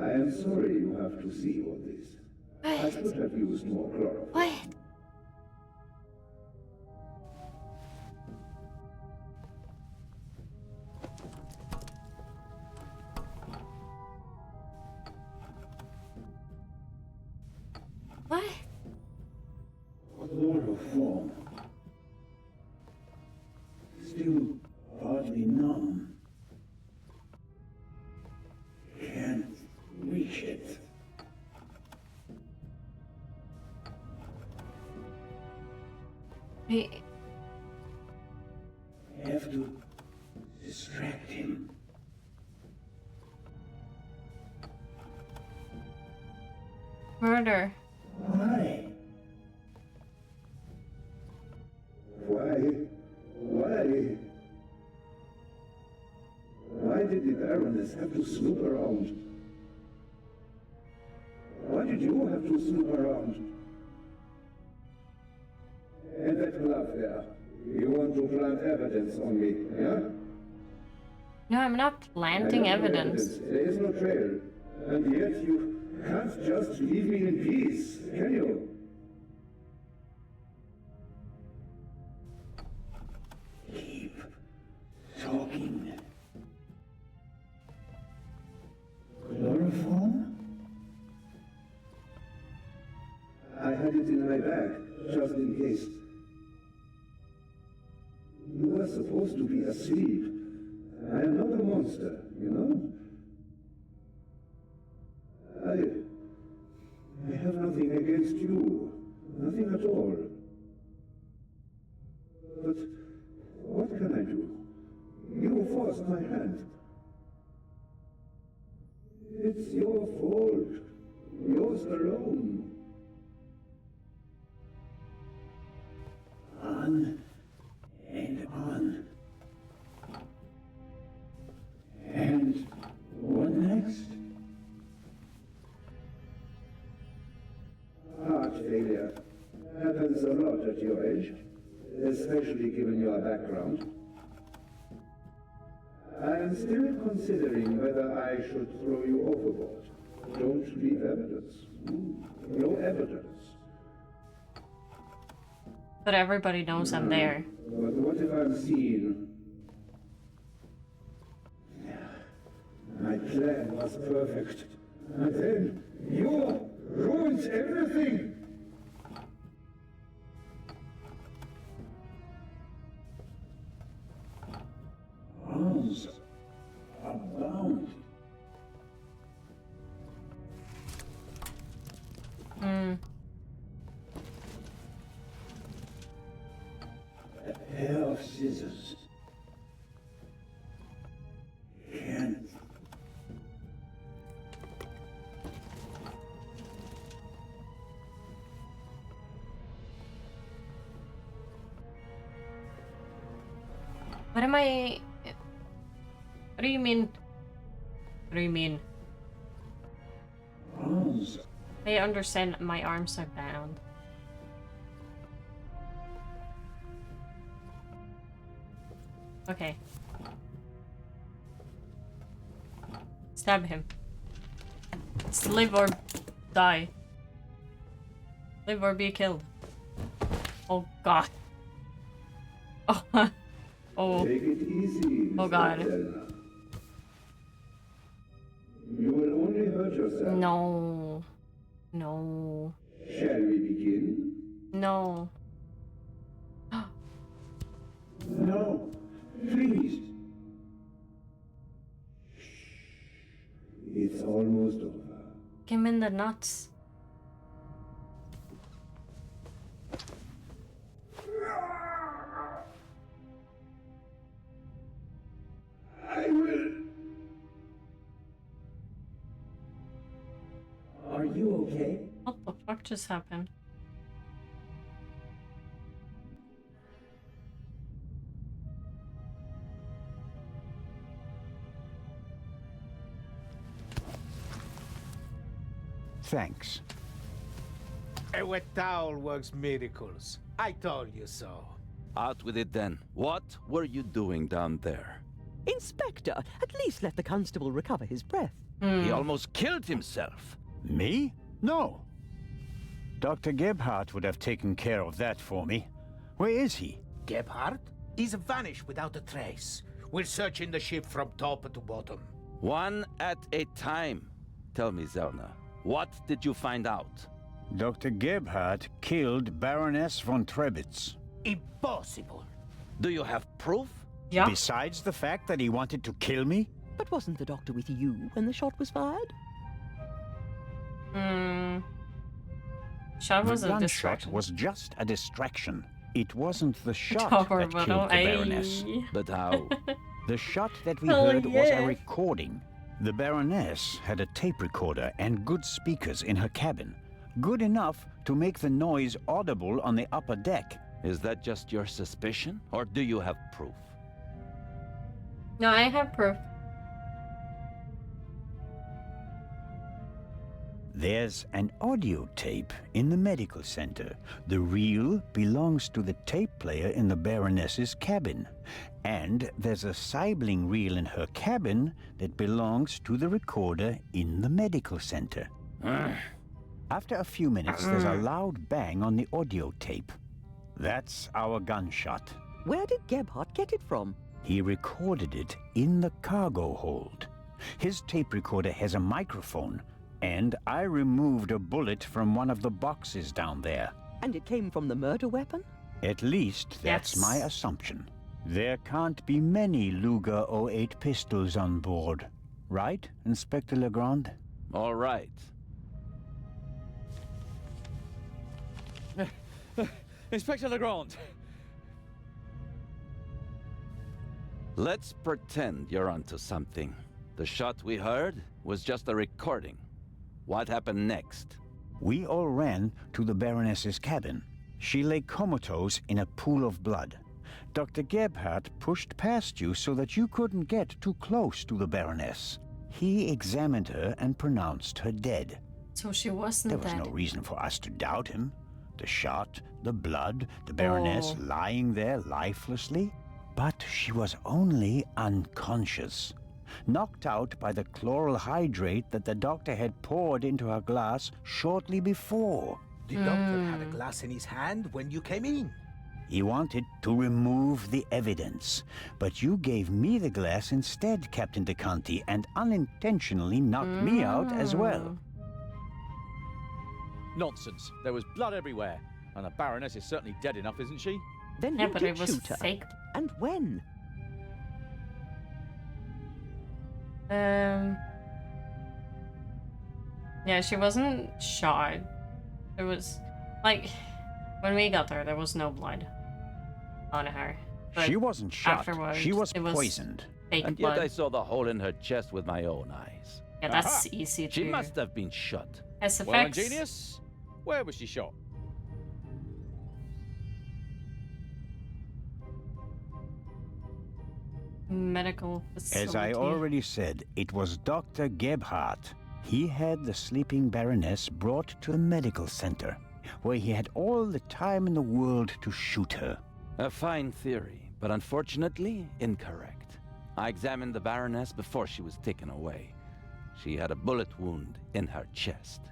I am sorry you have to see all this. I should have used more chloroform. What? What? Chloroform. Still hardly numb. Can't reach it. Wait. Have to distract him. Murder. Why? Why? Why did the Baroness have to snoop around? Why did you have to snoop around? And that glove there. You want to plant evidence on me, yeah? No, I'm not planting evidence. There is no trail. And yet you can't just leave me in peace, can you? Keep talking. Chloroform? I had it in my bag, just in case. You were supposed to be asleep. I am not a monster, you know? I have nothing against you. Nothing at all. But what can I do? You forced my hand. It's your fault. Yours alone. On and on. And what next? Heart failure happens a lot at your age, especially given your background. I am still considering whether I should throw you overboard. Don't leave evidence. No evidence. But everybody knows I'm there. But what if I'm seen? My plan was perfect. And then you ruined everything! Arms are bound. A pair of scissors. Can't. What am I... What do you mean? What do you mean? I understand my arms are bound. Okay. Stab him. It's live or die. Live or be killed. Oh god. Oh. Oh. Take it easy, Oh god. Stella. You will only hurt yourself. No. No. Shall we begin? No. No. Please. It's almost over. Kick him in the nuts. I will. Are you okay? What the fuck just happened? Thanks. A wet towel works miracles. I told you so. Out with it then. What were you doing down there? Inspector, at least let the constable recover his breath. He almost killed himself. Me? No. Dr. Gebhardt would have taken care of that for me. Where is he? Gebhardt? He's vanished without a trace. We're searching the ship from top to bottom. One at a time. Tell me, Zelna, what did you find out? Dr. Gebhardt killed Baroness von Trebitz. Impossible. Do you have proof? Yeah. Besides the fact that he wanted to kill me? But wasn't the doctor with you when the shot was fired? Shot was the a gunshot distraction. was just a distraction. It wasn't the shot Cover that killed bottle, the Baroness. But how? The shot that we Hell heard was yeah. a recording. The Baroness had a tape recorder and good speakers in her cabin. Good enough to make the noise audible on the upper deck. Is that just your suspicion, or do you have proof? No, I have proof. There's an audio tape in the medical center. The reel belongs to the tape player in the Baroness's cabin. And there's a sibling reel in her cabin that belongs to the recorder in the medical center. After a few minutes, there's a loud bang on the audio tape. That's our gunshot. Where did Gebhardt get it from? He recorded it in the cargo hold. His tape recorder has a microphone, and I removed a bullet from one of the boxes down there. And it came from the murder weapon? At least that's my assumption. There can't be many Luger 08 pistols on board. Right, Inspector Legrand? All right. Inspector Legrand. Let's pretend you're onto something. The shot we heard was just a recording. What happened next? We all ran to the Baroness's cabin. She lay comatose in a pool of blood. Dr. Gebhardt pushed past you so that you couldn't get too close to the Baroness. He examined her and pronounced her dead. So she wasn't There was dead. no reason for us to doubt him. The shot, the blood, the Baroness lying there lifelessly. But she was only unconscious, knocked out by the chloral hydrate that the doctor had poured into her glass shortly before. The doctor had a glass in his hand when you came in. He wanted to remove the evidence, but you gave me the glass instead, Captain DeConti, and unintentionally knocked me out as well. Nonsense. There was blood everywhere. And the Baroness is certainly dead enough, isn't she? Then Yeah, who but did it was shoot her? fake. And when? Yeah, she wasn't shot. It was like when we got there was no blood on her. But She wasn't shot. afterwards, She was it was poisoned. Fake And blood. yet I saw the hole in her chest with my own eyes. Yeah, that's Aha! easy to. She must have been shot. SFX. Well, ingenious. Where was she shot? medical facility. As I already said, it was Dr. Gebhardt. He had the sleeping Baroness brought to the medical center, where he had all the time in the world to shoot her. A fine theory, but unfortunately incorrect. I examined the Baroness before she was taken away. She had a bullet wound in her chest.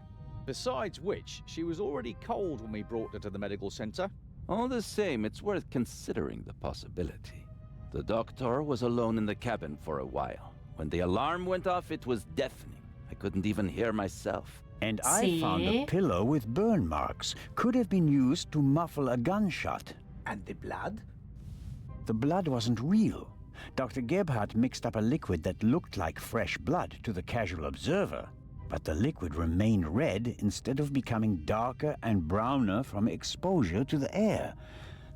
Besides which, she was already cold when we brought her to the medical center. All the same, it's worth considering the possibility. The doctor was alone in the cabin for a while. When the alarm went off, it was deafening. I couldn't even hear myself. And I found a pillow with burn marks. Could have been used to muffle a gunshot. And the blood? The blood wasn't real. Dr. Gebhardt mixed up a liquid that looked like fresh blood to the casual observer. But the liquid remained red instead of becoming darker and browner from exposure to the air.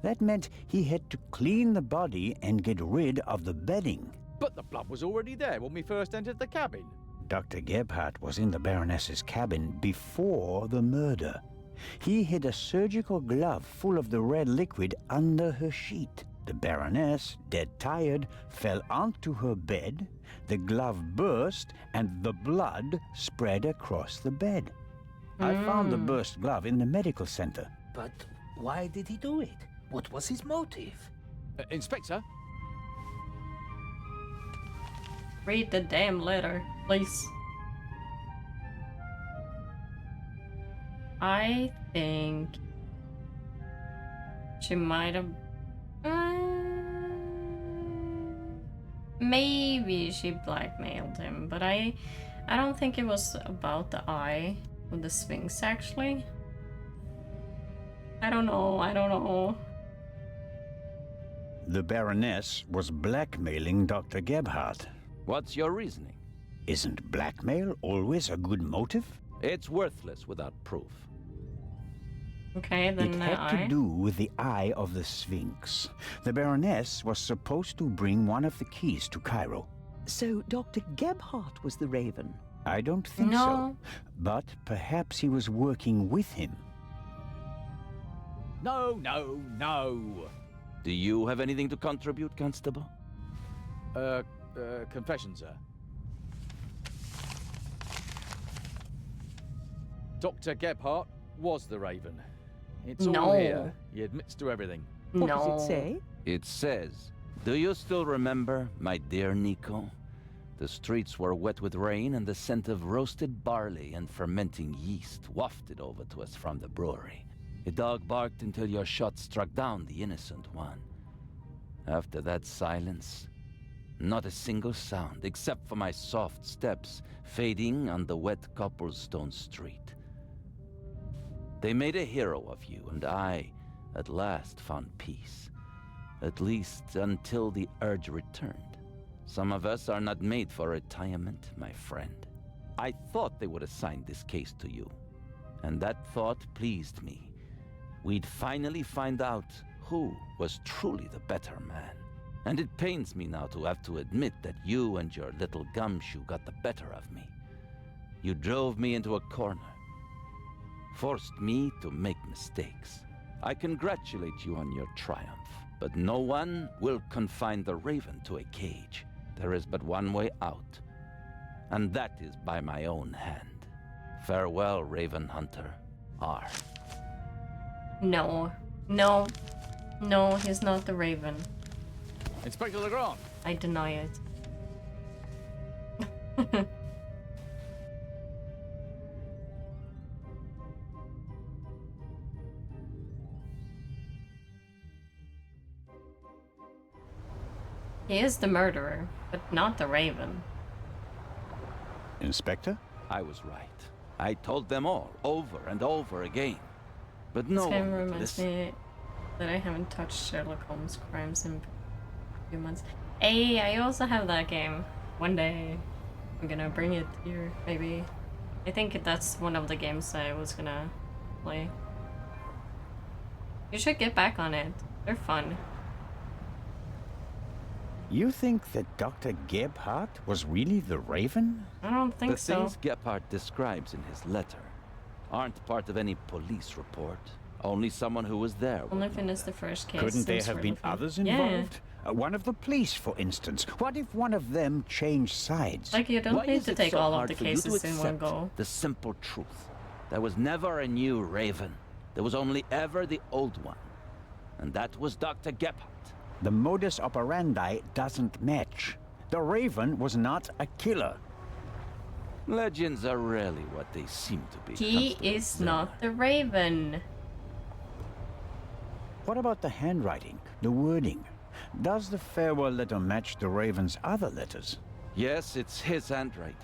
That meant he had to clean the body and get rid of the bedding. But the blood was already there when we first entered the cabin. Dr. Gebhardt was in the Baroness's cabin before the murder. He hid a surgical glove full of the red liquid under her sheet. The Baroness, dead tired, fell onto her bed, the glove burst, and the blood spread across the bed. I found the burst glove in the medical center. But why did he do it? What was his motive? Inspector? Read the damn letter, please. I think she might have... maybe she blackmailed him, but I don't think it was about the eye of the Sphinx, actually. I don't know. The Baroness was blackmailing Dr. Gebhardt. What's your reasoning? Isn't blackmail always a good motive? It's worthless without proof. Okay, then it had to do with the Eye of the Sphinx. The Baroness was supposed to bring one of the keys to Cairo. So Dr. Gebhardt was the Raven? I don't think so. But perhaps he was working with him. No. Do you have anything to contribute, Constable? Confession, sir. Dr. Gebhardt was the Raven. It's all here. He admits to everything. What does it say? It says, "Do you still remember, my dear Nico? The streets were wet with rain and the scent of roasted barley and fermenting yeast wafted over to us from the brewery. A dog barked until your shot struck down the innocent one. After that silence, not a single sound except for my soft steps fading on the wet cobblestone street. They made a hero of you, and I, at last, found peace. At least until the urge returned. Some of us are not made for retirement, my friend. I thought they would assign this case to you, and that thought pleased me. We'd finally find out who was truly the better man. And it pains me now to have to admit that you and your little gumshoe got the better of me. You drove me into a corner, forced me to make mistakes. I congratulate you on your triumph, but no one will confine the Raven to a cage. There is but one way out, and that is by my own hand. Farewell, Raven Hunter. R. No, he's not the Raven. Inspector Legrand. I deny it. He is the murderer, but not the Raven. Inspector? I was right. I told them all, over and over again. But no This game one would reminds listen. me that I haven't touched Sherlock Holmes crimes in a few months. Hey, I also have that game. One day, I'm gonna bring it here, maybe. I think that's one of the games I was gonna play. You should get back on it. They're fun. You think that Dr. Gebhardt was really the Raven? I don't think so. The things Gebhardt describes in his letter aren't part of any police report. Only someone who was there. Only finished the first case. Couldn't there seems have really been fun. others Yeah. involved? One of the police, for instance. What if one of them changed sides? Like, you don't Why need is to it take so all of hard the for you to cases in one accept go. the simple truth? There was never a new Raven. There was only ever the old one. And that was Dr. Gebhardt. The modus operandi doesn't match. The Raven was not a killer. Legends are rarely what they seem to be. He is not the Raven. What about the handwriting, the wording? Does the farewell letter match the Raven's other letters? Yes, it's his handwriting,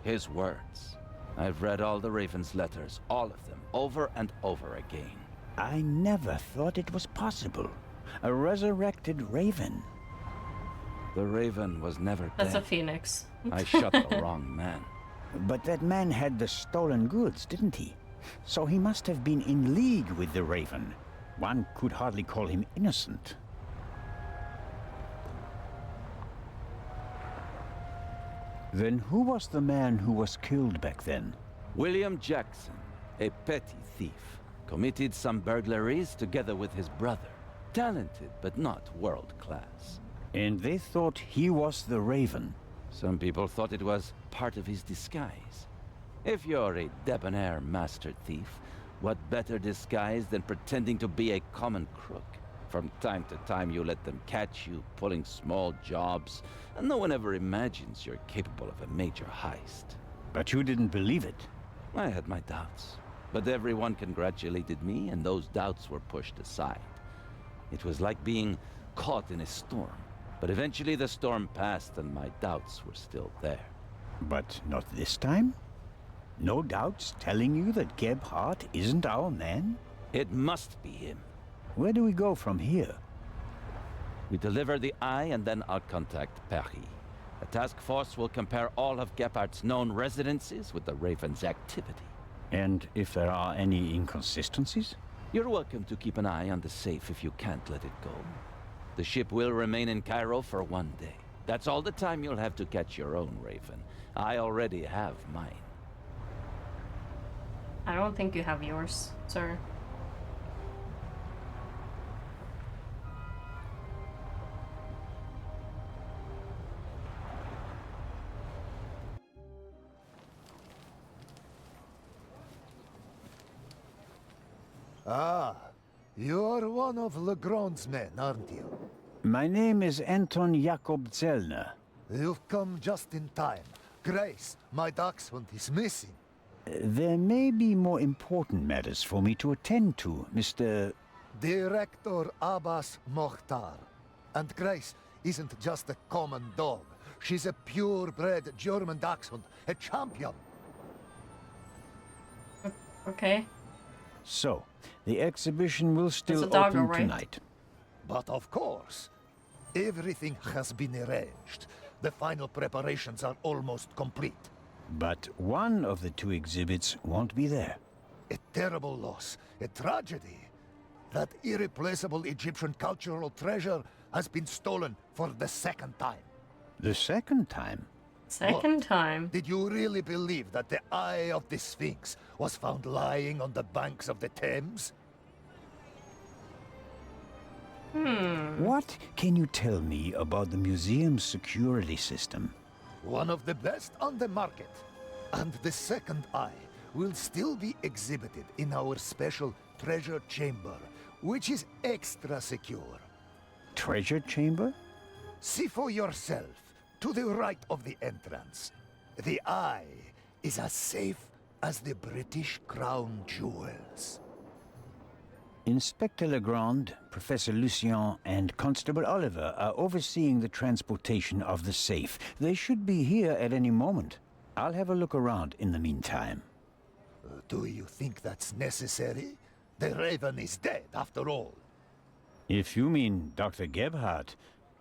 his words. I've read all the Raven's letters, all of them, over and over again. I never thought it was possible. A resurrected Raven. The Raven was never That's dead. a phoenix. I shot the wrong man. But that man had the stolen goods, didn't he? So he must have been in league with the Raven. One could hardly call him innocent. Then who was the man who was killed back then? William Jackson, a petty thief, committed some burglaries together with his brother. Talented, but not world-class. And they thought he was the Raven. Some people thought it was part of his disguise. If you're a debonair master thief, what better disguise than pretending to be a common crook? From time to time you let them catch you pulling small jobs, and no one ever imagines you're capable of a major heist. But you didn't believe it. I had my doubts, but everyone congratulated me, and those doubts were pushed aside. It was like being caught in a storm, but eventually the storm passed and my doubts were still there. But not this time? No doubts telling you that Gebhardt isn't our man? It must be him. Where do we go from here? We deliver the eye and then I'll contact Paris. A task force will compare all of Gebhardt's known residences with the Raven's activity. And if there are any inconsistencies? You're welcome to keep an eye on the safe if you can't let it go. The ship will remain in Cairo for 1 day. That's all the time you'll have to catch your own Raven. I already have mine. I don't think you have yours, sir. Ah, you're one of Legrand's men, aren't you? My name is Anton Jakob Zellner. You've come just in time. Grace, my dachshund, is missing. There may be more important matters for me to attend to, Mr. Director Abbas Mokhtar. And Grace isn't just a common dog. She's a purebred German dachshund, a champion. Okay. So, the exhibition will still It's a doggo, open right? tonight. But of course, everything has been arranged. The final preparations are almost complete. But one of the two exhibits won't be there. A terrible loss, a tragedy. That irreplaceable Egyptian cultural treasure has been stolen for the second time. The second time? Second time? Did you really believe that the eye of the Sphinx was found lying on the banks of the Thames? What can you tell me about the museum's security system? One of the best on the market. And the second eye will still be exhibited in our special treasure chamber, which is extra secure. Treasure chamber? See for yourself, to the right of the entrance. The eye is as safe as the British crown jewels. Inspector Legrand, Professor Lucien, and Constable Oliver are overseeing the transportation of the safe. They should be here at any moment. I'll have a look around in the meantime. Do you think that's necessary? The Raven is dead, after all. If you mean Dr. Gebhardt,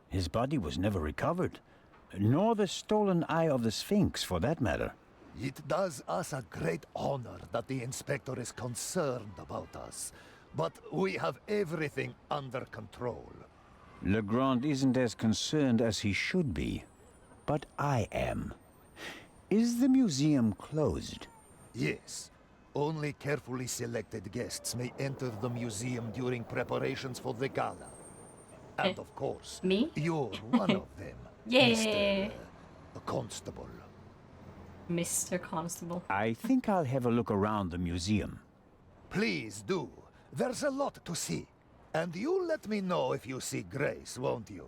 his body was never recovered. Nor the stolen eye of the Sphinx, for that matter. It does us a great honor that the Inspector is concerned about us. But we have everything under control. Legrand isn't as concerned as he should be. But I am. Is the museum closed? Yes. Only carefully selected guests may enter the museum during preparations for the gala. And of course, Me? you're one of them. Yeah. Mr. Constable. Mr. Constable. I think I'll have a look around the museum. Please do. There's a lot to see. And you let me know if you see Grace, won't you?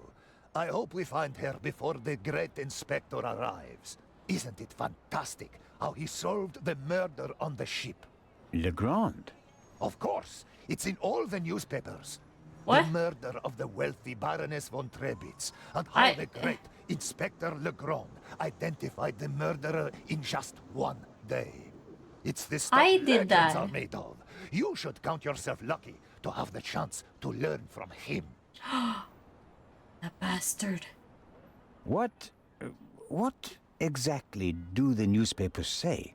I hope we find her before the great inspector arrives. Isn't it fantastic how he solved the murder on the ship? Legrand? Of course. It's in all the newspapers. What? The murder of the wealthy Baroness von Trebitz, and how the great Inspector Legrand identified the murderer in just one day. It's the stuff I did legends that. are made of. You should count yourself lucky to have the chance to learn from him. The bastard. What exactly do the newspapers say?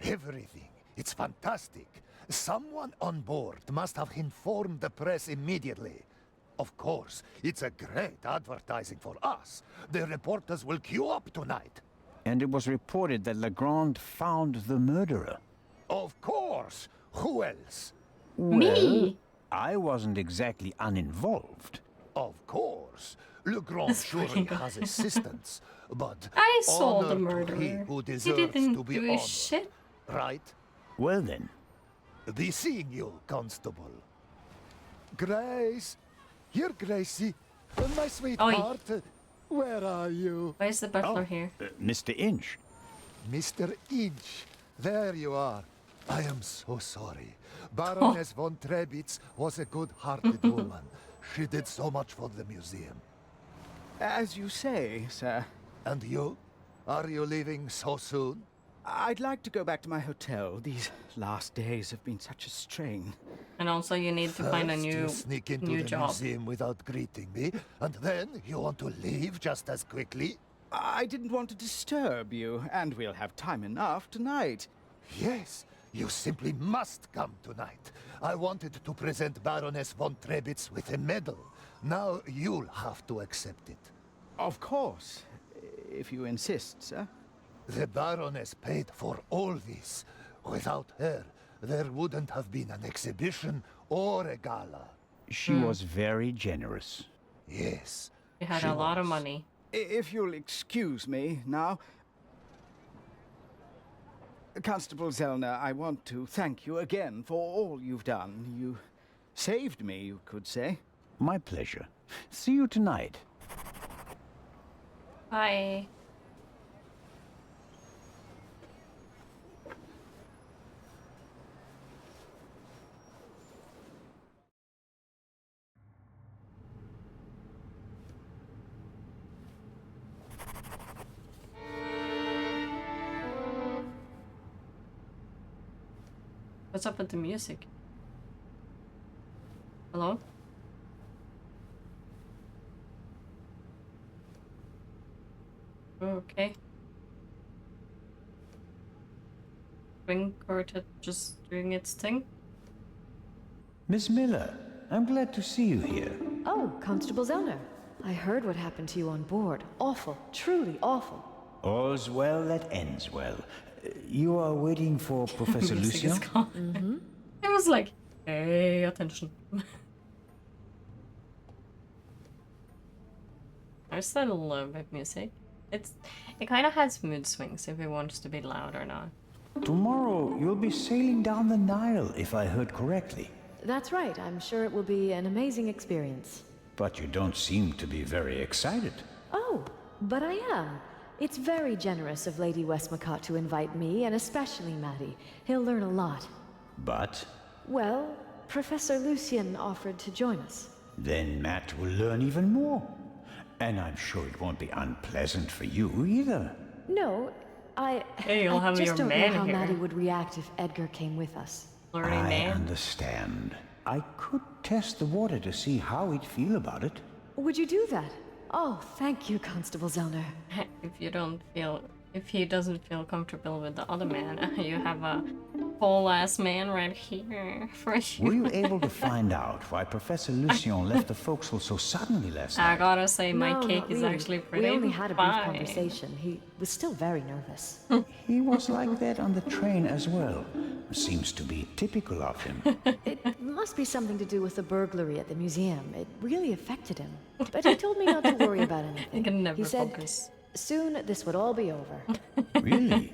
Everything. It's fantastic. Someone on board must have informed the press immediately. Of course, it's a great advertising for us. The reporters will queue up tonight. And it was reported that Legrand found the murderer. Of course! Who else? Well, I wasn't exactly uninvolved. Of course. Legrand surely has assistants, but I saw the honor to murderer. he who He deserves didn't to be do honored. shit. Right? Well then. Be seeing you, Constable. Grace! Here, Gracie. My sweetheart. Where are you? Why is the butler here? Mr. Inch. Mr. Inch. There you are. I am so sorry. Baroness von Trebitz was a good-hearted woman. She did so much for the museum. As you say, sir. And you? Are you leaving so soon? I'd like to go back to my hotel. These last days have been such a strain. And also you need to find a First, new you sneak into the job. museum without greeting me, and then you want to leave just as quickly? I didn't want to disturb you, and we'll have time enough tonight. Yes, you simply must come tonight. I wanted to present Baroness von Trebitz with a medal. Now you'll have to accept it. Of course, if you insist, sir. The Baroness paid for all this. Without her, there wouldn't have been an exhibition or a gala. She was very generous. Yes. She had a lot of money. If you'll excuse me now. Constable Zellner, I want to thank you again for all you've done. You saved me, you could say. My pleasure. See you tonight. Bye. What's up with the music? Hello? Okay. Swing quartet just doing its thing. Miss Miller, I'm glad to see you here. Oh, Constable Zellner. I heard what happened to you on board. Awful. Truly awful. All's well that ends well. You are waiting for Professor Music Lucien? is gone. Mm-hmm. It was like, hey, attention. I still love that music. It kind of has mood swings if it wants to be loud or not. Tomorrow you'll be sailing down the Nile, if I heard correctly. That's right. I'm sure it will be an amazing experience. But you don't seem to be very excited. Oh, but I am. It's very generous of Lady Westmacott to invite me, and especially Maddie. He'll learn a lot. But? Well, Professor Lucien offered to join us. Then Matt will learn even more. And I'm sure it won't be unpleasant for you either. No, Hey, you'll have just your don't know man how here. Maddie would react if Edgar came with us. I understand. I could test the water to see how he'd feel about it. Would you do that? Oh, thank you, Constable Zellner. If he doesn't feel comfortable with the other man, you have a whole-ass man right here for you. Were you able to find out why Professor Lucien left the forecastle so suddenly last night? I gotta say, my No, cake not is really. actually pretty We only had a brief fine. conversation. He was still very nervous. He was like that on the train as well. seems to be typical of him. It must be something to do with the burglary at the museum. It really affected him. But he told me not to worry about anything. He can never He said, focus. soon this would all be over. Really?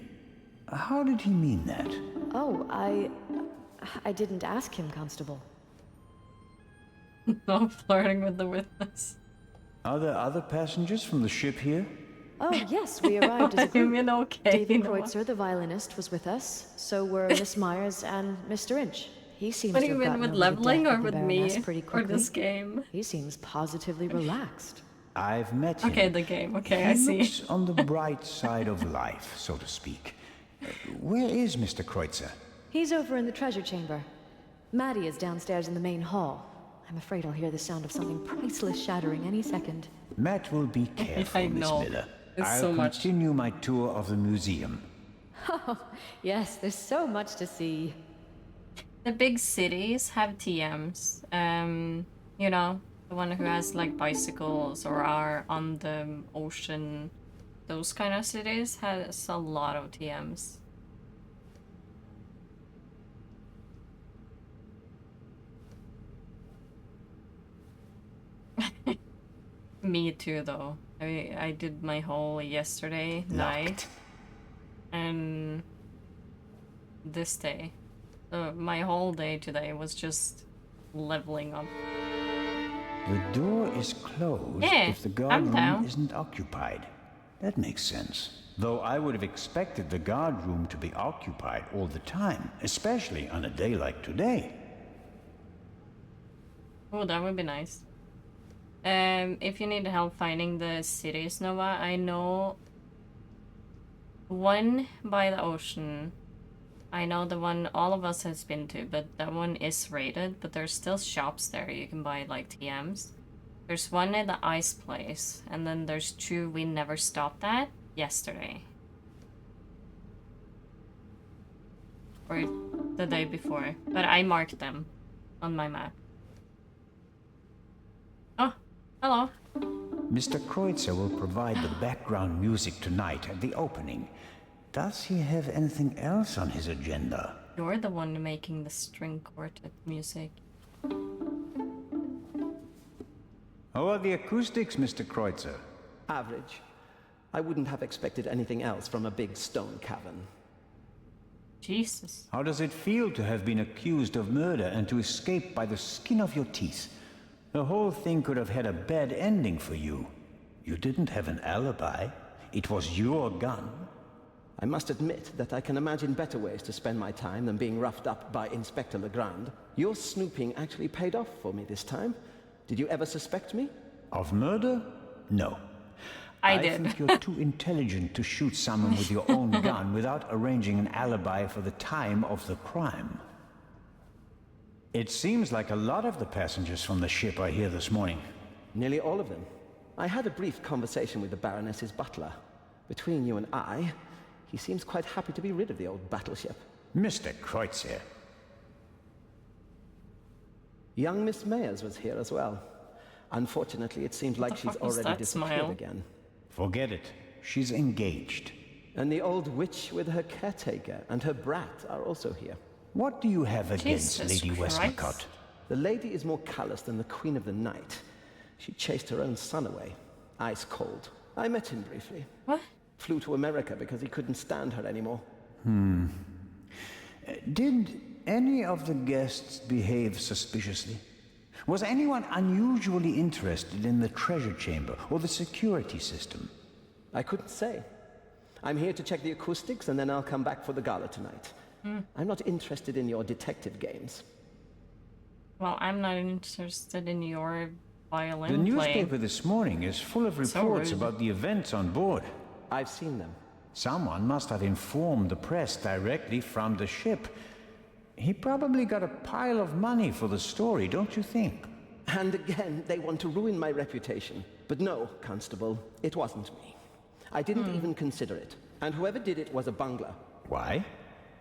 How did he mean that? Oh, I didn't ask him, Constable. No flirting with the witness. Are there other passengers from the ship here? Oh, yes, we arrived as a group. You mean okay, David you know what? Kreutzer, the violinist, was with us. So were Miss Myers and Mr. Inch. He seems What to do you have mean gotten with over the leveling death or of the with Baroness me pretty or quickly. this game? He seems positively relaxed. I've met him. Okay, the game. Okay, He I see. looks on the bright side of life, so to speak. Where is Mr. Kreutzer? He's over in the treasure chamber. Maddie is downstairs in the main hall. I'm afraid I'll hear the sound of something priceless shattering any second. Matt will be careful, I Miss know. Miller. It's I'll so much. continue my tour of the museum. Oh, yes, there's so much to see. The big cities have TMs. You know, the one who has like bicycles or are on the ocean. Those kind of cities has a lot of TMs. Me too, though. I did my whole yesterday night and this day. So my whole day today was just leveling up. The door is closed Yeah, if the I'm guard down. room isn't occupied. That makes sense. Though I would have expected the guard room to be occupied all the time, especially on a day like today. Oh, that would be nice. If you need help finding the cities, Nova, I know one by the ocean. I know the one all of us has been to, but that one is rated, but there's still shops there. You can buy like TMs. There's one at the ice place, and then there's two we never stopped at yesterday. Or the day before, but I marked them on my map. Oh, hello. Mr. Kreutzer will provide the background music tonight at the opening. Does he have anything else on his agenda? You're the one making the string quartet music. How are the acoustics, Mr. Kreutzer? Average. I wouldn't have expected anything else from a big stone cavern. Jesus. How does it feel to have been accused of murder and to escape by the skin of your teeth? The whole thing could have had a bad ending for you. You didn't have an alibi. It was your gun. I must admit that I can imagine better ways to spend my time than being roughed up by Inspector Legrand. Your snooping actually paid off for me this time. Did you ever suspect me? Of murder? No. I I did. think you're too intelligent to shoot someone with your own gun without arranging an alibi for the time of the crime. It seems like a lot of the passengers from the ship are here this morning. Nearly all of them. I had a brief conversation with the Baroness's butler. Between you and I, he seems quite happy to be rid of the old battleship. Mr. Kreutzer. Young Miss Mayers was here as well. Unfortunately, it seems like she's fuck was already that disappeared smile? again. Forget it. She's engaged. And the old witch with her caretaker and her brat are also here. What do you have against Jesus Lady Christ. Westmacott? The lady is more callous than the Queen of the Night. She chased her own son away. Ice cold. I met him briefly. What? Flew to America because he couldn't stand her anymore. Did any of the guests behave suspiciously? Was anyone unusually interested in the treasure chamber or the security system? I couldn't say. I'm here to check the acoustics and then I'll come back for the gala tonight. I'm not interested in your detective games. Well, I'm not interested in your violin The playing. newspaper this morning is full of So reports rude. about the events on board. I've seen them. Someone must have informed the press directly from the ship. He probably got a pile of money for the story, don't you think? And again, they want to ruin my reputation. But no, Constable, it wasn't me. I didn't even consider it. And whoever did it was a bungler. Why?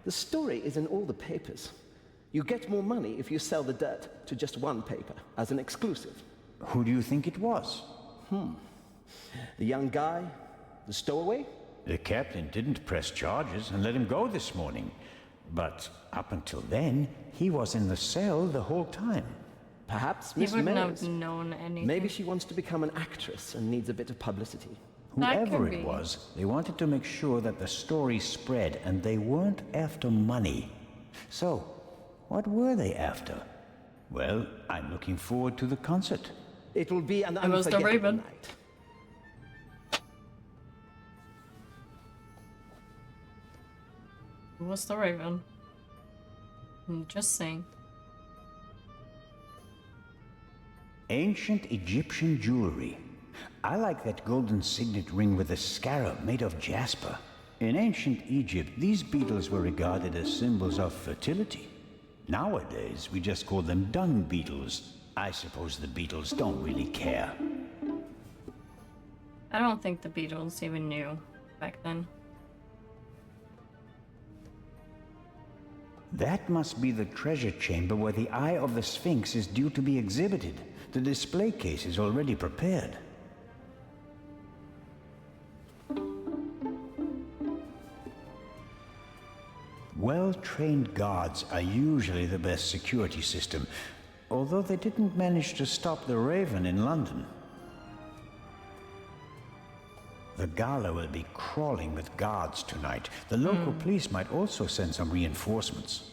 The story is in all the papers. You get more money if you sell the dirt to just one paper, as an exclusive. Who do you think it was? The young guy? The stowaway? The captain didn't press charges and let him go this morning. But up until then, he was in the cell the whole time. Perhaps He Miss wouldn't Mays. have known anything. Maybe she wants to become an actress and needs a bit of publicity. Whoever it was, they wanted to make sure that the story spread, and they weren't after money. So, what were they after? Well, I'm looking forward to the concert. It will be an It was the unforgettable Raven. night. Who was the Raven? I'm just saying. Ancient Egyptian jewelry. I like that golden signet ring with a scarab made of jasper. In ancient Egypt, these beetles were regarded as symbols of fertility. Nowadays, we just call them dung beetles. I suppose the beetles don't really care. I don't think the Beatles even knew back then. That must be the treasure chamber where the Eye of the Sphinx is due to be exhibited. The display case is already prepared. Well-trained guards are usually the best security system, although they didn't manage to stop the Raven in London. The gala will be crawling with guards tonight. The local police might also send some reinforcements.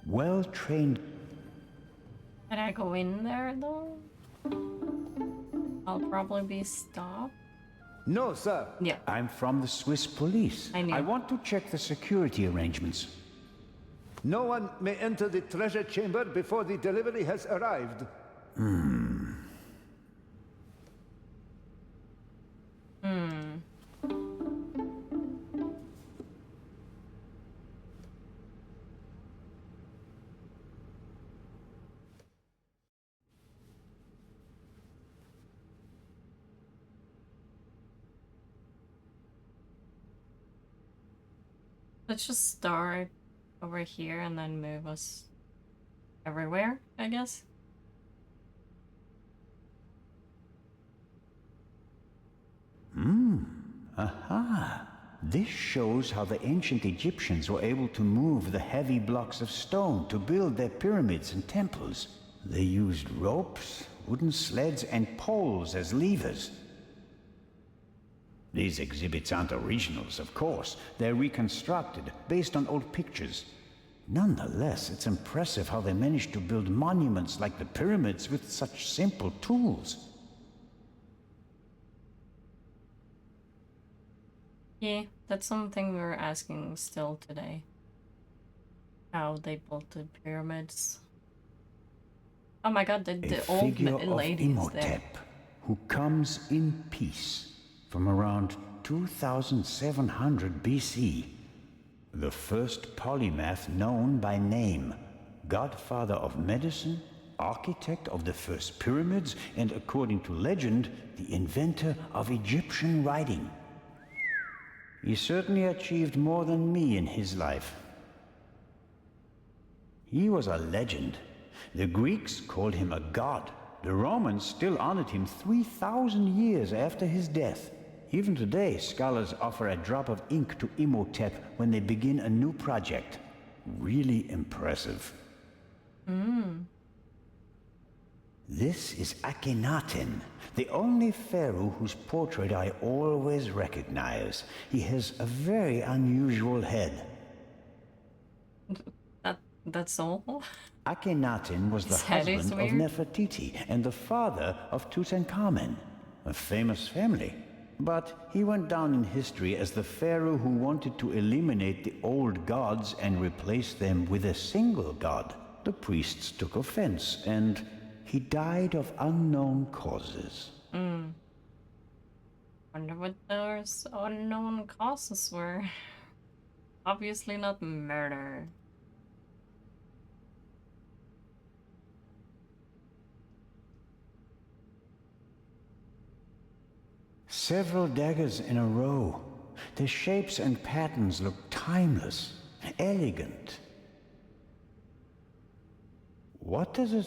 Well-trained... Can I go in there though? I'll probably be stopped. No, sir. Yeah. I'm from the Swiss police. I want to check the security arrangements. No one may enter the treasure chamber before the delivery has arrived. Let's just start over here and then move us everywhere, I guess. Aha! This shows how the ancient Egyptians were able to move the heavy blocks of stone to build their pyramids and temples. They used ropes, wooden sleds, and poles as levers. These exhibits aren't originals, of course. They're reconstructed, based on old pictures. Nonetheless, it's impressive how they managed to build monuments like the pyramids with such simple tools. Yeah, that's something we were asking still today. How they built the pyramids. Oh my god, the old figure of ladies Imhotep, there. who comes in peace from around 2700 BC. The first polymath known by name, godfather of medicine, architect of the first pyramids, and according to legend, the inventor of Egyptian writing. He certainly achieved more than me in his life. He was a legend. The Greeks called him a god. The Romans still honored him 3,000 years after his death. Even today, scholars offer a drop of ink to Imhotep when they begin a new project. Really impressive. This is Akhenaten, the only pharaoh whose portrait I always recognize. He has a very unusual head. That's all? Akhenaten was the husband of Nefertiti and the father of Tutankhamen, a famous family. But he went down in history as the pharaoh who wanted to eliminate the old gods and replace them with a single god. The priests took offense, and he died of unknown causes. Wonder what those unknown causes were. Obviously not murder. Several daggers in a row. Their shapes and patterns look timeless, elegant. What does it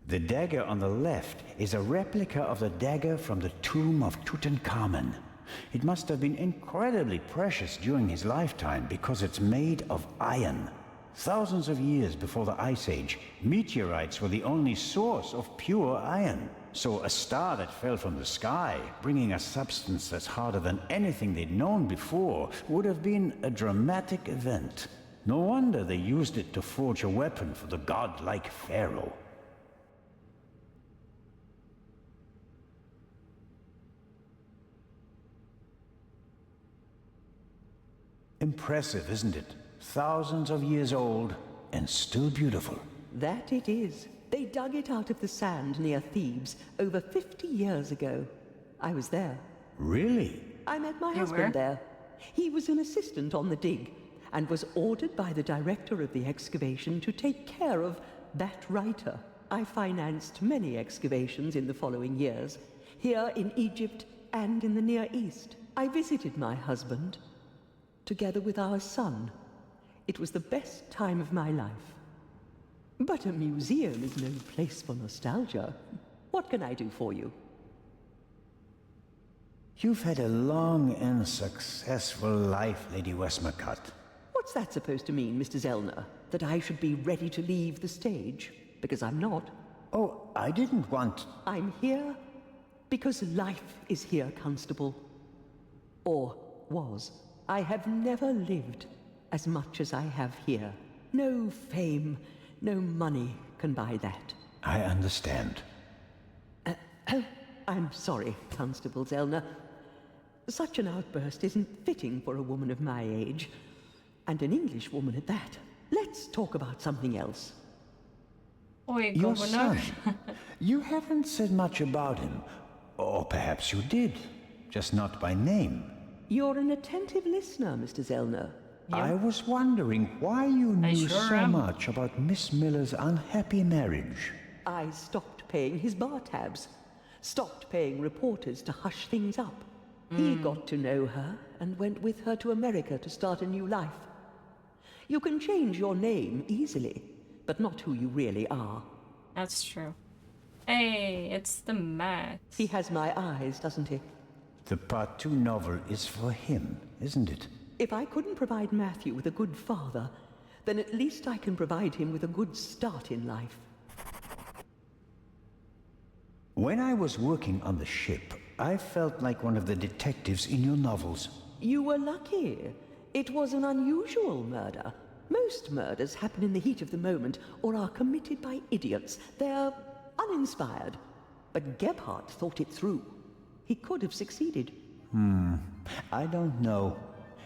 The dagger on the left is a replica of the dagger from the tomb of Tutankhamun. It must have been incredibly precious during his lifetime because it's made of iron. Thousands of years before the Ice Age, meteorites were the only source of pure iron. So a star that fell from the sky, bringing a substance that's harder than anything they'd known before, would have been a dramatic event. No wonder they used it to forge a weapon for the godlike pharaoh. Impressive, isn't it? Thousands of years old and still beautiful. That it is. They dug it out of the sand near Thebes over 50 years ago. I was there. Really? I met my husband there. He was an assistant on the dig and was ordered by the director of the excavation to take care of that writer. I financed many excavations in the following years, here in Egypt and in the Near East. I visited my husband, together with our son. It was the best time of my life. But a museum is no place for nostalgia. What can I do for you? You've had a long and successful life, Lady Westmacott. What's that supposed to mean, Mr. Zellner? That I should be ready to leave the stage? Because I'm not. Oh, I didn't want... I'm here because life is here, Constable. Or was. I have never lived as much as I have here. No fame, no money can buy that. I understand. I'm sorry, Constable Zellner. Such an outburst isn't fitting for a woman of my age, and an English woman at that. Let's talk about something else. Your son. You haven't said much about him. Or perhaps you did, just not by name. You're an attentive listener, Mr. Zellner. I was wondering why you knew so much about Miss Miller's unhappy marriage. I stopped paying his bar tabs, stopped paying reporters to hush things up. He got to know her and went with her to America to start a new life. You can change your name easily, but not who you really are. That's true. Hey, it's the Matt. He has my eyes, doesn't he? The Part 2 novel is for him, isn't it? If I couldn't provide Matthew with a good father, then at least I can provide him with a good start in life. When I was working on the ship, I felt like one of the detectives in your novels. You were lucky. It was an unusual murder. Most murders happen in the heat of the moment or are committed by idiots. They're uninspired. But Gebhardt thought it through. He could have succeeded. I don't know.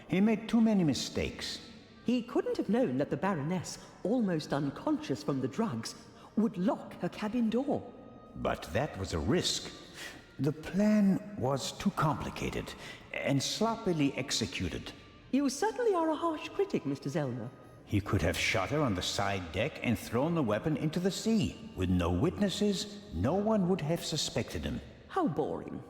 He made too many mistakes. He couldn't have known that the Baroness, almost unconscious from the drugs, would lock her cabin door. But that was a risk. The plan was too complicated and sloppily executed. You certainly are a harsh critic, Mr. Zellner. He could have shot her on the side deck and thrown the weapon into the sea. With no witnesses, no one would have suspected him. How boring.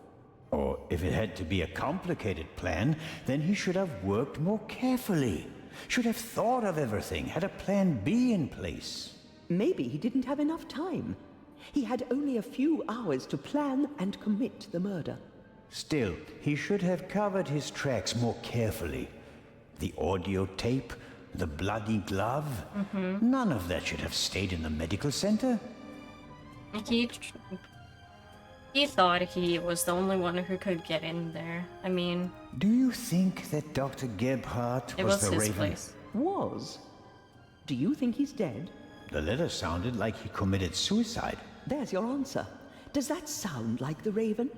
Or if it had to be a complicated plan, then he should have worked more carefully. Should have thought of everything, had a plan B in place. Maybe he didn't have enough time. He had only a few hours to plan and commit the murder. Still, he should have covered his tracks more carefully. The audio tape, the bloody glove, none of that should have stayed in the medical center. He thought he was the only one who could get in there. I mean... Do you think that Dr. Gebhardt was the his Raven? place. Was? Do you think he's dead? The letter sounded like he committed suicide. There's your answer. Does that sound like the Raven?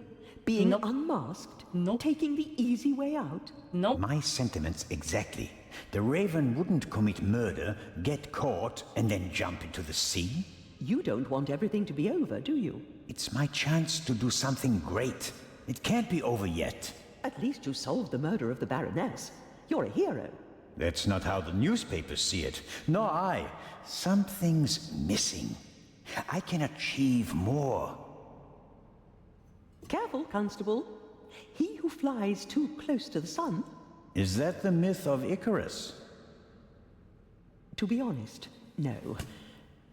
Being unmasked? Taking the easy way out? My sentiments exactly. The Raven wouldn't commit murder, get caught, and then jump into the sea. You don't want everything to be over, do you? It's my chance to do something great. It can't be over yet. At least you solved the murder of the Baroness. You're a hero. That's not how the newspapers see it. Nor I. Something's missing. I can achieve more. Careful, Constable. He who flies too close to the sun... Is that the myth of Icarus? To be honest, no.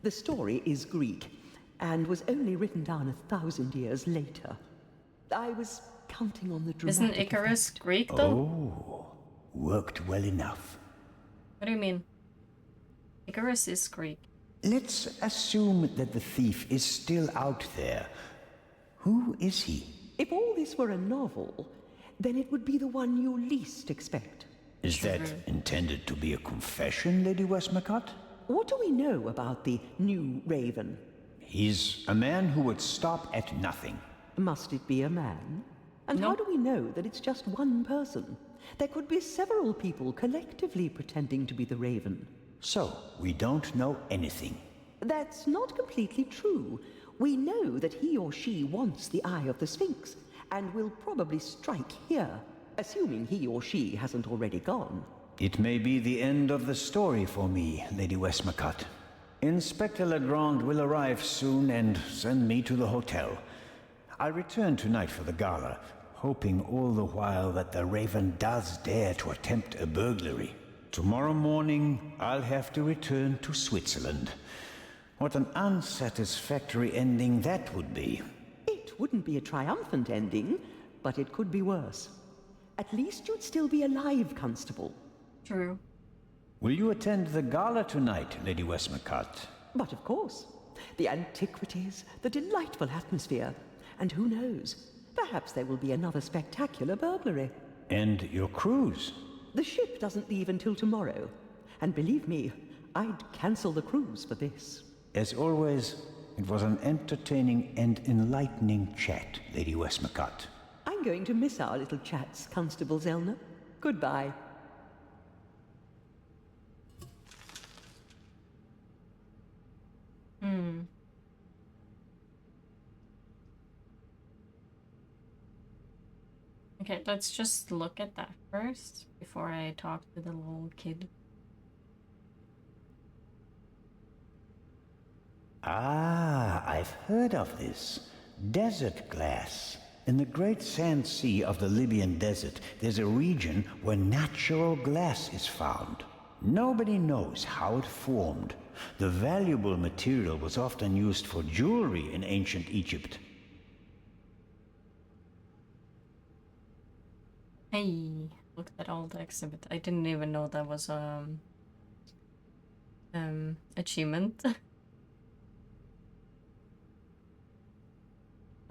The story is Greek. and was only written down 1,000 years later. I was counting on the dramatic Isn't Icarus Greek though? Oh, worked well enough. What do you mean? Icarus is Greek. Let's assume that the thief is still out there. Who is he? If all this were a novel, then it would be the one you least expect. Is that intended to be a confession, Lady Westmacott? What do we know about the new Raven? He's a man who would stop at nothing. Must it be a man? And how do we know that it's just one person? There could be several people collectively pretending to be the Raven. So, we don't know anything. That's not completely true. We know that he or she wants the Eye of the Sphinx, and will probably strike here, assuming he or she hasn't already gone. It may be the end of the story for me, Lady Westmacott. Inspector Legrand will arrive soon and send me to the hotel. I'll return tonight for the gala, hoping all the while that the Raven does dare to attempt a burglary. Tomorrow morning, I'll have to return to Switzerland. What an unsatisfactory ending that would be. It wouldn't be a triumphant ending, but it could be worse. At least you'd still be alive, Constable. True. Will you attend the gala tonight, Lady Westmacott? But of course. The antiquities, the delightful atmosphere, and who knows, perhaps there will be another spectacular burglary. And your cruise? The ship doesn't leave until tomorrow, and believe me, I'd cancel the cruise for this. As always, it was an entertaining and enlightening chat, Lady Westmacott. I'm going to miss our little chats, Constable Zellner. Goodbye. Okay, let's just look at that first before I talk to the little kid. Ah, I've heard of this. Desert glass. In the great sand sea of the Libyan desert, there's a region where natural glass is found. Nobody knows how it formed. The valuable material was often used for jewelry in ancient Egypt. Hey, look at all the exhibit. I didn't even know that was achievement.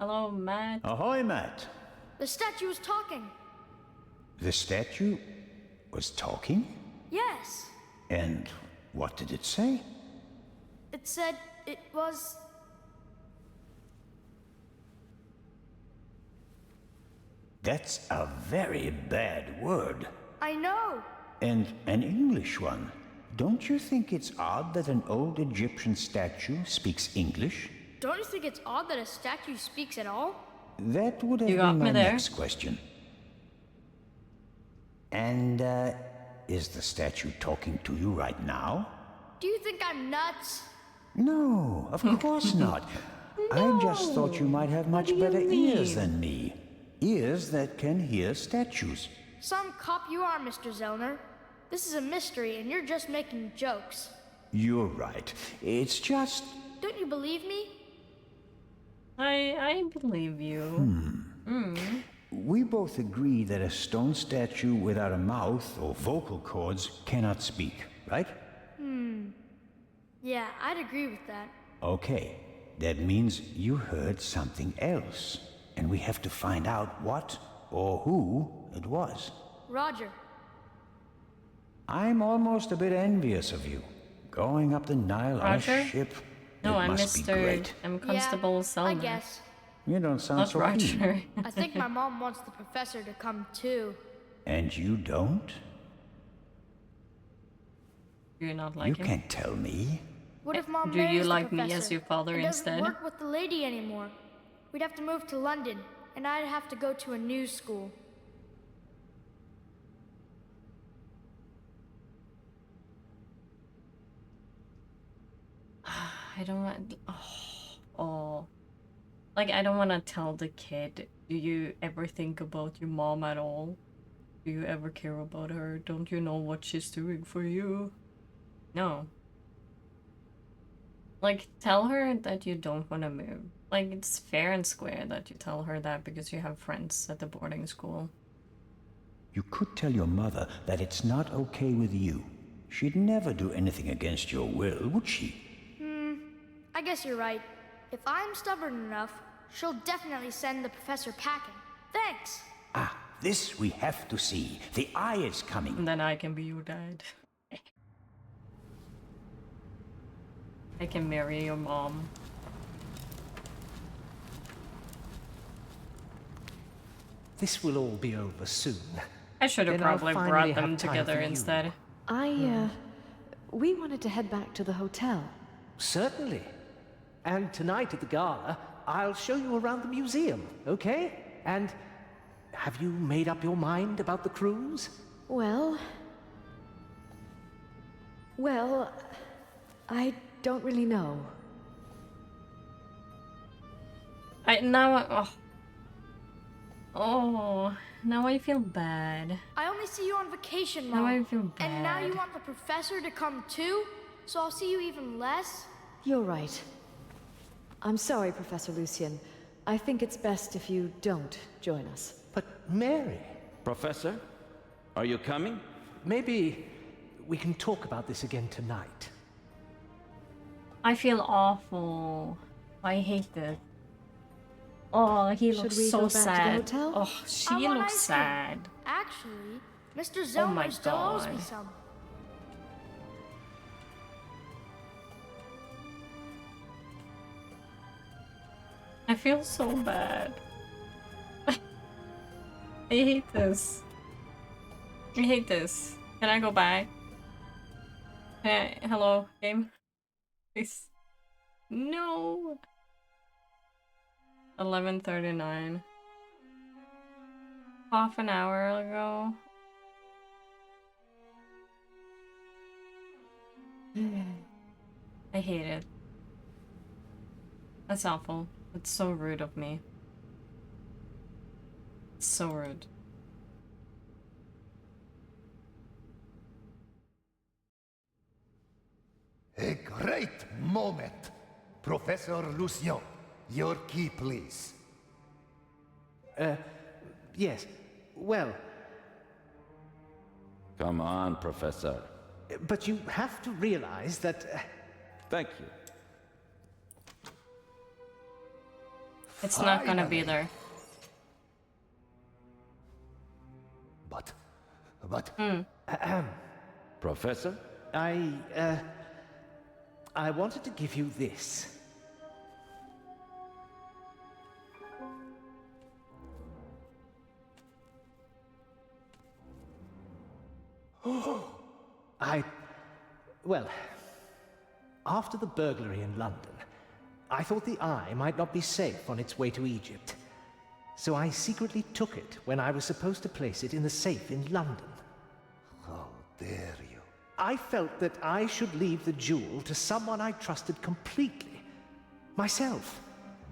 Hello, Matt. Ahoy, Matt. The statue was talking. The statue was talking? Yes. And what did it say? It said it was... That's a very bad word. I know. And an English one. Don't you think it's odd that an old Egyptian statue speaks English? Don't you think it's odd that a statue speaks at all? That would have been my next question. And, is the statue talking to you right now? Do you think I'm nuts? No, of course not. I just thought you might have much better ears than me. Ears that can hear statues. Some cop you are, Mr. Zellner. This is a mystery and you're just making jokes. You're right. It's just... Don't you believe me? I believe you. We both agree that a stone statue without a mouth or vocal cords cannot speak, right? Yeah, I'd agree with that. Okay, that means you heard something else. And we have to find out what or who it was. Roger. I'm almost a bit envious of you. Going up the Nile on a ship. No, I'm must be Mr. great. I'm Constable Selma. I guess. You don't sound Not so Roger. keen. I think my mom wants the professor to come too. And you don't? You're not like You him? can't tell me. What if mom Do marries you the like me professor as your father and instead? doesn't work with the lady anymore? We'd have to move to London, and I'd have to go to a new school. I don't want... Like, I don't want to tell the kid, do you ever think about your mom at all? Do you ever care about her? Don't you know what she's doing for you? No. Like, tell her that you don't want to move. Like, it's fair and square that you tell her that because you have friends at the boarding school. You could tell your mother that it's not okay with you. She'd never do anything against your will, would she? I guess you're right. If I'm stubborn enough, she'll definitely send the professor packing. Thanks! Ah, this we have to see. The eye is coming. And then I can be your dad. I can marry your mom. This will all be over soon. I should have Then I'll probably finally brought have them time together for you. instead. We wanted to head back to the hotel. Certainly. And tonight at the gala, I'll show you around the museum, okay? And have you made up your mind about the cruise? Well, I don't really know. Now I feel bad. I only see you on vacation, Mom. Now I feel bad. And now you want the professor to come too? So I'll see you even less? You're right. I'm sorry, Professor Lucien. I think it's best if you don't join us. But Mary... Professor, are you coming? Maybe we can talk about this again tonight. I feel awful. I hate this. Oh, he looks so sad. Oh, she looks sad. Actually, Mr. Oh my Zellner still owes me God. some. I feel so bad. I hate this. I hate this. Can I go back? Hey, hello, game. Please. No. 11:39. Half an hour ago. I hate it. That's awful. That's so rude of me. So rude. A great moment. Professor Lucien, your key, please. Yes. Well... Come on, Professor. But you have to realize that... Thank you. It's not gonna be there. But... Professor? I wanted to give you this. Well, after the burglary in London, I thought the eye might not be safe on its way to Egypt. So I secretly took it when I was supposed to place it in the safe in London. How dare you? I felt that I should leave the jewel to someone I trusted completely. Myself.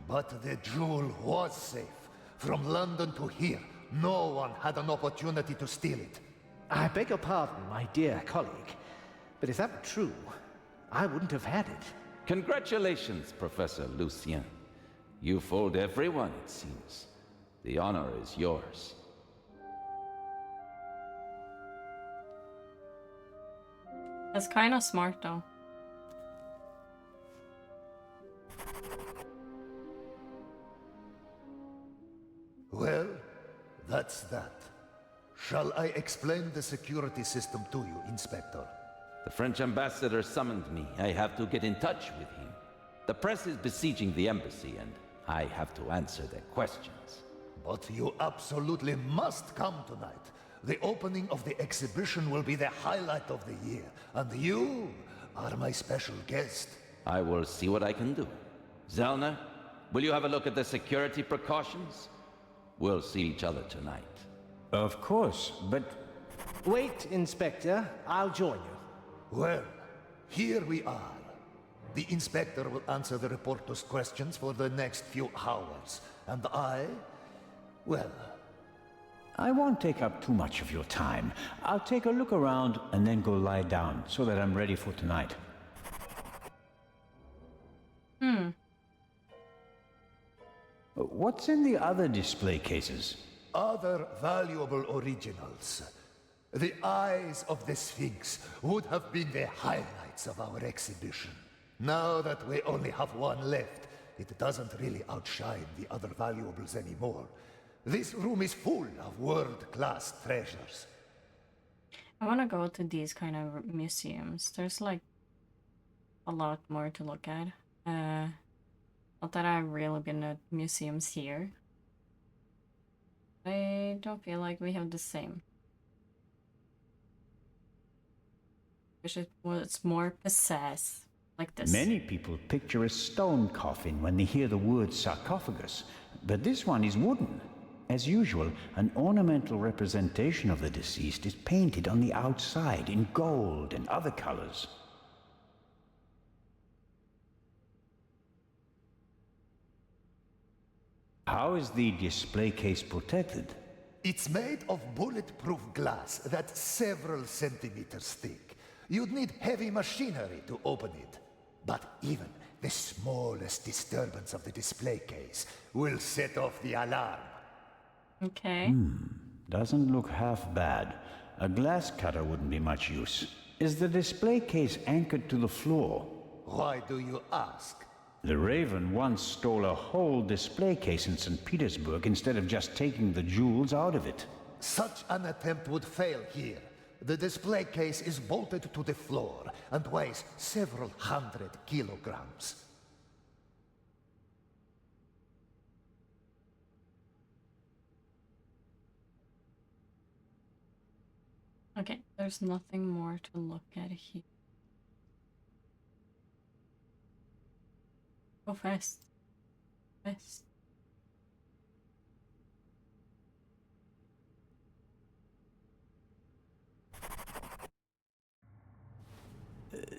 But the jewel was safe. From London to here, no one had an opportunity to steal it. I beg your pardon, my dear colleague. But if that were true, I wouldn't have had it. Congratulations, Professor Lucien. You fooled everyone, it seems. The honor is yours. That's kind of smart, though. Well, that's that. Shall I explain the security system to you, Inspector? The French ambassador summoned me. I have to get in touch with him. The press is besieging the embassy, and I have to answer their questions. But you absolutely must come tonight. The opening of the exhibition will be the highlight of the year, and you are my special guest. I will see what I can do. Zellner, will you have a look at the security precautions? We'll see each other tonight. Of course, but... Wait, Inspector. I'll join you. Well, here we are. The Inspector will answer the reporter's questions for the next few hours. And well... I won't take up too much of your time. I'll take a look around and then go lie down so that I'm ready for tonight. What's in the other display cases? Other valuable originals. The eyes of the Sphinx would have been the highlights of our exhibition. Now that we only have one left, it doesn't really outshine the other valuables anymore. This room is full of world-class treasures. I want to go to these kind of museums. There's like a lot more to look at. Not that I've really been at museums here. I don't feel like we have the same. Wish it was more possessed, like this. Many people picture a stone coffin when they hear the word sarcophagus, but this one is wooden. As usual, an ornamental representation of the deceased is painted on the outside in gold and other colors. How is the display case protected? It's made of bulletproof glass that's several centimeters thick. You'd need heavy machinery to open it. But even the smallest disturbance of the display case will set off the alarm. Okay. Doesn't look half bad. A glass cutter wouldn't be much use. Is the display case anchored to the floor? Why do you ask? The Raven once stole a whole display case in St. Petersburg instead of just taking the jewels out of it. Such an attempt would fail here. The display case is bolted to the floor and weighs several hundred kilograms. Okay, there's nothing more to look at here. Go fast. Fast.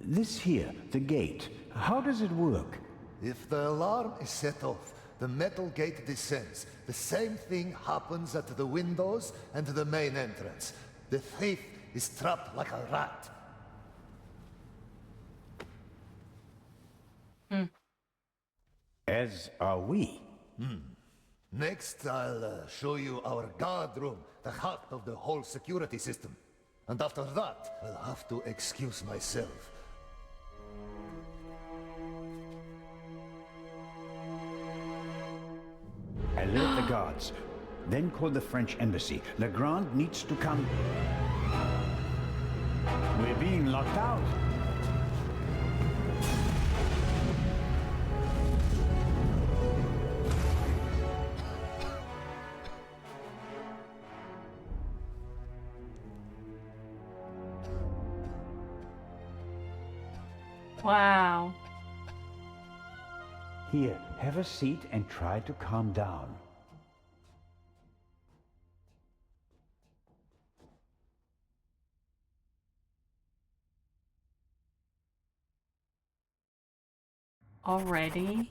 This here, the gate, how does it work? If the alarm is set off, the metal gate descends. The same thing happens at the windows and the main entrance. The thief is trapped like a rat. As are we. Next, I'll show you our guard room, the heart of the whole security system. And after that, I'll have to excuse myself. Alert the guards. Then call the French embassy. Legrand needs to come. We're being locked out. Wow. Here, have a seat and try to calm down. Already?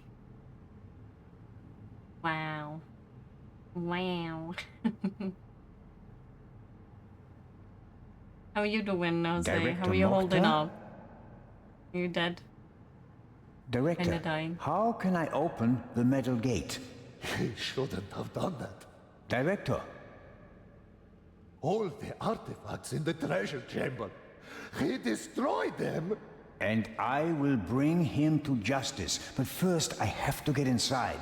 Wow. Wow. How are you doing, Jose? Director How are you holding Mokhtar? up? Are you dead? Director, Kinda dying. how can I open the metal gate? He shouldn't have done that. Director. All the artifacts in the treasure chamber. He destroyed them. And I will bring him to justice. But first, I have to get inside.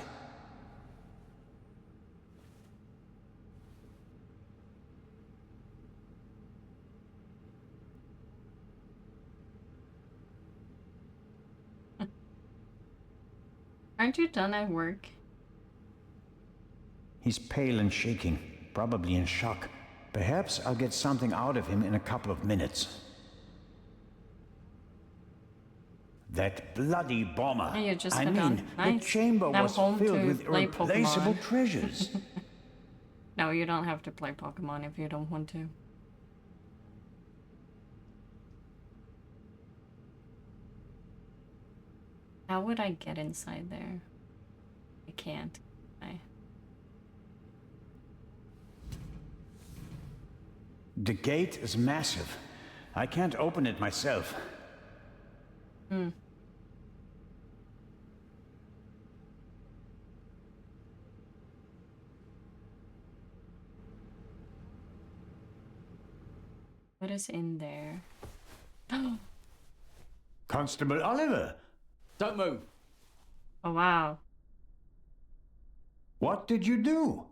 Aren't you done at work? He's pale and shaking, probably in shock. Perhaps I'll get something out of him in a couple of minutes. That bloody bomber. Oh, you just I got mean, done. Nice. the chamber Now was home filled to with play irreplaceable Pokemon. treasures. No, you don't have to play Pokemon if you don't want to. How would I get inside there? I can't. The gate is massive. I can't open it myself. What is in there? Constable Oliver! Don't move. Oh, wow. What did you do?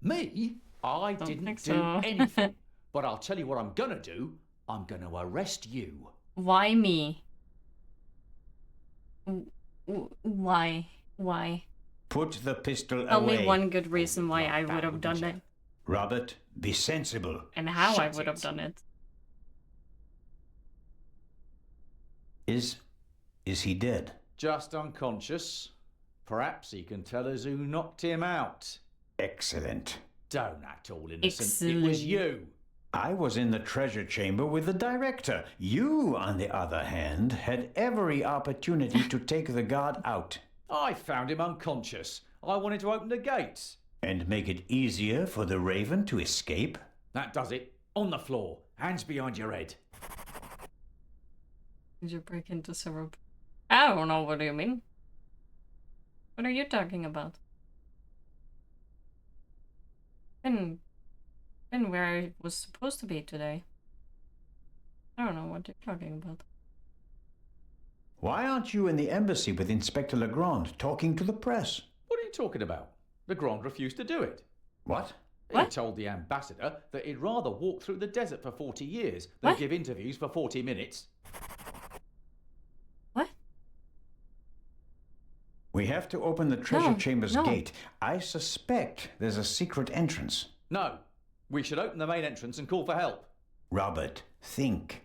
Me? I didn't do anything. But I'll tell you what I'm gonna do. I'm gonna arrest you. Why me? Why? Why? Put the pistol away. Only one good reason why I would have done it. Robert, be sensible. And how I would have done it. Is he dead? Just unconscious. Perhaps he can tell us who knocked him out. Excellent. Don't act all innocent. It was you. I was in the treasure chamber with the director. You, on the other hand, had every opportunity to take the guard out. I found him unconscious. I wanted to open the gates. And make it easier for the Raven to escape? That does it. On the floor. Hands behind your head. Did you break into several... I don't know, what do you mean? What are you talking about? Been where I was supposed to be today. I don't know what you're talking about. Why aren't you in the embassy with Inspector Legrand talking to the press? What are you talking about? Legrand refused to do it. What? He told the ambassador that he'd rather walk through the desert for 40 years than give interviews for 40 minutes. What? We have to open the treasure chamber's gate. I suspect there's a secret entrance. No. We should open the main entrance and call for help. Robert, think.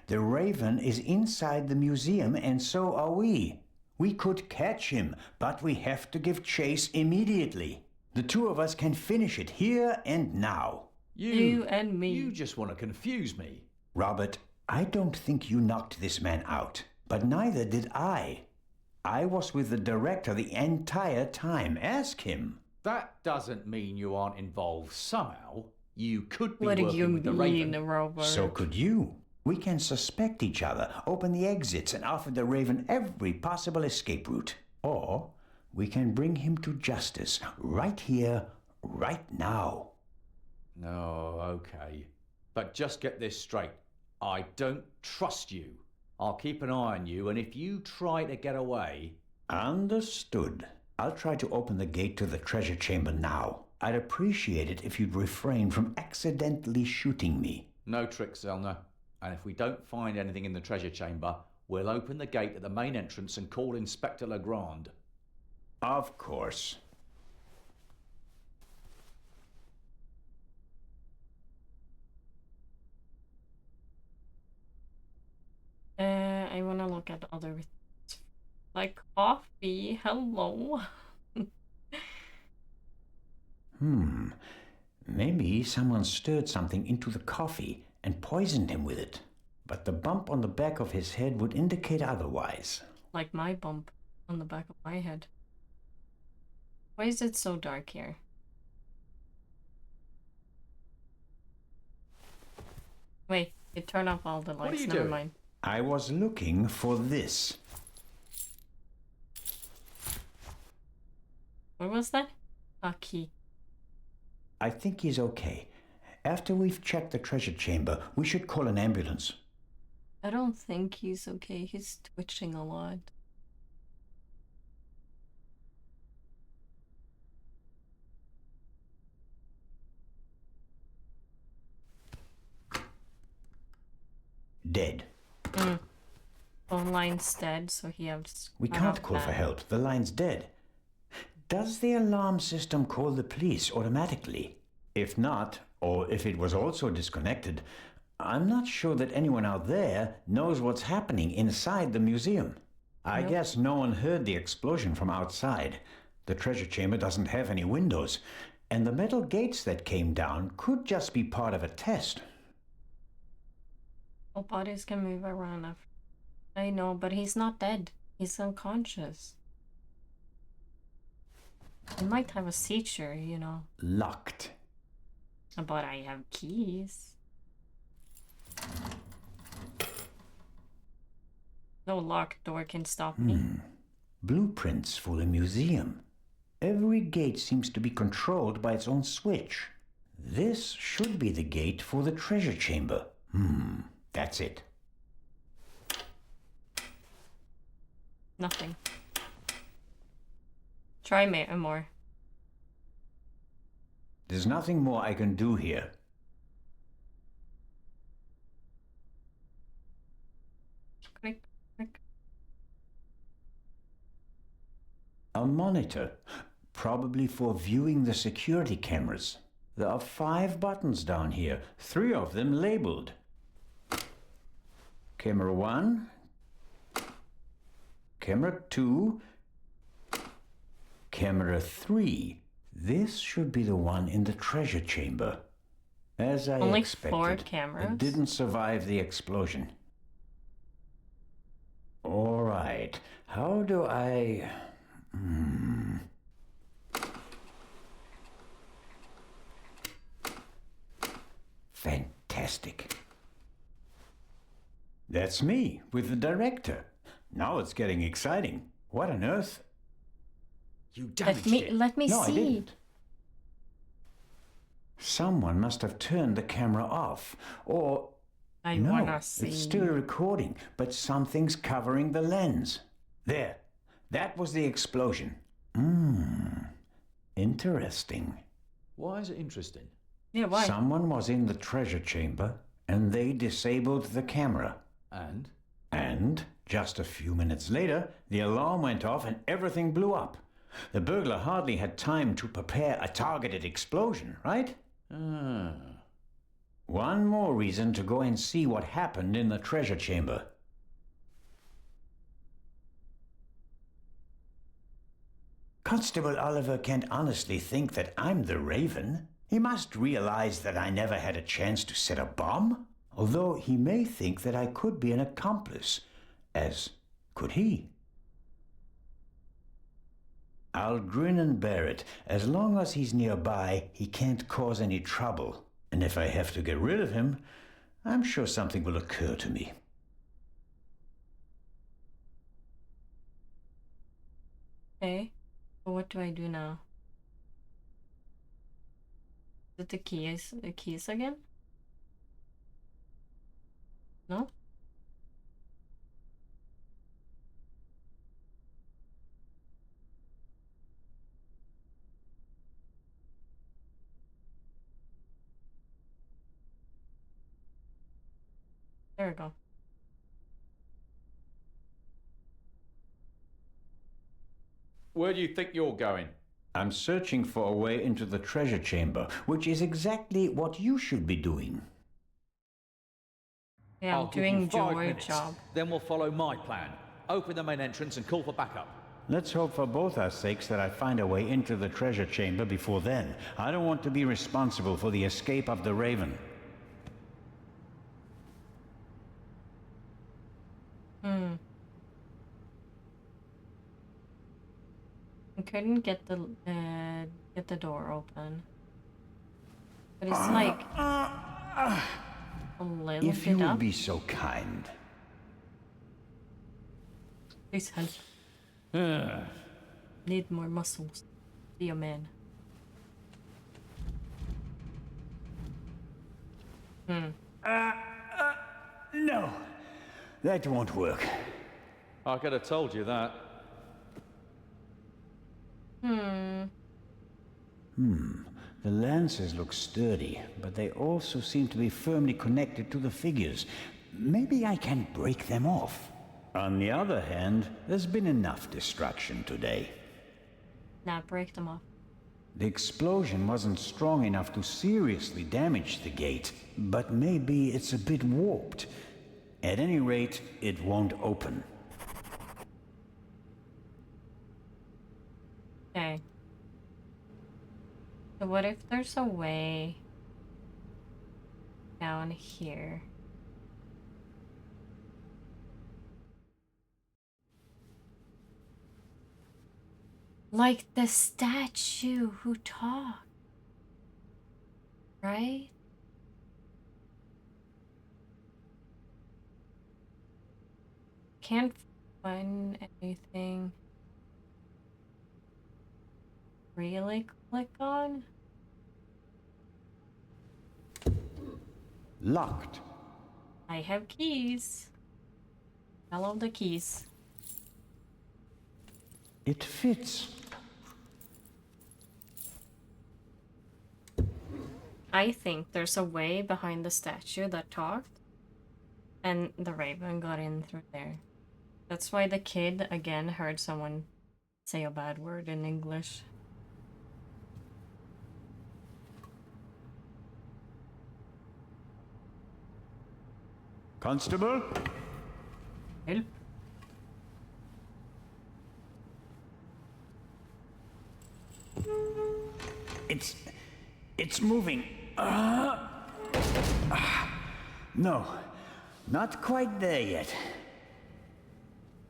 The Raven is inside the museum, and so are we. We could catch him, but we have to give chase immediately. The two of us can finish it here and now. You and me. You just want to confuse me. Robert, I don't think you knocked this man out, but neither did I. I was with the director the entire time. Ask him. That doesn't mean you aren't involved somehow. You could be what do working you with the Raven. mean, Robert? So could you. We can suspect each other, open the exits, and offer the Raven every possible escape route. Or we can bring him to justice right here, right now. No, okay. But just get this straight. I don't trust you. I'll keep an eye on you, and if you try to get away... Understood. I'll try to open the gate to the treasure chamber now. I'd appreciate it if you'd refrain from accidentally shooting me. No tricks, Zelna. And if we don't find anything in the treasure chamber, we'll open the gate at the main entrance and call Inspector Legrand. Of course. I want to look at other things. Like coffee. Hello. Maybe someone stirred something into the coffee and poisoned him with it. But the bump on the back of his head would indicate otherwise. Like my bump on the back of my head. Why is it so dark here? Wait, it turned off all the lights. What are you Never doing? mind. I was looking for this. What was that? A key. I think he's okay. After we've checked the treasure chamber, we should call an ambulance. I don't think he's okay. He's twitching a lot. Dead. Phone line's dead, so he has... We can't call for help. The line's dead. Does the alarm system call the police automatically? If not, or if it was also disconnected, I'm not sure that anyone out there knows what's happening inside the museum. I guess no one heard the explosion from outside. The treasure chamber doesn't have any windows, and the metal gates that came down could just be part of a test. All bodies can move around after. I know, but he's not dead. He's unconscious. He might have a seizure, you know. Locked. But I have keys. No locked door can stop me. Blueprints for the museum. Every gate seems to be controlled by its own switch. This should be the gate for the treasure chamber. That's it. Nothing. Try more. There's nothing more I can do here. Click, click. A monitor, probably for viewing the security cameras. There are 5 buttons down here, 3 of them labeled. Camera 1, Camera 2, Camera 3. This should be the one in the treasure chamber. As I Only expected, 4 cameras? it didn't survive the explosion. All right, how do I... Fantastic. That's me, with the director. Now it's getting exciting. What on earth? You damaged it. Let me No, see. I didn't. Someone must have turned the camera off, or... I no, wanna see. it's still recording, but something's covering the lens. There, that was the explosion. Interesting. Why is it interesting? Yeah, why? Someone was in the treasure chamber, and they disabled the camera. And? And, just a few minutes later, the alarm went off and everything blew up. The burglar hardly had time to prepare a targeted explosion, right? One more reason to go and see what happened in the treasure chamber. Constable Oliver can't honestly think that I'm the Raven. He must realize that I never had a chance to set a bomb. Although he may think that I could be an accomplice, as could he. I'll grin and bear it. As long as he's nearby, he can't cause any trouble. And if I have to get rid of him, I'm sure something will occur to me. Okay. So what do I do now? Is it the keys again? No? There we go. Where do you think you're going? I'm searching for a way into the treasure chamber, which is exactly what you should be doing. Yeah, I'm doing your job. Then we'll follow my plan. Open the main entrance and call for backup. Let's hope for both our sakes that I find a way into the treasure chamber before then. I don't want to be responsible for the escape of the Raven. I couldn't get the door open. But it's like a little If you bit would up. be so kind. Please help. Need more muscles. Be a man. No, that won't work. I could have told you that. The lances look sturdy, but they also seem to be firmly connected to the figures. Maybe I can break them off. On the other hand, there's been enough destruction today. Now break them off. The explosion wasn't strong enough to seriously damage the gate, but maybe it's a bit warped. At any rate, it won't open. Okay. So what if there's a way down here? Like the statue who talked, right? Can't find anything. Really click on? locked. I have keys. Follow the keys. It fits. I think there's a way behind the statue that talked, and the raven got in through there. That's why the kid again heard someone say a bad word in English. Constable? Help. It's moving. No, not quite there yet.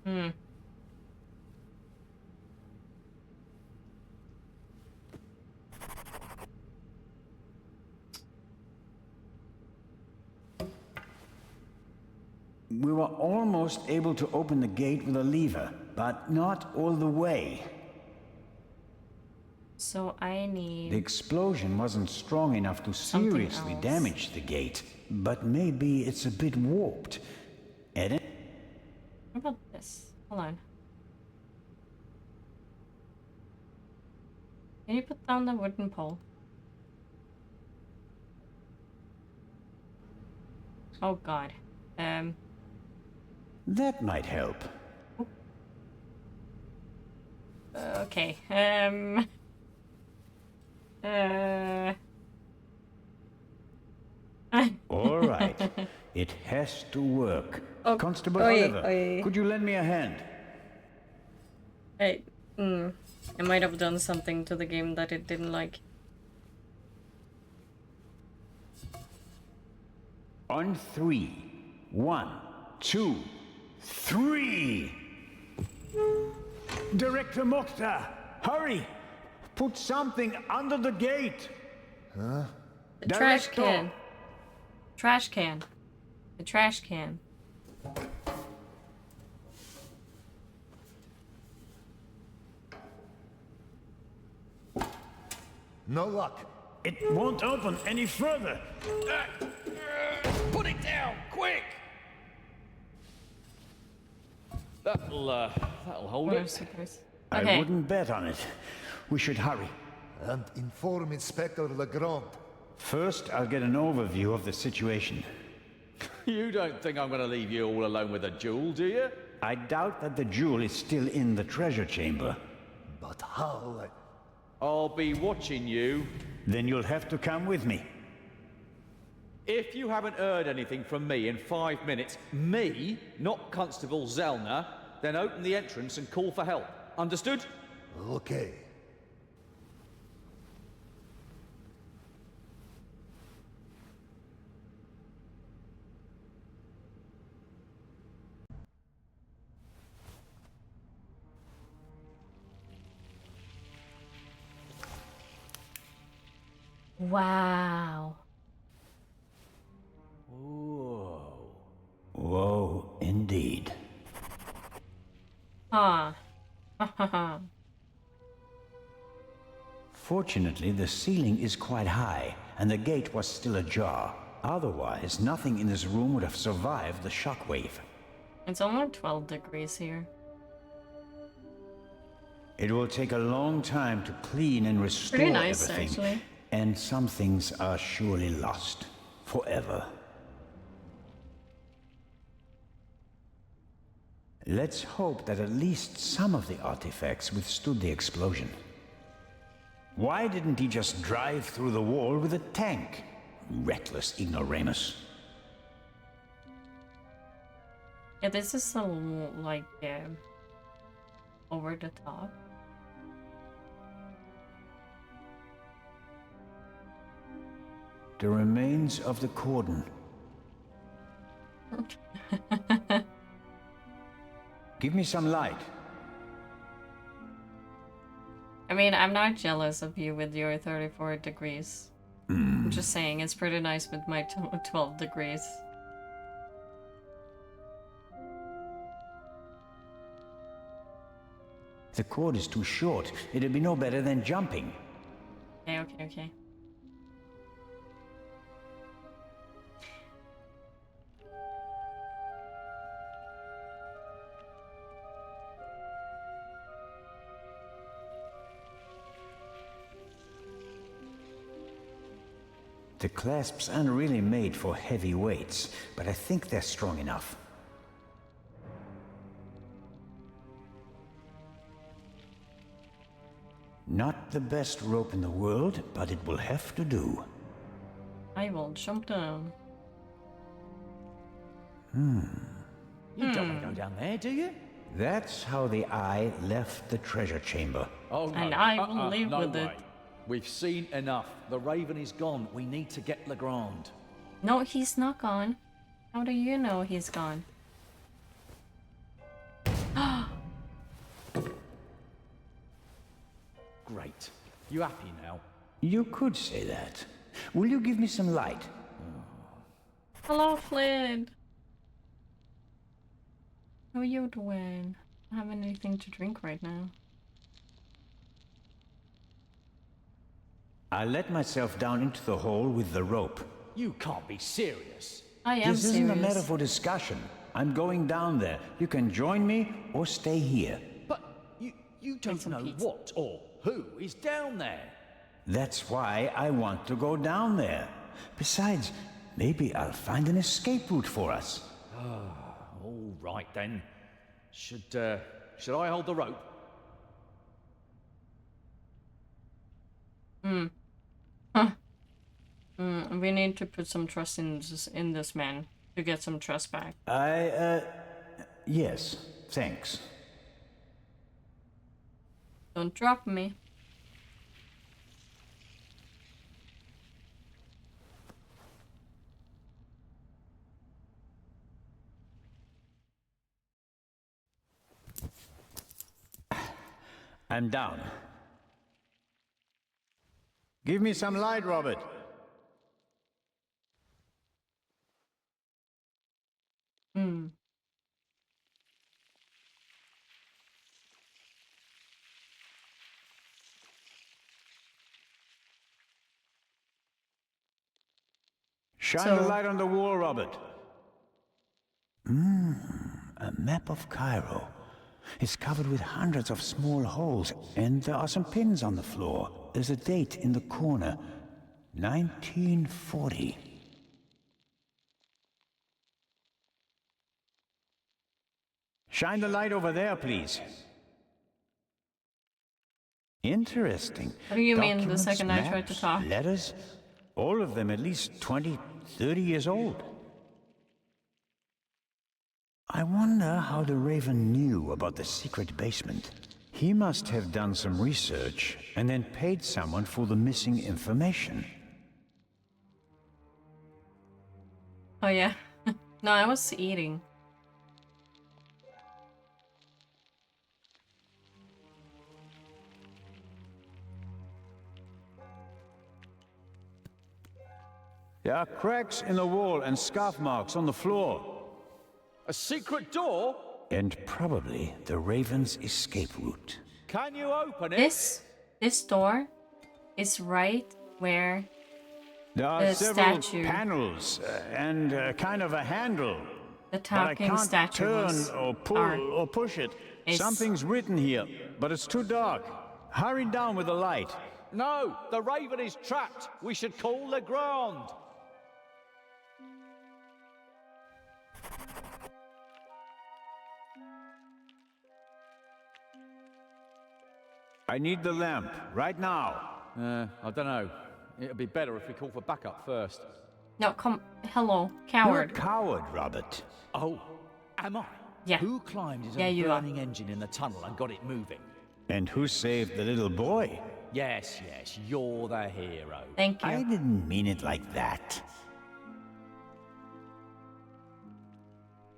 Hmm. We were almost able to open the gate with a lever, but not all the way. So I need... The explosion wasn't strong enough to seriously damage the gate, but maybe it's a bit warped. Edit? What about this? Hold on. Can you put down the wooden pole? Oh god. That might help. Okay. All right. It has to work. Constable Oliver, could you lend me a hand? I might have done something to the game that it didn't like. On 3. 1, 2, 3. Director Mokhtar, hurry! Put something under the gate. Huh? The trash can. Trash can. The trash can. No luck. It won't open any further. Put it down, quick! That'll hold it. Okay. I wouldn't bet on it. We should hurry. And inform Inspector Legrand. First, I'll get an overview of the situation. You don't think I'm gonna leave you all alone with a jewel, do you? I doubt that the jewel is still in the treasure chamber. But how? I'll be watching you. Then you'll have to come with me. If you haven't heard anything from me in 5 minutes, me, not Constable Zellner, then open the entrance and call for help. Understood? Okay. Wow. Whoa. Whoa, indeed. Huh. Fortunately, the ceiling is quite high, and the gate was still ajar. Otherwise, nothing in this room would have survived the shockwave. It's only 12 degrees here. It will take a long time to clean and restore Pretty nice, everything. actually. And some things are surely lost. Forever. Let's hope that at least some of the artifacts withstood the explosion. Why didn't he just drive through the wall with a tank? Reckless ignoramus. Yeah, this is a little, like, over the top. The remains of the cordon. Give me some light. I mean, I'm not jealous of you with your 34 degrees. I'm just saying, it's pretty nice with my 12 degrees. The cord is too short. It'd be no better than jumping. Okay. The clasps aren't really made for heavy weights, but I think they're strong enough. Not the best rope in the world, but it will have to do. I will jump down. You don't want to go down there, do you? That's how the eye left the treasure chamber. Oh, no. And I will live no with way. it. We've seen enough. The Raven is gone. We need to get Legrand. No, he's not gone. How do you know he's gone? Great. You happy now? You could say that. Will you give me some light? Hello, Flynn. How are you doing? I don't have anything to drink right now. I let myself down into the hole with the rope. You can't be serious. I am This isn't a serious. matter for discussion. I'm going down there. You can join me or stay here. But you don't know what or who is down there. That's why I want to go down there. Besides, maybe I'll find an escape route for us. All right then. Should I hold the rope? We need to put some trust in this man to get some trust back. Yes, thanks. Don't drop me. I'm down. Give me some light, Robert. Shine the light on the wall, Robert. A map of Cairo. It's covered with hundreds of small holes, and there are some pins on the floor. There's a date in the corner. 1940. Shine the light over there, please. Interesting. What do you mean the Documents, second I tried maps, to talk? letters, all of them at least 20, 30 years old. I wonder how the Raven knew about the secret basement. He must have done some research and then paid someone for the missing information. Oh yeah. No, I was eating. There are cracks in the wall and scarf marks on the floor. A secret door? And probably the Raven's escape route. Can you open it? This door is right where There are the several statue, panels and kind of a handle. the But I talking can't statue turn was, or pull or push it. It's- Something's written here, but it's too dark. Hurry down with the light. No, the Raven is trapped. We should call Legrand. I need the lamp right now. I don't know. It'd be better if we call for backup first. No, come. Hello, You're a coward. coward, Robert. Oh, am I? Yeah. Who climbed into Yeah, the you are. burning engine in the tunnel and got it moving? And who saved the little boy? Yes, you're the hero. Thank you. I didn't mean it like that.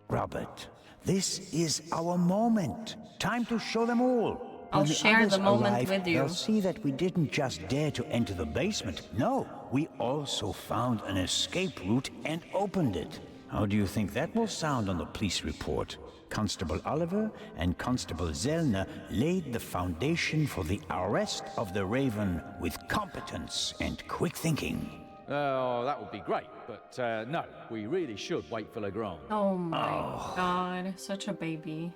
Robert, this is our moment. Time to show them all. I'll When share others the moment arrive, with you. They'll see that we didn't just dare to enter the basement. No, we also found an escape route and opened it. How do you think that will sound on the police report? Constable Oliver and Constable Zellner laid the foundation for the arrest of the Raven with competence and quick thinking. Oh, that would be great, but no, we really should wait for Legrand. Oh my god, such a baby.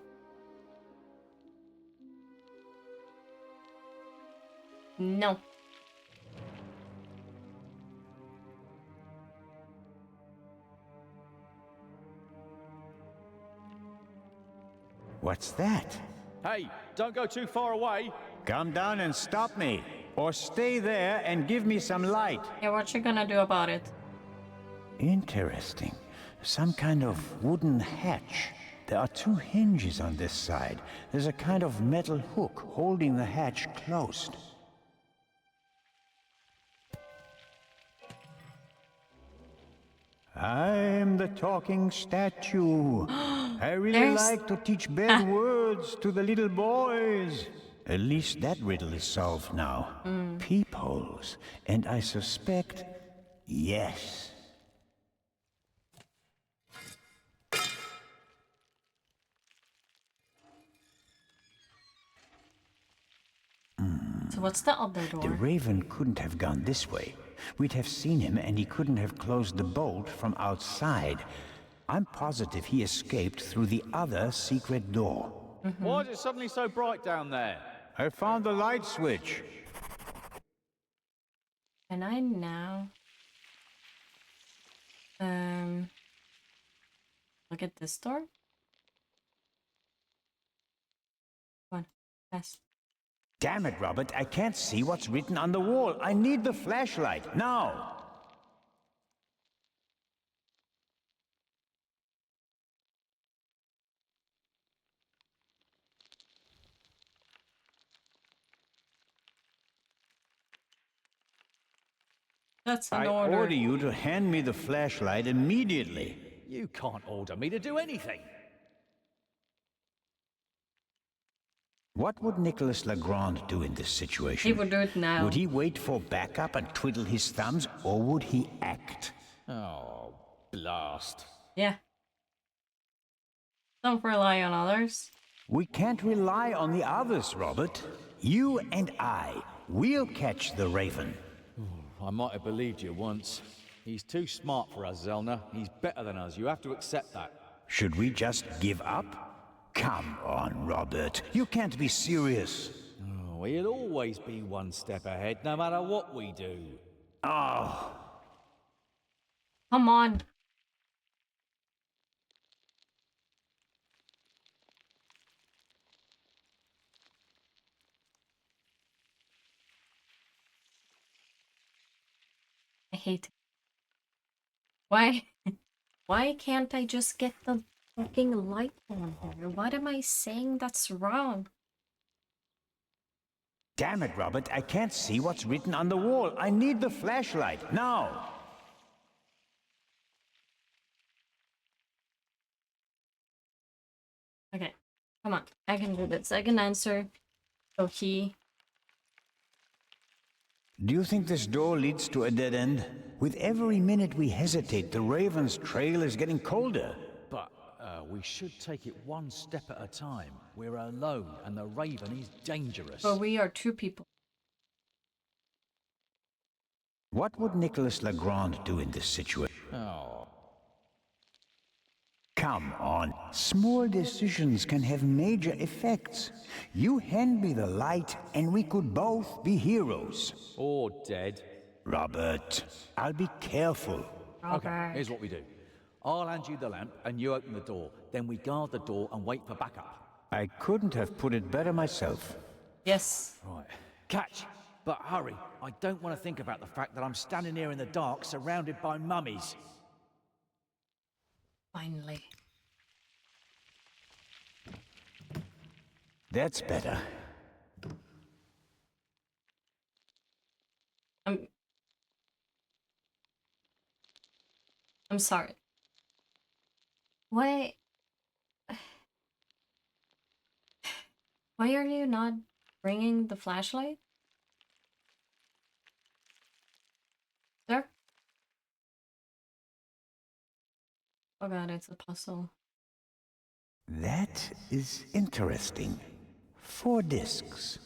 No. What's that? Hey, don't go too far away. Come down and stop me. Or stay there and give me some light. Yeah, what you gonna do about it? Interesting. Some kind of wooden hatch. There are 2 hinges on this side. There's a kind of metal hook holding the hatch closed. I'm the talking statue. I really like to teach bad words to the little boys. At least that riddle is solved now. Peepholes. And I suspect, yes. So what's the other door? The Raven couldn't have gone this way. We'd have seen him and he couldn't have closed the bolt from outside. I'm positive he escaped through the other secret door. Why is it suddenly so bright down there? I found the light switch. Can I now? Look at this door. Come on, fast. Damn it, Robert, I can't see what's written on the wall. I need the flashlight, now! That's an I order. order you to hand me the flashlight immediately. You can't order me to do anything. What would Nicholas Legrand do in this situation? He would do it now. Would he wait for backup and twiddle his thumbs, or would he act? Oh, blast. Yeah. Don't rely on others. We can't rely on the others, Robert. You and we'll catch the Raven. I might have believed you once. He's too smart for us, Zelna. He's better than us. You have to accept that. Should we just give up? Come on, Robert. You can't be serious. Oh, he'll always be one step ahead, no matter what we do. Oh. Come on. I hate it. Why can't I just get the fucking light on here? What am I saying that's wrong? Damn it, Robert, I can't see what's written on the wall. I need the flashlight, now! Okay, come on. I can do this. I can answer. So he... Do you think this door leads to a dead end? With every minute we hesitate, the Raven's trail is getting colder. But we should take it one step at a time. We're alone, and the Raven is dangerous. But we are 2 people. What would Nicholas Legrand do in this situation? Oh. Come on. Small decisions can have major effects. You hand me the light, and we could both be heroes. Or dead. Robert, I'll be careful. Okay, here's what we do. I'll hand you the lamp, and you open the door. Then we guard the door and wait for backup. I couldn't have put it better myself. Yes. Right. Catch! But hurry. I don't want to think about the fact that I'm standing here in the dark, surrounded by mummies. Finally. That's better. I'm sorry. Why are you not bringing the flashlight? Sir? Oh god, it's a puzzle. That is interesting. 4 discs.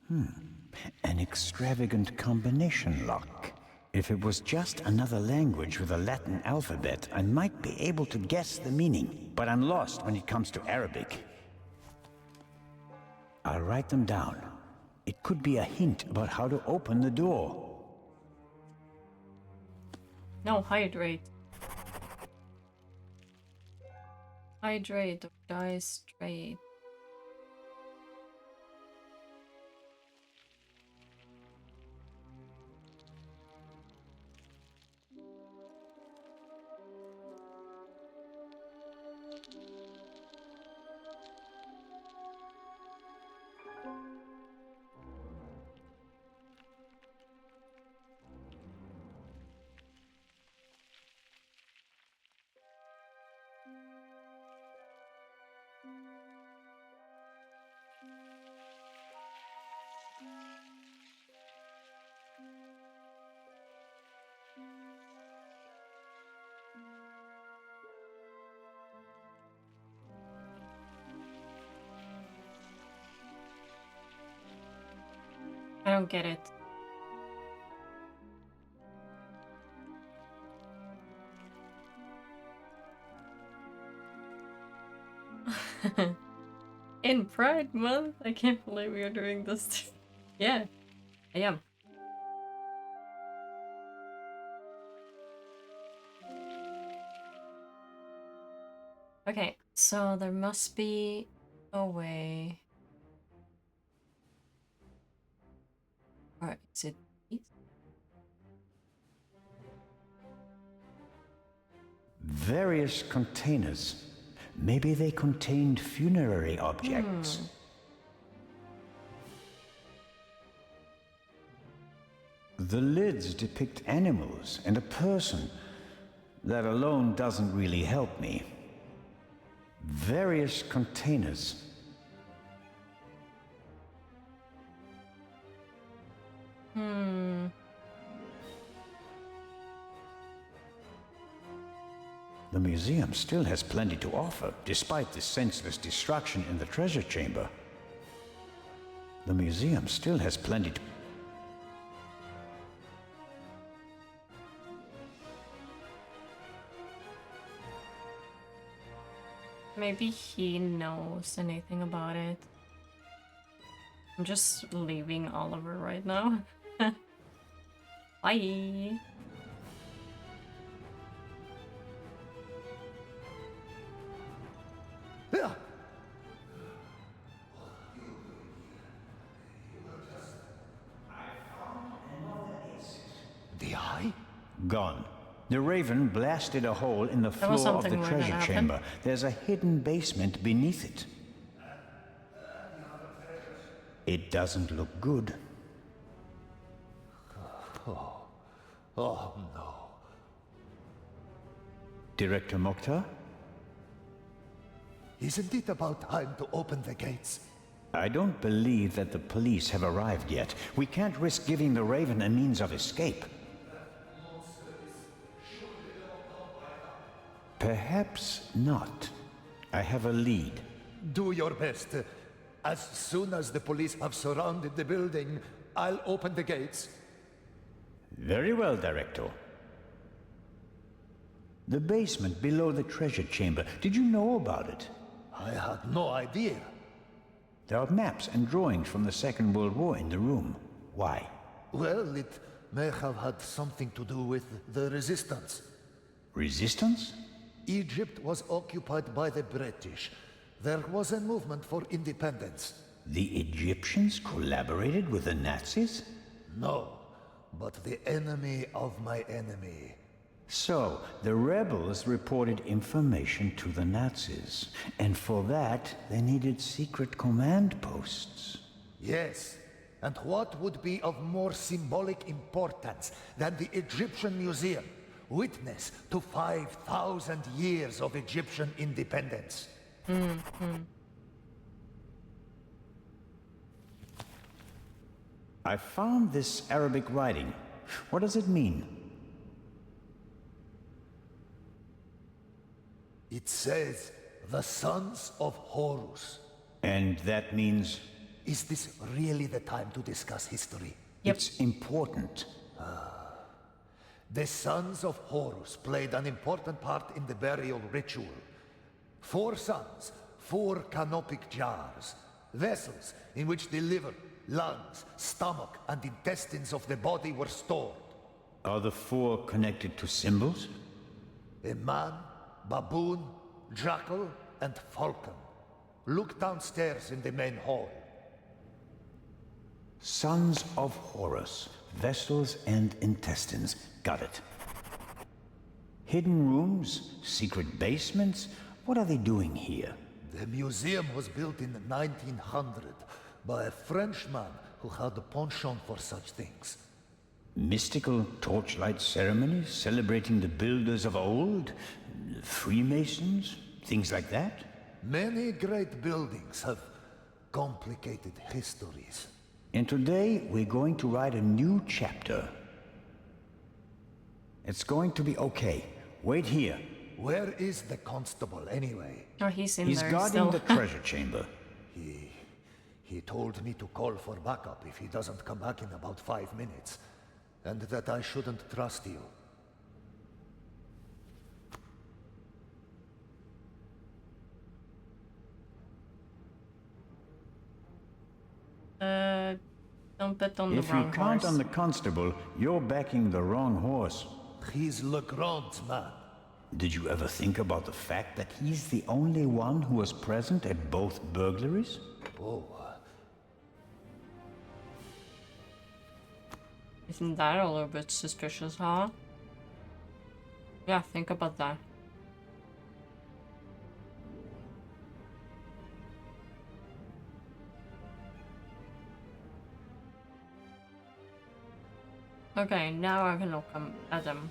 An extravagant combination lock. If it was just another language with a Latin alphabet, I might be able to guess the meaning, but I'm lost when it comes to Arabic. I'll write them down. It could be a hint about how to open the door. No, hydrate. Hydrate or die straight. I don't get it. In Pride Month? I can't believe we are doing this. Yeah, I am. Okay, so there must be a way. Or is it these? Various containers. Maybe they contained funerary objects. The lids depict animals and a person. That alone doesn't really help me. Various containers. The museum still has plenty to offer, despite the senseless destruction in the treasure chamber. The museum still has plenty to... Maybe he knows anything about it. I'm just leaving Oliver right now. Bye. The eye? Gone. The Raven blasted a hole in the floor of the treasure chamber. There's a hidden basement beneath it. It doesn't look good. Oh no. Director Mokhtar? Isn't it about time to open the gates? I don't believe that the police have arrived yet. We can't risk giving the Raven a means of escape. Perhaps not. I have a lead. Do your best. As soon as the police have surrounded the building, I'll open the gates. Very well, Director. The basement below the treasure chamber. Did you know about it? I had no idea. There are maps and drawings from the Second World War in the room. Why? Well, it may have had something to do with the resistance. Resistance? Egypt was occupied by the British. There was a movement for independence. The Egyptians collaborated with the Nazis? No, but the enemy of my enemy. So, the rebels reported information to the Nazis, and for that, they needed secret command posts. Yes, and what would be of more symbolic importance than the Egyptian Museum, witness to 5,000 years of Egyptian independence? I found this Arabic writing. What does it mean? It says, the sons of Horus. And that means? Is this really the time to discuss history? It's important. The sons of Horus played an important part in the burial ritual. 4 sons, 4 canopic jars, vessels in which the liver, lungs, stomach, and intestines of the body were stored. Are the 4 connected to symbols? A man, baboon, jackal, and falcon. Look downstairs in the main hall. Sons of Horus, vessels and intestines. Got it. Hidden rooms, secret basements. What are they doing here? The museum was built in 1900 by a Frenchman who had a penchant for such things. Mystical torchlight ceremonies celebrating the builders of old? Freemasons? Things like that? Many great buildings have complicated histories. And today we're going to write a new chapter. It's going to be okay. Wait here. Where is the constable anyway? Oh, he's in He's there guarding still. the treasure chamber. He told me to call for backup if he doesn't come back in about 5 minutes, and that I shouldn't trust you. Don't bet on the If wrong you count horse. on the constable, you're backing the wrong horse. He's Legrand's man. Did you ever think about the fact that he's the only one who was present at both burglaries? Oh. Isn't that a little bit suspicious, huh? Yeah, think about that. Okay, now I can look at them.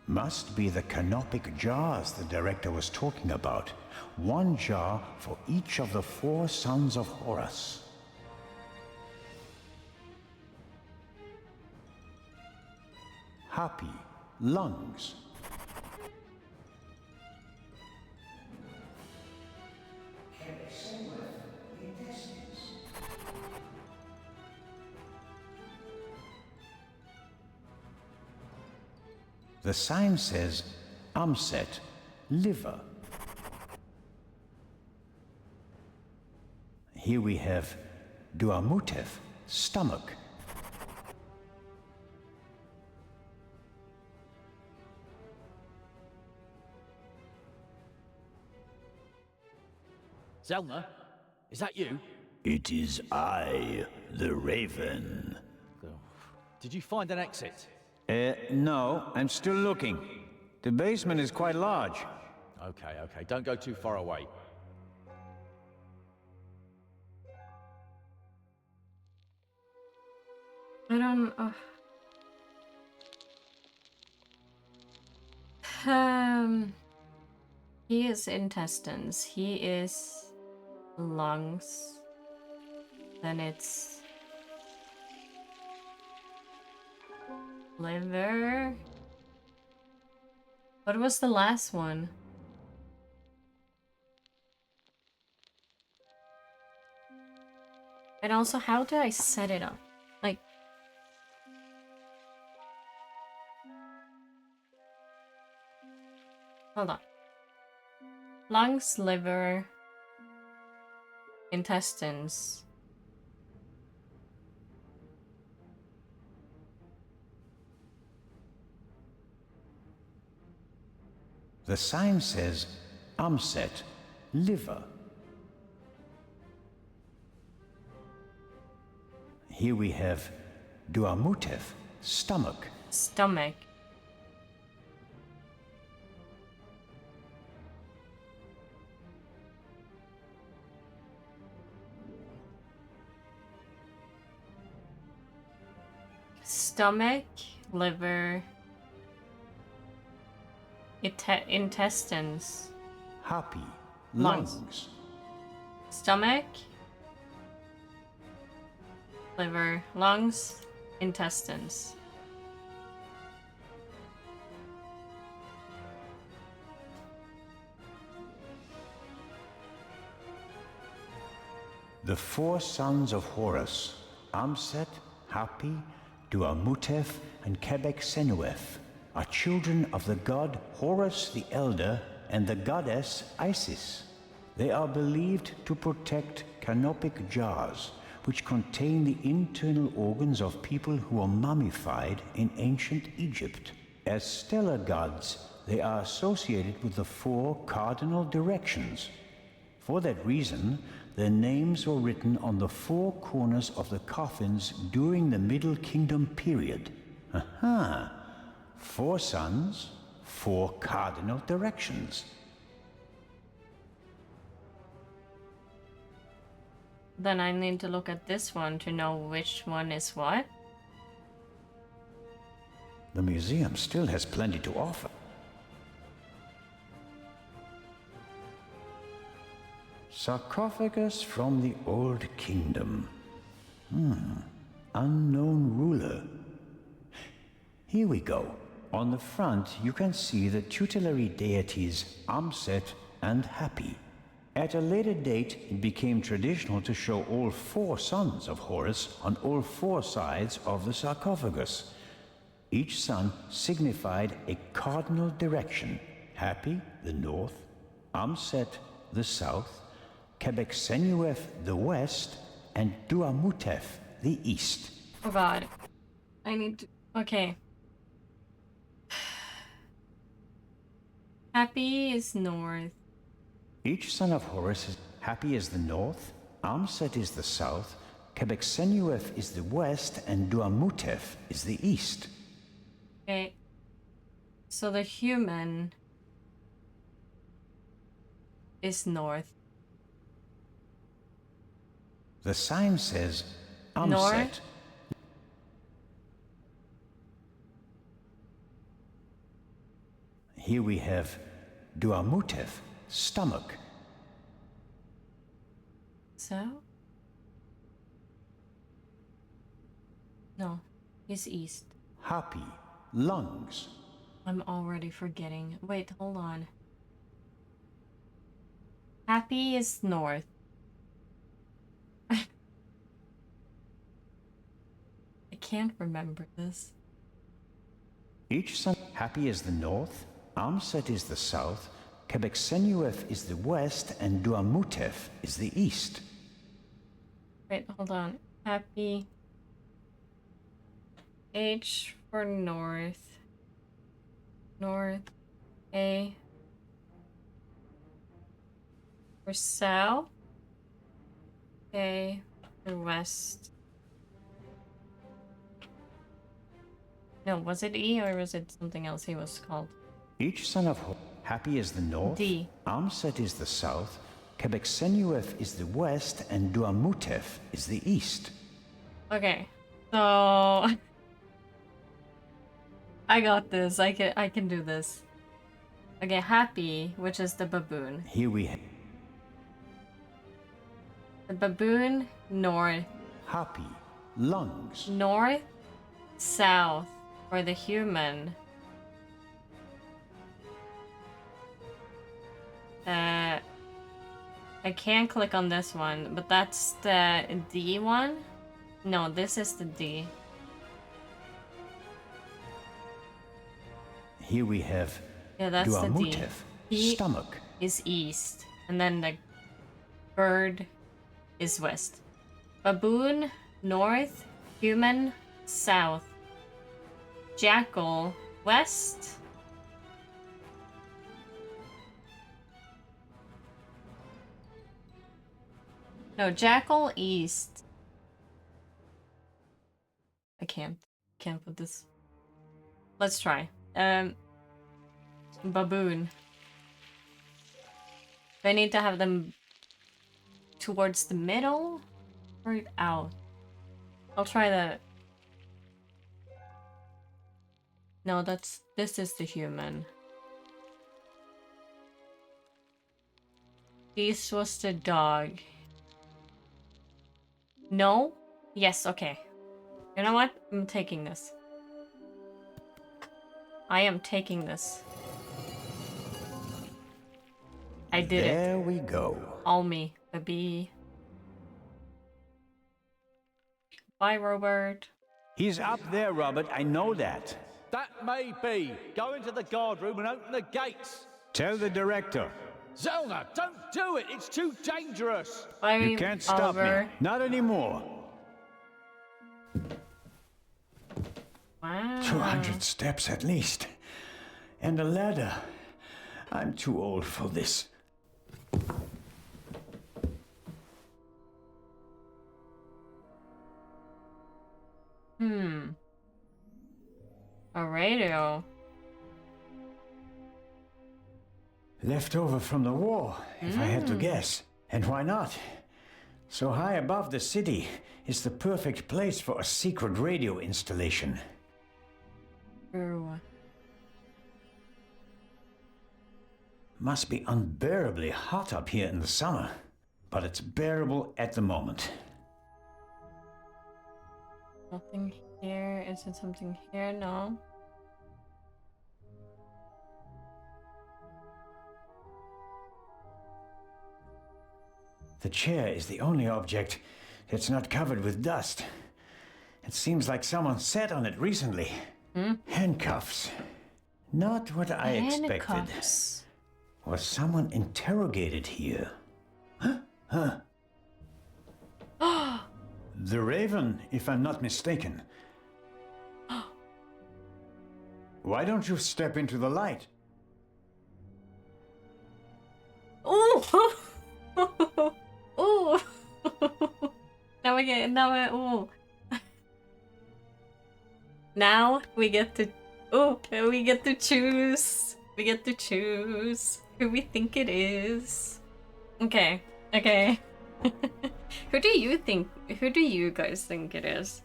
Must be the canopic jars the director was talking about. One jar for each of the 4 sons of Horus. Happy, lungs. The sign says Amset, liver. Here we have Duamutef, stomach. Zelna, is that you? It is I, the Raven. Did you find an exit? No, I'm still looking. The basement is quite large. Okay, don't go too far away. I don't... He is intestines. He is lungs. Then it's liver. What was the last one? And also, how do I set it up? Like... Hold on. Lungs, liver, intestines. The sign says Amset, liver. Here we have Duamutef, stomach. Stomach. Stomach, liver, intestines. Happy, lungs. Stomach, liver, lungs, intestines. The 4 sons of Horus, Amset, Hapi, Duamutef, and Kebek Senuef, are children of the god Horus the Elder and the goddess Isis. They are believed to protect canopic jars, which contain the internal organs of people who were mummified in ancient Egypt. As stellar gods, they are associated with the 4 cardinal directions. For that reason, their names were written on the 4 corners of the coffins during the Middle Kingdom period. Aha! 4 sons, 4 cardinal directions. Then I need to look at this one to know which one is what. the museum still has plenty to offer. Sarcophagus from the Old Kingdom. Unknown ruler. Here we go. On the front, you can see the tutelary deities Amset and Happy. At a later date, it became traditional to show all 4 sons of Horus on all 4 sides of the sarcophagus. Each son signified a cardinal direction. Happy, the north, Amset, the south, Quebecsenuef, the west, and Duamutef, the east. Oh god. I need to... Okay. Happy is north. Each son of Horus is Happy is the north, Amset is the south, Quebecsenuef is the west, and Duamutef is the east. Okay. So the human is north. The sign says Amset. North? Here we have Duamutef, stomach. So? No, he's east. Happy, lungs. I'm already forgetting. Wait, hold on. Happy is north. I can't remember this. Each son Happy is the north, Amset is the south, Quebecsenuef is the west, and Duamutef is the east. Wait, hold on. Happy. H for north. North. A for south. A for west. No, was it E or was it something else he was called? Each son of Happy is the north, D. Amset is the south, Quebecsenuef is the west, and Duamutef is the east. Okay, so I got this. I can do this. Okay, Happy, which is the baboon. Here we have The baboon, north. Happy, lungs. North, south, for the human. I can't click on this one, but that's the D one? No, this is the D. Here we have Yeah, that's the D. Duamutef, He stomach. is east, and then the bird is west. Baboon, north. Human, south. Jackal, west. No, jackal, east. I can't put this. Let's try. Baboon. Do I need to have them towards the middle or out? I'll try that. No, this is the human. This was the dog. No? Yes, okay. You know what? I'm taking this. I am taking this. I did it. There we go. All me, baby. Bye, Robert. He's up there, Robert. I know that. That may be. Go into the guard room and open the gates. Tell the director. Zelna, don't do it. It's too dangerous. Bye, You can't stop Oliver. me. Not anymore. Wow. 200 steps at least. And a ladder. I'm too old for this. A radio. Left over from the war, if I had to guess. And why not? So high above the city is the perfect place for a secret radio installation. True. Must be unbearably hot up here in the summer, but it's bearable at the moment. Nothing here. Is it something here? No. The chair is the only object that's not covered with dust. It seems like someone sat on it recently. Handcuffs. Not what I expected. Handcuffs. Was someone interrogated here? Huh? The Raven, if I'm not mistaken. Why don't you step into the light? Ooh! Ooh! Now we get to choose. We get to choose who we think it is. Okay. Who do you guys think it is?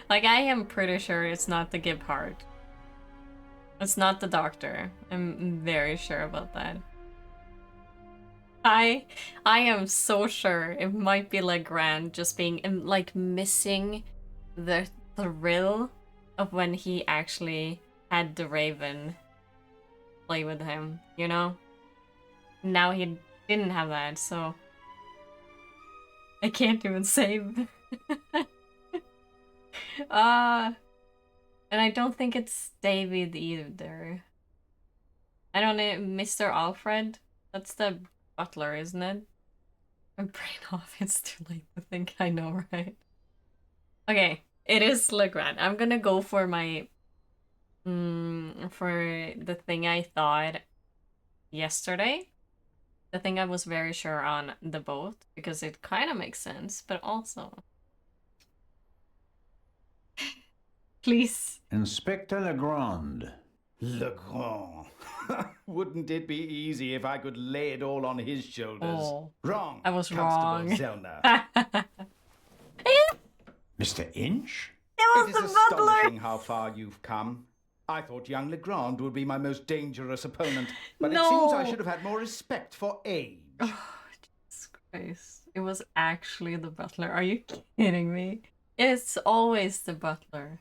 Like, I am pretty sure it's not the Gebhardt. It's not the doctor. I'm very sure about that. I am so sure it might be Legrand just being like missing the thrill of when he actually had the Raven play with him, you know? Now he didn't have that, so I can't even save. And I don't think it's David either. I don't know, Mr. Alfred? That's the butler, isn't it? My brain off, it's too late to think, I know, right? Okay, it is Legrand. I'm gonna go for my... for the thing I thought yesterday. The thing I was very sure on the boat, because it kind of makes sense, but also... Please. Inspector Legrand. Legrand. Wouldn't it be easy if I could lay it all on his shoulders? Oh, wrong. I was Constable wrong. Zellner. Mr. Inch? It is astonishing how far you've come. I thought young Legrand would be my most dangerous opponent, but it seems I should have had more respect for age. Oh, Jesus Christ. It was actually the butler. Are you kidding me? It's always the butler.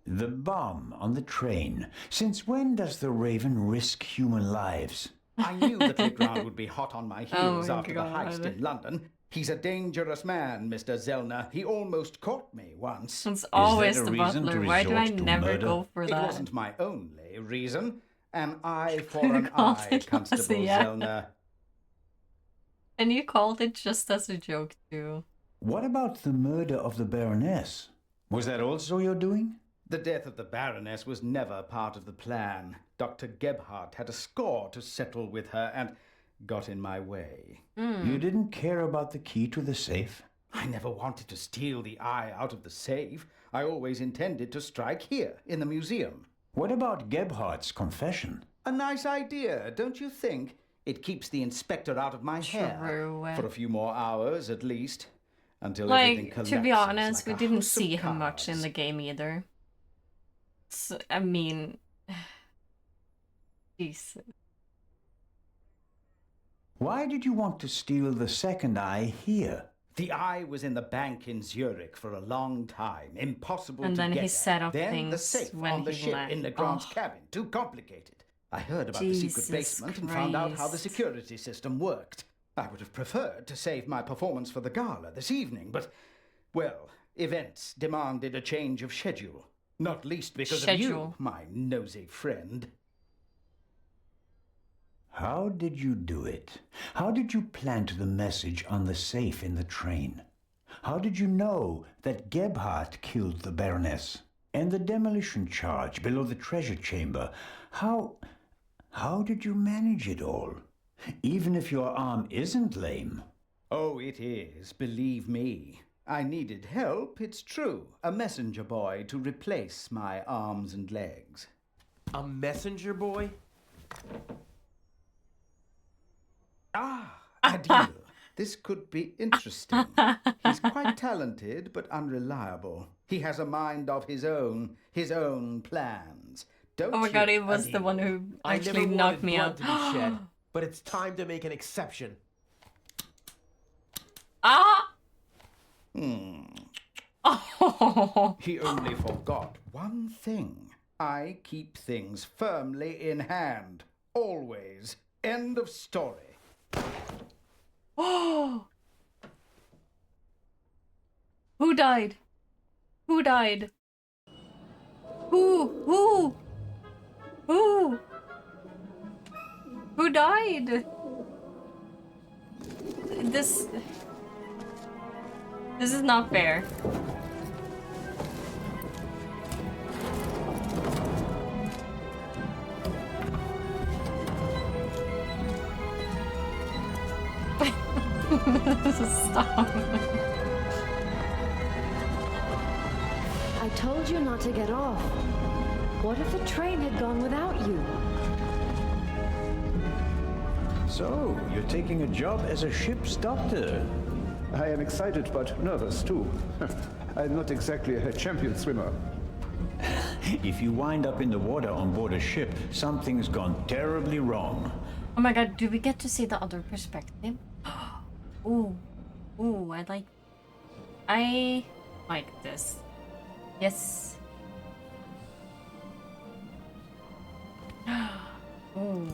The bomb on the train. Since when does the Raven risk human lives? I knew that Legrand would be hot on my heels Oh my after God. the heist in London. He's a dangerous man, Mr. Zellner. He almost caught me once. It's always the butler. Why do I never go for that? It wasn't my only reason. An eye for an eye, Constable Zellner. And you called it just as a joke, too. What about the murder of the Baroness? Was that also your doing? The death of the Baroness was never part of the plan. Dr. Gebhardt had a score to settle with her and got in my way. You didn't care about the key to the safe? I never wanted to steal the eye out of the safe. I always intended to strike here, in the museum. What about Gebhardt's confession? A nice idea, don't you think? It keeps the inspector out of my hair. For a few more hours, at least. Until everything collapses. To be honest, like we a didn't house of see him cards. much in the game either. So, I mean... Jesus. Why did you want to steal the second eye here? The eye was in the bank in Zurich for a long time. Impossible And to then get he at. set up then the things safe when on the he ship left. in Legrand's Oh. cabin. Too complicated. I heard about the secret Jesus basement and found out how the Christ. security system worked. I would have preferred to save my performance for the gala this evening, but, well, events demanded a change of schedule. Not least because of you, Schedule. my nosy friend. How did you do it? How did you plant the message on the safe in the train? How did you know that Gebhardt killed the Baroness? And the demolition charge below the treasure chamber? How did you manage it all? Even if your arm isn't lame. Oh, it is, believe me. I needed help, it's true. A messenger boy to replace my arms and legs. A messenger boy? Ah, adieu. This could be interesting. He's quite talented, but unreliable. He has a mind of his own plans. Don't Oh my you? god, he was the one who actually knocked me out. To be shed, but it's time to make an exception. Ah! Oh. He only forgot one thing. I keep things firmly in hand. Always. End of story. Oh! Who died? Who died? Who? Who died? This is not fair. Stop. I told you not to get off. What if the train had gone without you? So, you're taking a job as a ship's doctor? I am excited but nervous too. I'm not exactly a champion swimmer. If you wind up in the water on board a ship, something's gone terribly wrong. Oh my god, do we get to see the other perspective? Ooh. Ooh, I like this. Yes. Ooh.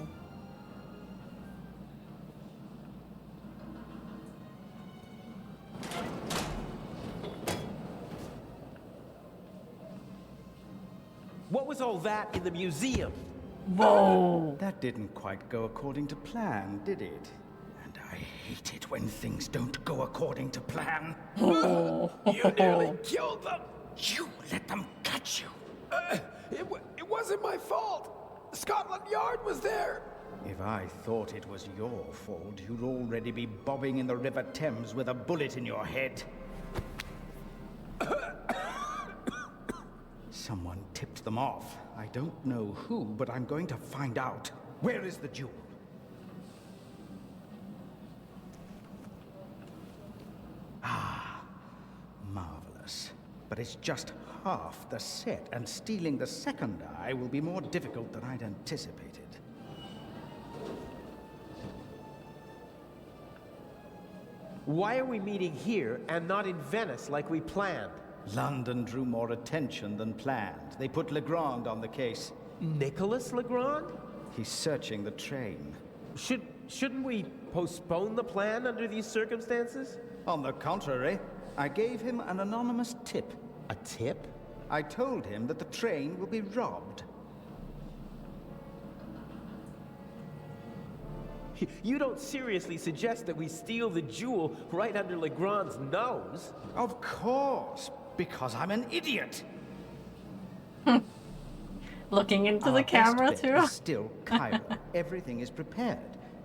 What was all that in the museum? Whoa! That didn't quite go according to plan, did it? And I hate it when things don't go according to plan. Oh. You nearly killed them! You let them catch you! It wasn't my fault! Scotland Yard was there! If I thought it was your fault, you'd already be bobbing in the River Thames with a bullet in your head. Someone tipped them off. I don't know who, but I'm going to find out. Where is the jewel? Ah, marvelous. But it's just half the set, and stealing the second eye will be more difficult than I'd anticipated. Why are we meeting here and not in Venice like we planned? London drew more attention than planned. They put Legrand on the case. Nicholas Legrand? He's searching the train. Shouldn't we postpone the plan under these circumstances? On the contrary, I gave him an anonymous tip. A tip? I told him that the train will be robbed. You don't seriously suggest that we steal the jewel right under Legrand's nose? Of course, because I'm an idiot. Looking into the camera too. Is still Cairo. Everything is prepared.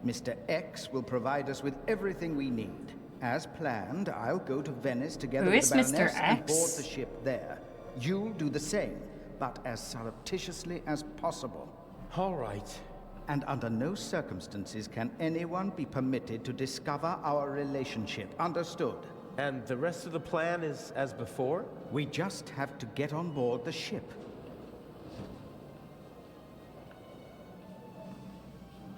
Mr. X will provide us with everything we need. As planned, I'll go to Venice together with the Baroness and board the ship there. You'll do the same, but as surreptitiously as possible. All right. And under no circumstances can anyone be permitted to discover our relationship. Understood? And the rest of the plan is as before? We just have to get on board the ship.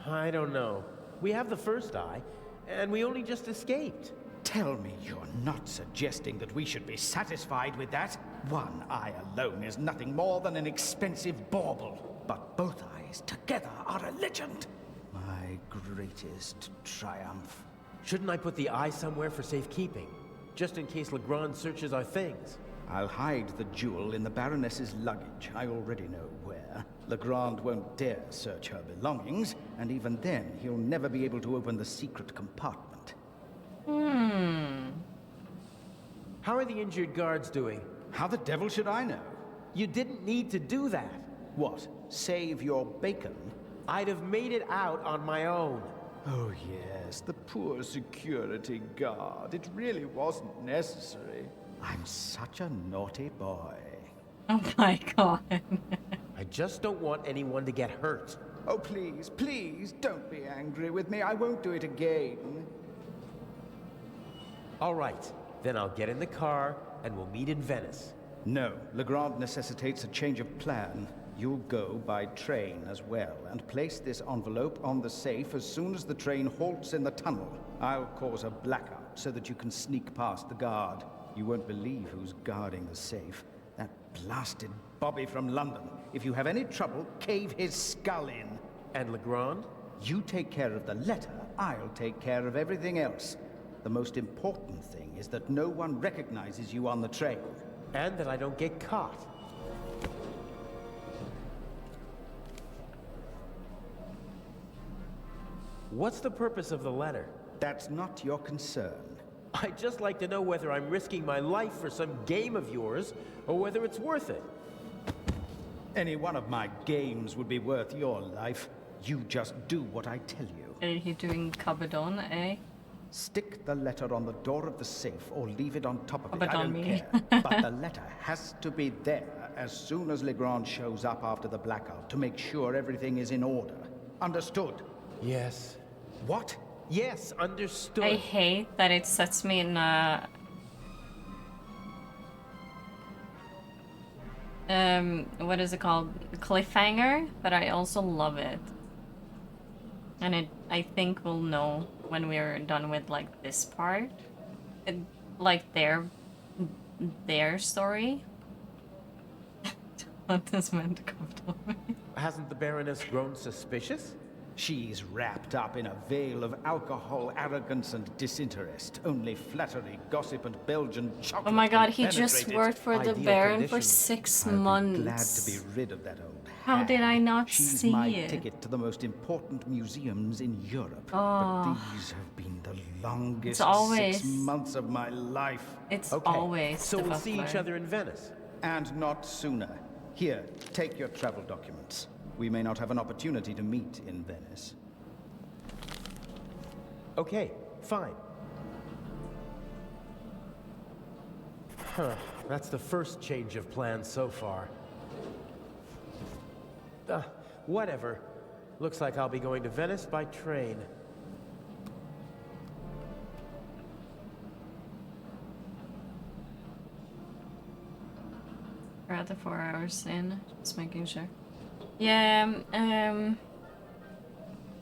I don't know. We have the first eye, and we only just escaped. Tell me you're not suggesting that we should be satisfied with that? One eye alone is nothing more than an expensive bauble. But both eyes together are a legend. My greatest triumph. Shouldn't I put the eye somewhere for safekeeping? Just in case Legrand searches our things. I'll hide the jewel in the Baroness's luggage. I already know where. Legrand won't dare search her belongings, and even then, he'll never be able to open the secret compartment. How are the injured guards doing? How the devil should I know? You didn't need to do that. What? Save your bacon? I'd have made it out on my own. Oh yes, the poor security guard. It really wasn't necessary. I'm such a naughty boy. Oh my god. I just don't want anyone to get hurt. Oh please, please, don't be angry with me. I won't do it again. All right, then I'll get in the car and we'll meet in Venice. No, Legrand necessitates a change of plan. You'll go by train as well, and place this envelope on the safe as soon as the train halts in the tunnel. I'll cause a blackout so that you can sneak past the guard. You won't believe who's guarding the safe. That blasted Bobby from London. If you have any trouble, cave his skull in. And Legrand? You take care of the letter, I'll take care of everything else. The most important thing is that no one recognizes you on the train. And that I don't get caught. What's the purpose of the letter? That's not your concern. I'd just like to know whether I'm risking my life for some game of yours, or whether it's worth it. Any one of my games would be worth your life. You just do what I tell you. Are you doing Cabadon, eh? Stick the letter on the door of the safe or leave it on top of it. I Cabadon don't me. care. But the letter has to be there as soon as Legrand shows up after the blackout to make sure everything is in order. Understood? Yes. What? Yes, understood. I hate that it sets me in a... what is it called? Cliffhanger, but I also love it. And I think we'll know when we're done with like this part. Like their story. What is meant to come to me? Hasn't the Baroness grown suspicious? She's wrapped up in a veil of alcohol, arrogance, and disinterest. Only flattery, gossip, and Belgian chocolate. Oh my god, can he just penetrate worked it. for the Ideal Baron for conditions. 6 I'd be months. glad to be rid of that old How hag. did I not She's see my it? ticket to the most important museums in Europe. Oh. But these have been the longest It's always- 6 months of my life. It's Okay, always so the we'll see each butler. other in Venice. And not sooner. Here, take your travel documents. We may not have an opportunity to meet in Venice. Okay, fine. Huh, that's the first change of plans so far. Whatever. Looks like I'll be going to Venice by train. We're at the 4 hours in, just making sure. Yeah,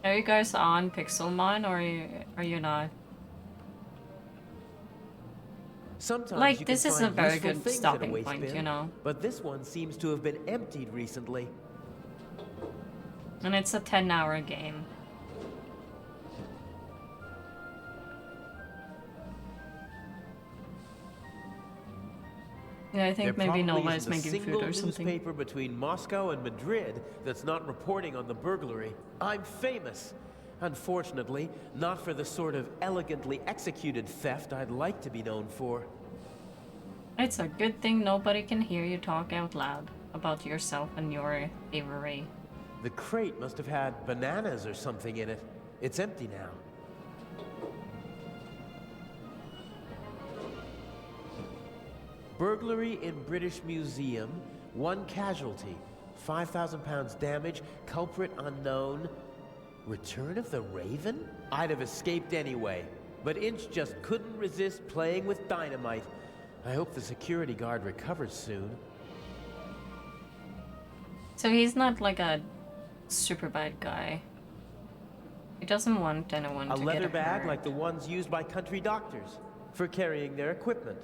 are you guys on Pixelmon or are you not? Sometimes Like, you this can is find a very useful good things in a stopping waste point, bin, you know. But this one seems to have been emptied recently. And it's a 10-hour game. Yeah, I think There maybe probably Nova is isn't a making single food or something. newspaper between Moscow and Madrid that's not reporting on the burglary. I'm famous. Unfortunately, not for the sort of elegantly executed theft I'd like to be known for. It's a good thing nobody can hear you talk out loud about yourself and your thievery. The crate must have had bananas or something in it. It's empty now. Burglary in British Museum, 1 casualty, 5,000 pounds damage, culprit unknown. Return of the Raven? I'd have escaped anyway, but Inch just couldn't resist playing with dynamite. I hope the security guard recovers soon. So he's not like a super bad guy. He doesn't want anyone A to leather get bag hurt. like the ones used by country doctors for carrying their equipment.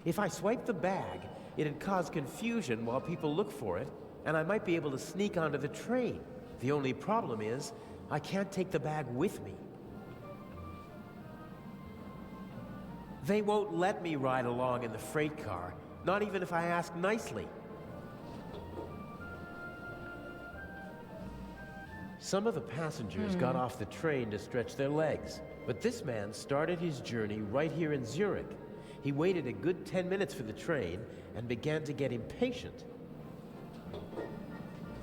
If I swipe the bag, it'd cause confusion while people look for it, and I might be able to sneak onto the train. The only problem is, I can't take the bag with me. They won't let me ride along in the freight car, not even if I ask nicely. Some of the passengers got off the train to stretch their legs, but this man started his journey right here in Zurich. He waited a good 10 minutes for the train and began to get impatient.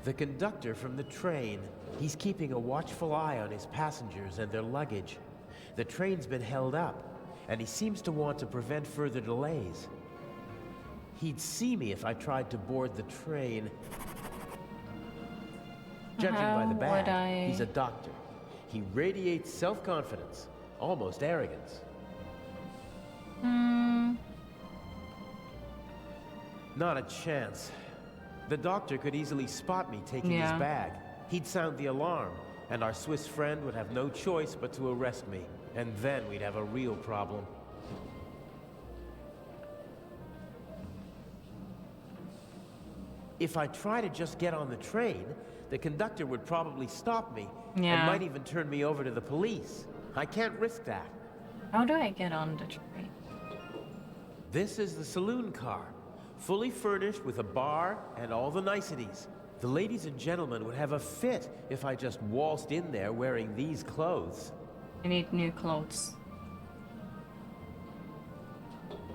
The conductor from the train, he's keeping a watchful eye on his passengers and their luggage. The train's been held up, and he seems to want to prevent further delays. He'd see me if I tried to board the train. Judging by the How would bag, I- he's a doctor. He radiates self-confidence. almost arrogance. Not a chance. The doctor could easily spot me taking his bag. He'd sound the alarm, and our Swiss friend would have no choice but to arrest me. And then we'd have a real problem. If I try to just get on the train, the conductor would probably stop me and might even turn me over to the police. I can't risk that. How do I get on the train? This is the saloon car, fully furnished with a bar and all the niceties. The ladies and gentlemen would have a fit if I just waltzed in there wearing these clothes. I need new clothes.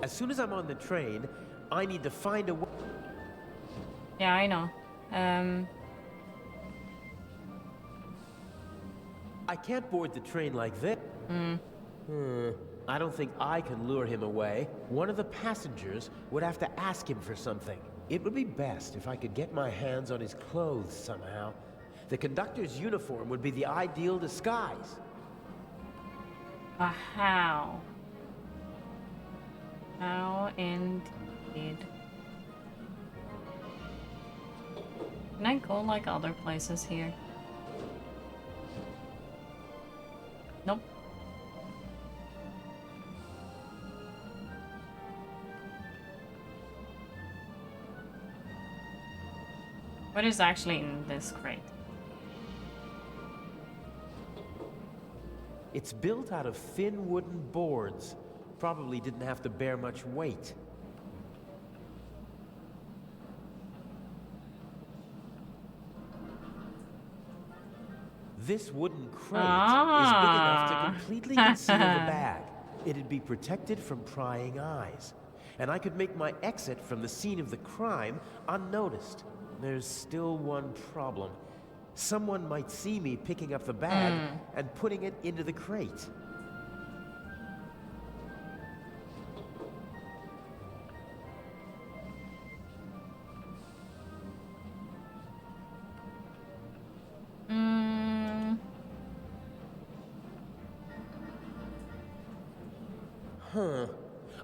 As soon as I'm on the train, I need to find a way. Yeah, I know. I can't board the train like this. I don't think I can lure him away. One of the passengers would have to ask him for something. It would be best if I could get my hands on his clothes somehow. The conductor's uniform would be the ideal disguise. How? How indeed. Can I go like other places here? Nope. What is actually in this crate? It's built out of thin wooden boards. Probably didn't have to bear much weight. This wooden crate is big enough to completely conceal the bag. It'd be protected from prying eyes. And I could make my exit from the scene of the crime unnoticed. There's still one problem. Someone might see me picking up the bag and putting it into the crate.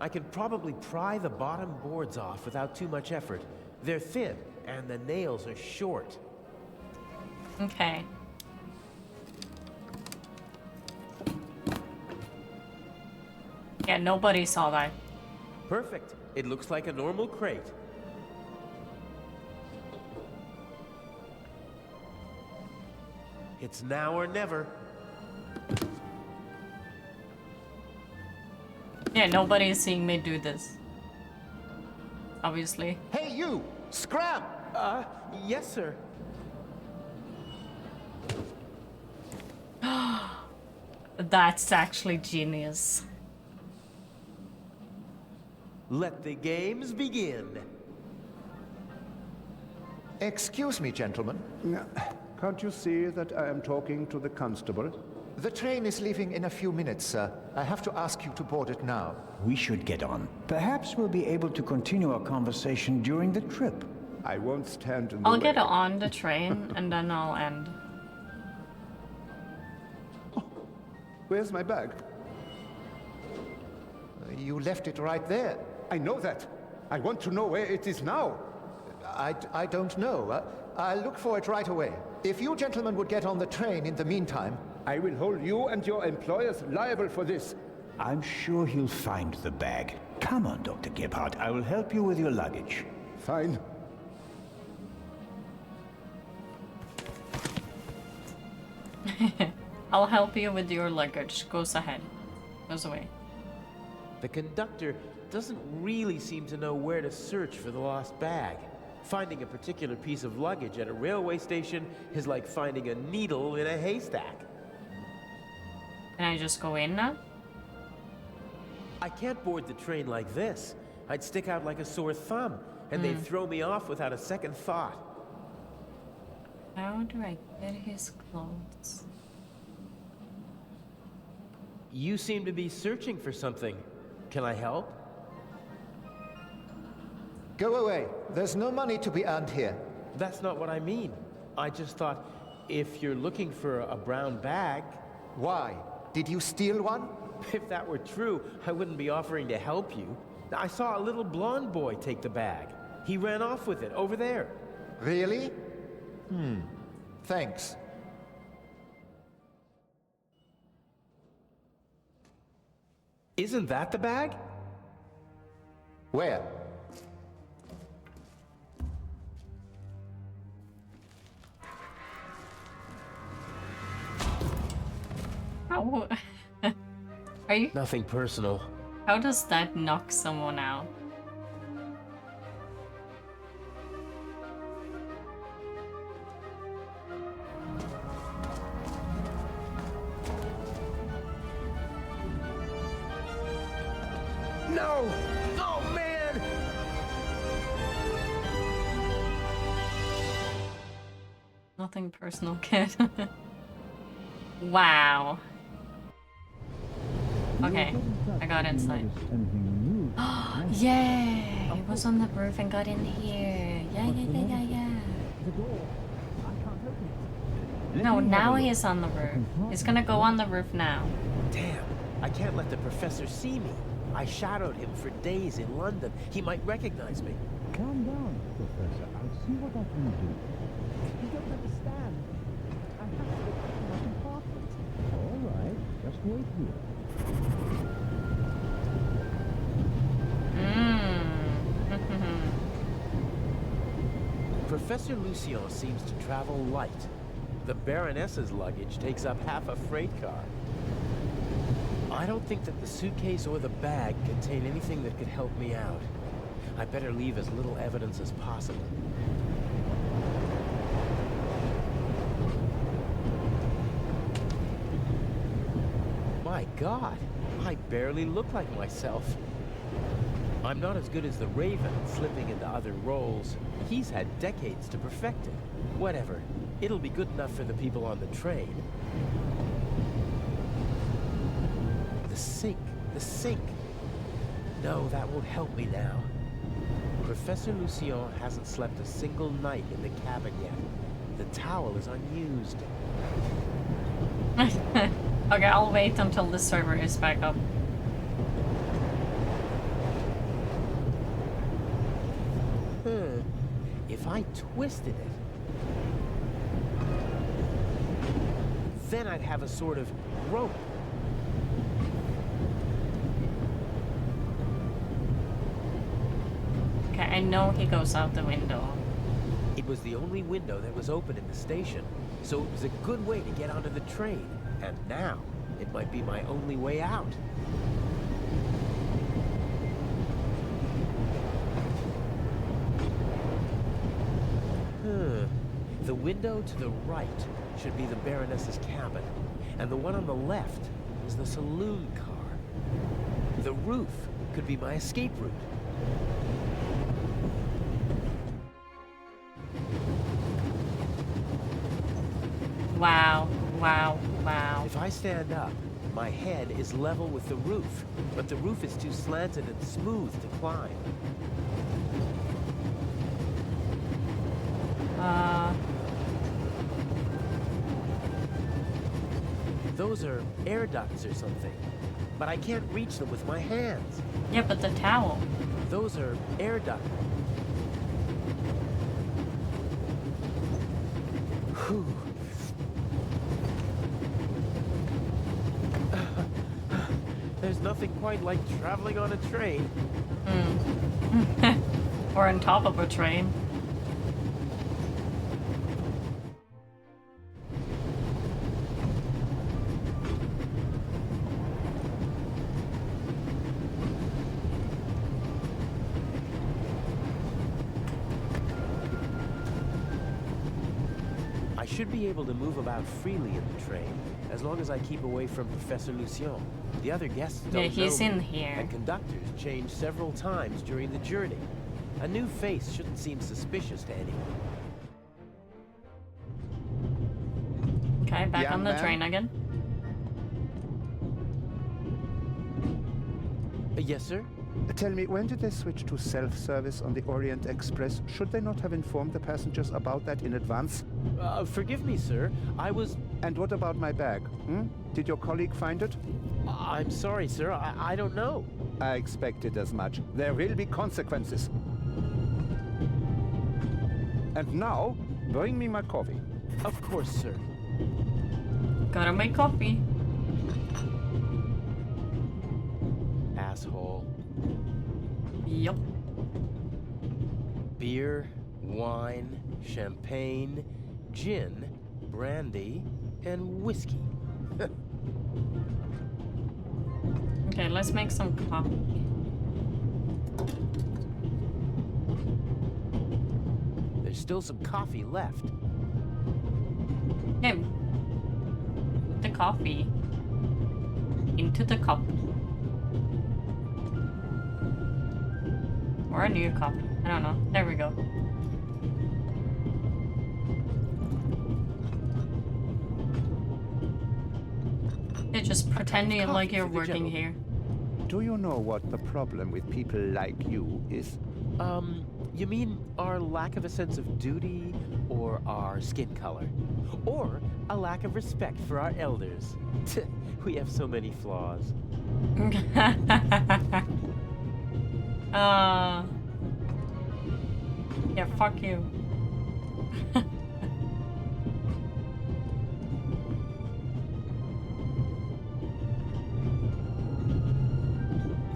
I could probably pry the bottom boards off without too much effort. They're thin, and the nails are short. Okay. Yeah, nobody saw that. Perfect. It looks like a normal crate. It's now or never. Yeah, nobody is seeing me do this. Obviously. Hey, you! Scram! Yes, sir. That's actually genius. Let the games begin. Excuse me, gentlemen. Can't you see that I am talking to the constable? The train is leaving in a few minutes, sir. I have to ask you to board it now. We should get on. Perhaps we'll be able to continue our conversation during the trip. I won't stand in the I'll way. get on the train and then I'll end. Oh, where's my bag? You left it right there. I know that. I want to know where it is now. I don't know. I'll look for it right away. If you gentlemen would get on the train in the meantime... I will hold you and your employers liable for this. I'm sure he'll find the bag. Come on, Dr. Gebhardt. I will help you with your luggage. Fine. I'll help you with your luggage. Goes ahead. Goes away. The conductor doesn't really seem to know where to search for the lost bag. Finding a particular piece of luggage at a railway station is like finding a needle in a haystack. Can I just go in now? I can't board the train like this. I'd stick out like a sore thumb, and they'd throw me off without a second thought. How do I get his clothes? You seem to be searching for something. Can I help? Go away. There's no money to be earned here. That's not what I mean. I just thought, if you're looking for a brown bag... Why? Did you steal one? If that were true, I wouldn't be offering to help you. I saw a little blonde boy take the bag. He ran off with it over there. Really? Thanks. Isn't that the bag? Where? How? Are you? Nothing personal. How does that knock someone out? No! Oh, man! Nothing personal, kid. Wow. Okay, I got inside. Yay! He was on the roof and got in here. Yeah. No, now he's on the roof. He's gonna go on the roof now. Damn, I can't let the professor see me. I shadowed him for days in London. He might recognize me. Calm down, Professor. I'll see what I can do. You don't understand. I have to go back to my compartment. All right, just wait here. Professor Lucien seems to travel light. The Baroness's luggage takes up half a freight car. I don't think that the suitcase or the bag contain anything that could help me out. I better leave as little evidence as possible. My God, I barely look like myself. I'm not as good as the Raven, slipping into other roles. He's had decades to perfect it. Whatever. It'll be good enough for the people on the train. The sink. No, that won't help me now. Professor Lucien hasn't slept a single night in the cabin yet. The towel is unused. Okay, I'll wait until the server is back up. If I twisted it, then I'd have a sort of rope. Okay, I know he goes out the window. It was the only window that was open in the station, so it was a good way to get onto the train. And now, it might be my only way out. The window to the right should be the Baroness's cabin, and the one on the left is the saloon car. The roof could be my escape route. Wow. If I stand up, my head is level with the roof, but the roof is too slanted and smooth to climb. Those are air ducts or something, but I can't reach them with my hands. Yeah, but the towel. Those are air ducts. Whew. There's nothing quite like traveling on a train. Or on top of a train. I should be able to move about freely in the train, as long as I keep away from Professor Lucien. The other guests don't know he's me, in here. and conductors change several times during the journey. A new face shouldn't seem suspicious to anyone. Okay, back on the train again. Yes, sir? Tell me, when did they switch to self-service on the Orient Express? Should they not have informed the passengers about that in advance? Forgive me, sir. I was... And what about my bag? Did your colleague find it? I'm sorry, sir. I don't know. I expected as much. There will be consequences. And now, bring me my coffee. Of course, sir. Gotta make coffee. Asshole. Yup. Beer, wine, champagne, gin, brandy, and whiskey. Okay, let's make some coffee. There's still some coffee left. Okay. Put the coffee into the cup. Or a new cup. I don't know. There we go. You're just pretending like you're working here. Do you know what the problem with people like you is? You mean our lack of a sense of duty, or our skin color, or a lack of respect for our elders? We have so many flaws. Yeah, fuck you.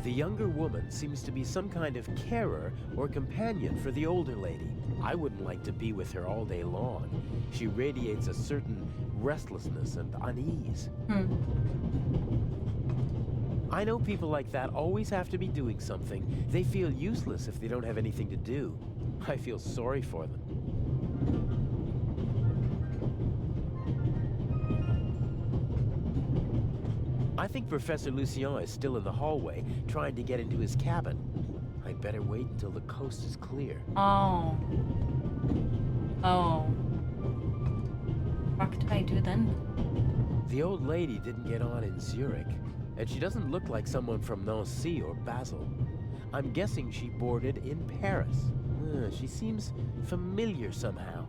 The younger woman seems to be some kind of carer or companion for the older lady. I wouldn't like to be with her all day long. She radiates a certain restlessness and unease. I know people like that always have to be doing something. They feel useless if they don't have anything to do. I feel sorry for them. I think Professor Lucien is still in the hallway, trying to get into his cabin. I'd better wait until the coast is clear. Oh. Oh. What did I do then? The old lady didn't get on in Zurich, and she doesn't look like someone from Nancy or Basel. I'm guessing she boarded in Paris. She seems familiar somehow.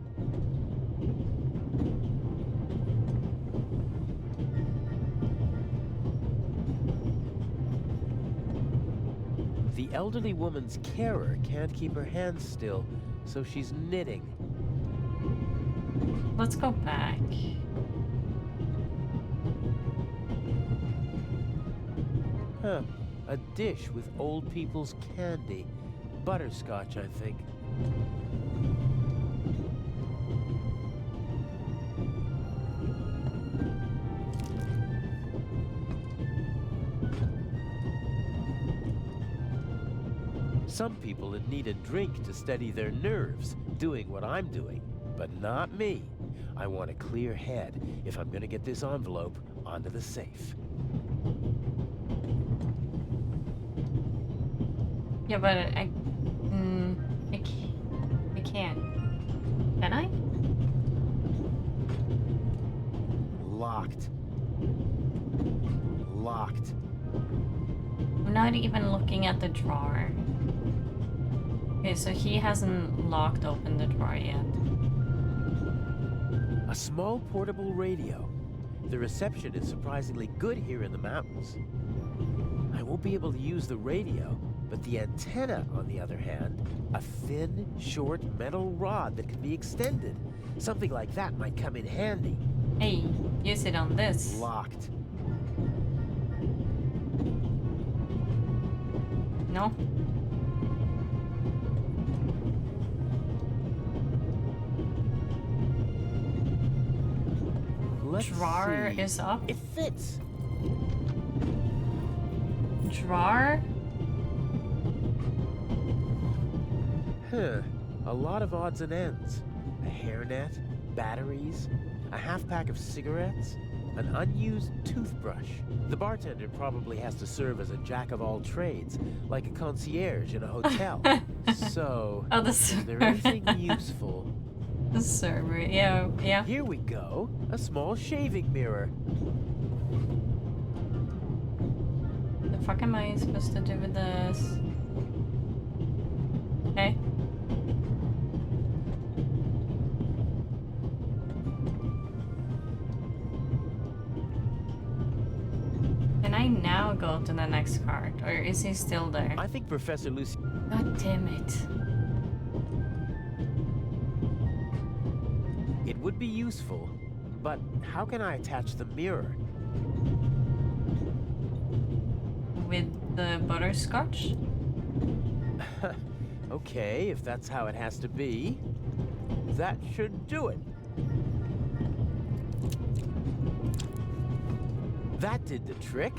The elderly woman's carer can't keep her hands still, so she's knitting. Let's go back. Huh. A dish with old people's candy. Butterscotch, I think. Some people would need a drink to steady their nerves, doing what I'm doing, but not me. I want a clear head if I'm gonna get this envelope onto the safe. Yeah, but I can't. Can I? Locked. Locked. I'm not even looking at the drawer. Okay, so he hasn't locked open the drawer yet. A small portable radio. The reception is surprisingly good here in the mountains. I won't be able to use the radio, but the antenna, on the other hand, a thin, short metal rod that can be extended. Something like that might come in handy. Hey, use it on this. Locked. No? Let's drawer see. is up. It fits. Drawer? Huh. A lot of odds and ends. A hairnet, batteries, a half-pack of cigarettes, an unused toothbrush. The bartender probably has to serve as a jack-of-all-trades, like a concierge in a hotel. So, oh, is there anything useful? The server, yeah. Here we go. A small shaving mirror. The fuck am I supposed to do with this? Okay. Can I now go to the next card, or is he still there? I think Professor Lucy. God damn it. It would be useful, but how can I attach the mirror? With the butterscotch? Okay, if that's how it has to be, that should do it. That did the trick.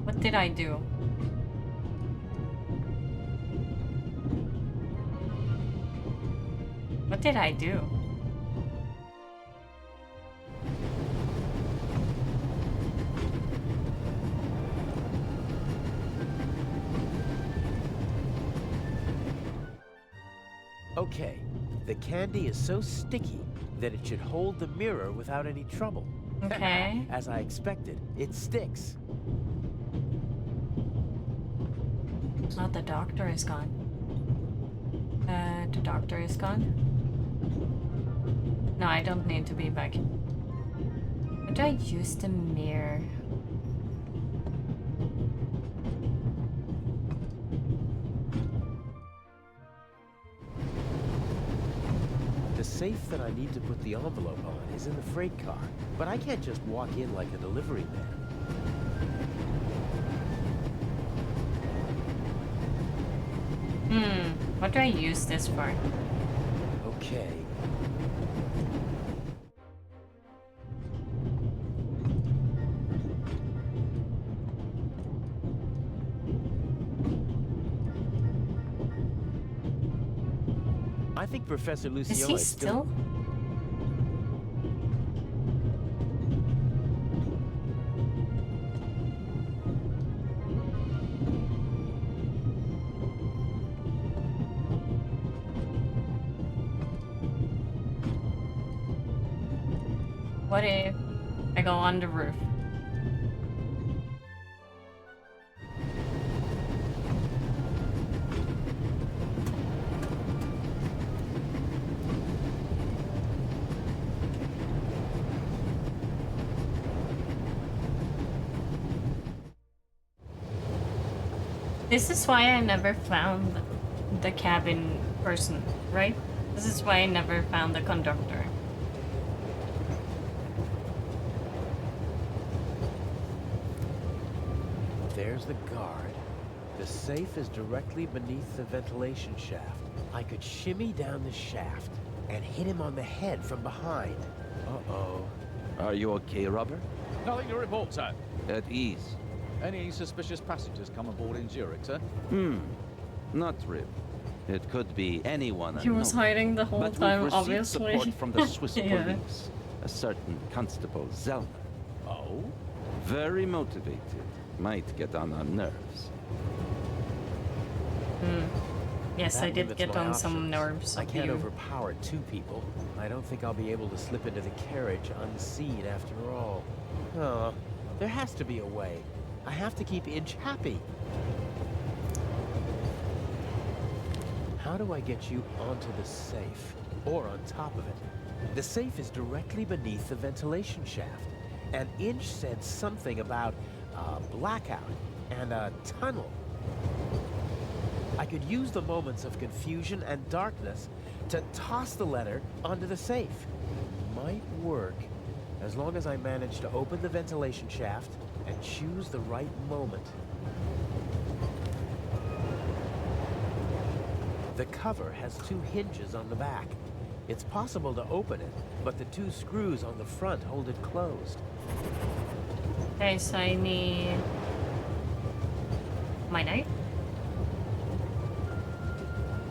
What did I do? What did I do? Okay, the candy is so sticky that it should hold the mirror without any trouble. Okay. As I expected, it sticks. Oh, the doctor is gone. The doctor is gone. No, I don't need to be back. How do I use the mirror? The safe that I need to put the envelope on is in the freight car, but I can't just walk in like a delivery man. What do I use this for? Okay. I think Professor Luciola Is he still? What if I go on the roof? This is why I never found the cabin person, right? This is why I never found the conductor. There's the guard. The safe is directly beneath the ventilation shaft. I could shimmy down the shaft and hit him on the head from behind. Uh-oh. Are you okay, Robert? Nothing to report, sir. At ease. Any suspicious passengers come aboard in Zurich, sir? Not really. It could be anyone. He was hiding the whole but time, we've received obviously. support from the Swiss Yeah. police. A certain Constable Zellner. Oh? Very motivated. Might get on our nerves. Yes, That I did limits get my on some options. nerves I of can't you. overpower two people. I don't think I'll be able to slip into the carriage unseen after all. Oh, there has to be a way. I have to keep Inch happy. How do I get you onto the safe? Or on top of it? The safe is directly beneath the ventilation shaft. And Inch said something about a blackout and a tunnel. I could use the moments of confusion and darkness to toss the letter onto the safe. Might work, as long as I manage to open the ventilation shaft and choose the right moment. The cover has two hinges on the back. It's possible to open it, but the two screws on the front hold it closed. Okay, so I need my knife.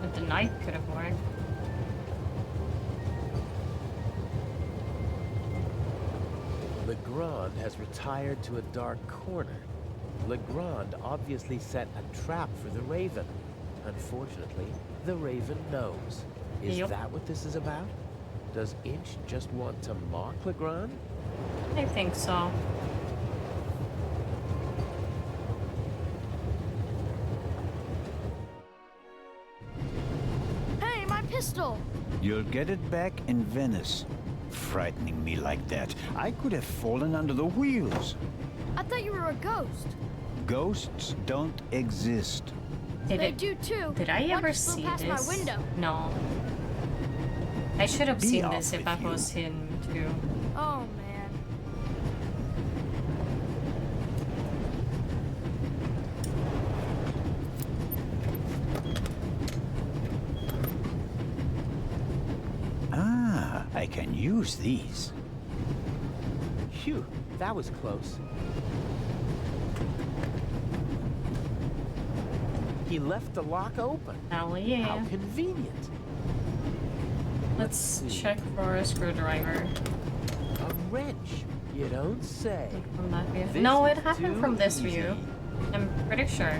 But the knife could have worked. Legrand has retired to a dark corner. Legrand obviously set a trap for the Raven. Unfortunately, the Raven knows. Is Yep. that what this is about? Does Inch just want to mock Legrand? I think so. pistol. You'll get it back in Venice. Frightening me like that. I could have fallen under the wheels. I thought you were a ghost. Ghosts don't exist. They do too. Did I ever One just flew see past this? my window. No. I should have Be seen off this if with I you. was him too. Oh man. Ah, I can use these. Phew, that was close. He left the lock open. Hell yeah. How convenient. Let's check for a screwdriver. A wrench. You don't say. From that view. This No, it is happened too from this easy. view. I'm pretty sure.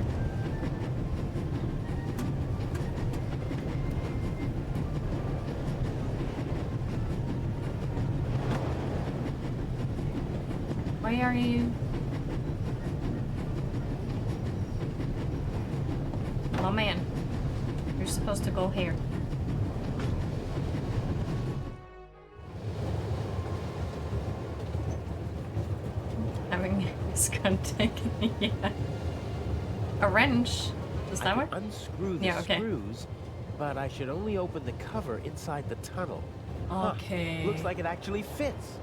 Why are you? Oh man, you're supposed to go here. Having this gun taken, yeah. A wrench? Does that work? Unscrew the Yeah, okay. screws, but I should only open the cover inside the tunnel. Huh, Okay. looks like it actually fits.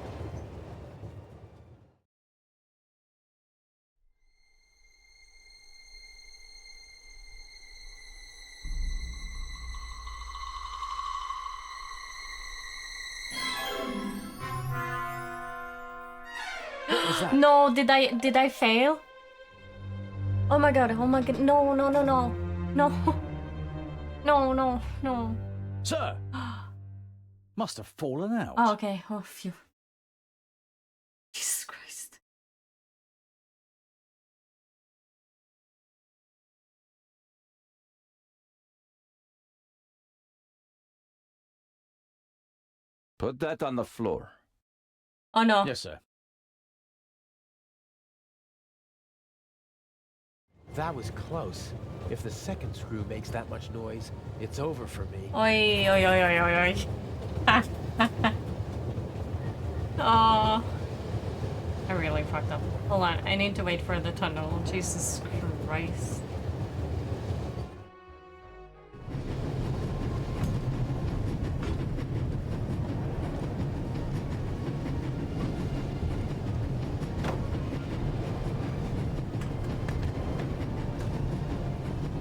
No, did I fail? Oh my god, no, no, no, no. No. No, no, no. Sir! Must have fallen out. Oh, okay. Oh, phew. Jesus Christ. Put that on the floor. Oh no. Yes, sir. That was close. If the second screw makes that much noise, it's over for me. Oi, oi, oi, oi, oi, oi. Oh. I really fucked up. Hold on, I need to wait for the tunnel. Jesus Christ.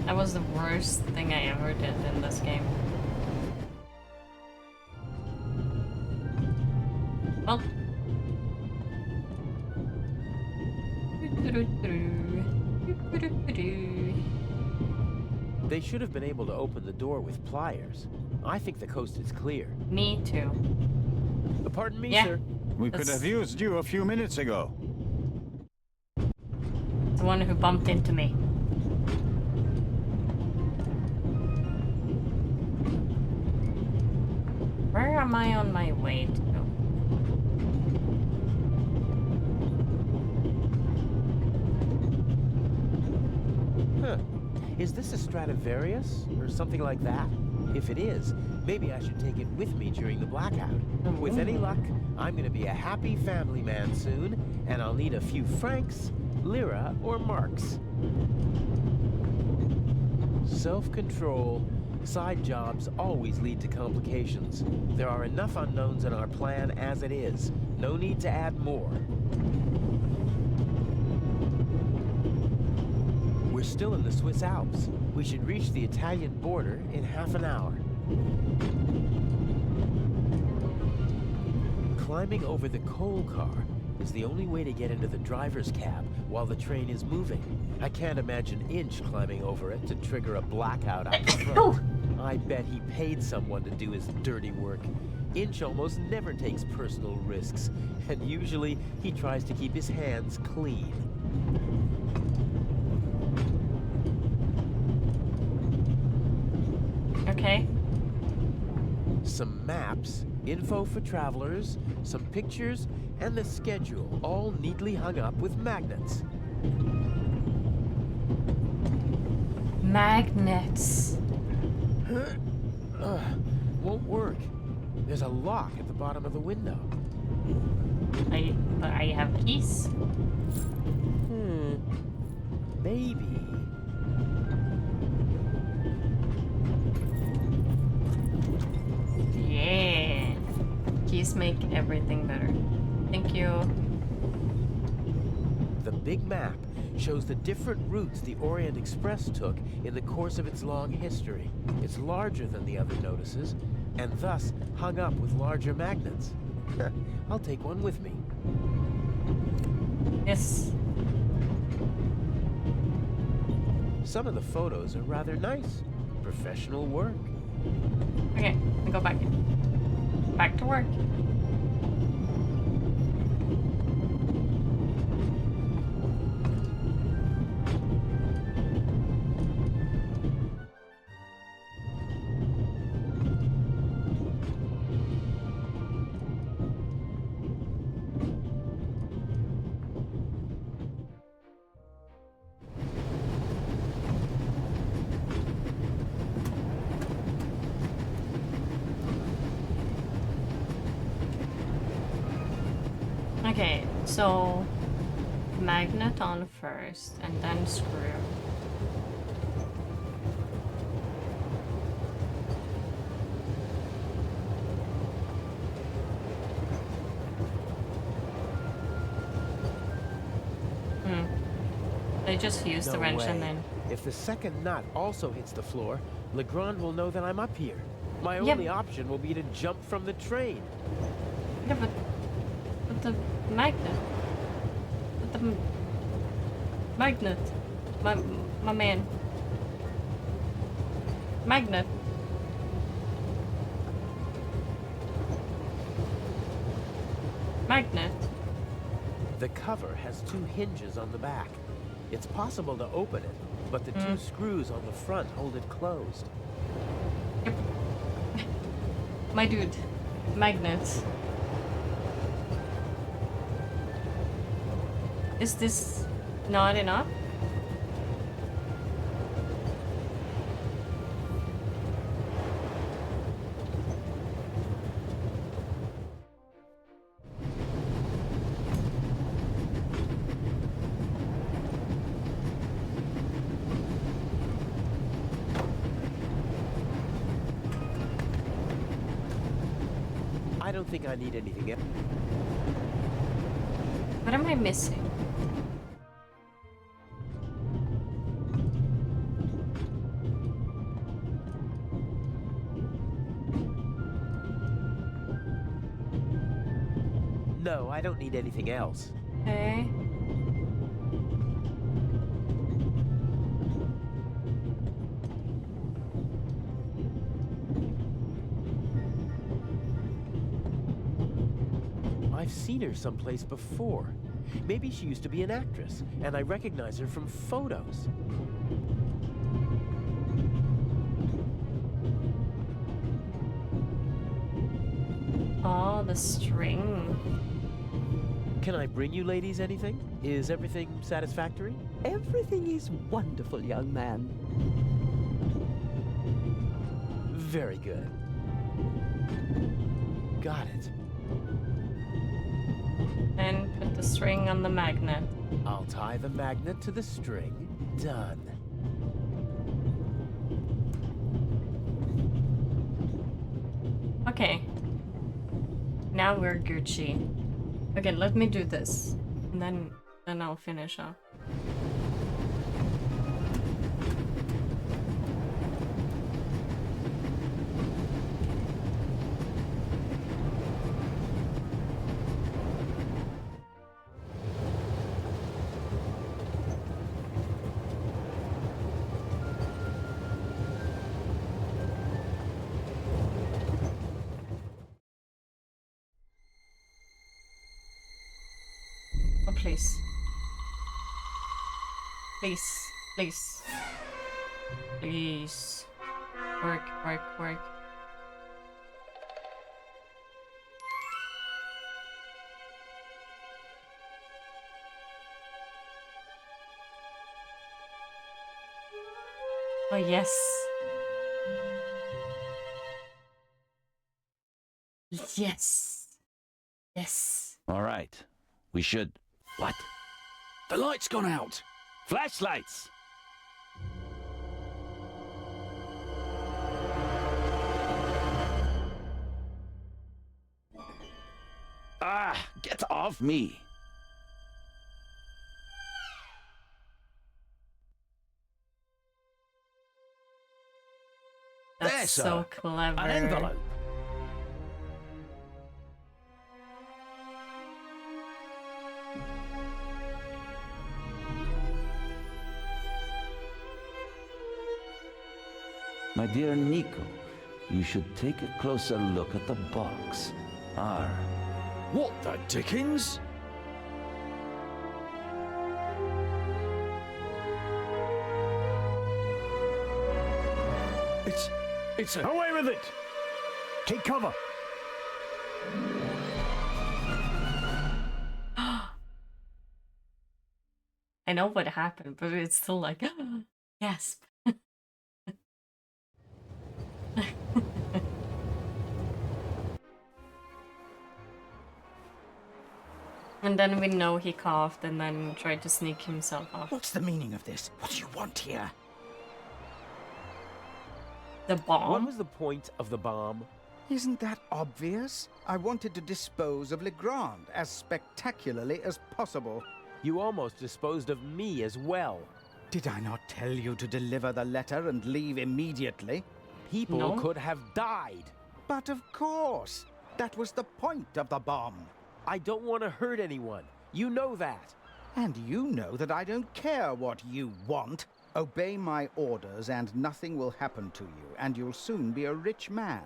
That was the worst thing I ever did in this game. Well. They should have been able to open the door with pliers. I think the coast is clear. Me too. Pardon me, Yeah. sir. We could have used you a few minutes ago. The one who bumped into me. Where am I on my way to? Huh. Is this a Stradivarius or something like that? If it is, maybe I should take it with me during the blackout. With any luck, I'm gonna be a happy family man soon, and I'll need a few francs, lira, or marks. Self-control. Side jobs always lead to complications. There are enough unknowns in our plan as it is. No need to add more. We're still in the Swiss Alps. We should reach the Italian border in half an hour. Climbing over the coal car is the only way to get into the driver's cab while the train is moving. I can't imagine Inch climbing over it to trigger a blackout out the front. I bet he paid someone to do his dirty work. Inch almost never takes personal risks, and usually he tries to keep his hands clean. Okay. Some maps, info for travelers, some pictures, and the schedule, all neatly hung up with magnets. Magnets. Won't work. There's a lock at the bottom of the window. But I have keys. Maybe. Yeah. Keys make everything better. Thank you. The big map shows the different routes the Orient Express took in the course of its long history. It's larger than the other notices, and thus hung up with larger magnets. I'll take one with me. Yes. Some of the photos are rather nice. Professional work. Okay, I go back in. Back to work. Okay, so magnet on first and then screw. They just use the wrench and then... If the second nut also hits the floor, Legrand will know that I'm up here. My Yep. only option will be to jump from the train. Yeah, but the magnet. But the magnet. My man. Magnet. Magnet. The cover has 2 hinges on the back. It's possible to open it, but the 2 screws on the front hold it closed. Yep. My dude. Magnets. Is this not enough? I don't think I need anything else. What am I missing? No, I don't need anything else. Okay. I've seen her someplace before. Maybe she used to be an actress, and I recognize her from photos. Oh, the string. Can I bring you ladies anything? Is everything satisfactory? Everything is wonderful, young man. Very good. Got it. And put the string on the magnet. I'll tie the magnet to the string. Done. Okay. Now we're Gucci. Okay, let me do this. And then I'll finish up. Oh, please. Please. Please. Please. Work, work, work. Oh, yes. Yes. Yes. All right. We should... What? The light's gone out. Flashlights! Ah, get off me. That's There, so sir. clever. An envelope. My dear Nico, you should take a closer look at the box. What the dickens? It's a... Away with it! Take cover! I know what happened, but it's still like, gasp. And then we know he coughed and then tried to sneak himself off. What's the meaning of this? What do you want here? The bomb? What was the point of the bomb? Isn't that obvious? I wanted to dispose of Legrand as spectacularly as possible. You almost disposed of me as well. Did I not tell you to deliver the letter and leave immediately? People could have died. But of course! That was the point of the bomb. I don't want to hurt anyone. You know that. And you know that I don't care what you want. Obey my orders and nothing will happen to you, and you'll soon be a rich man.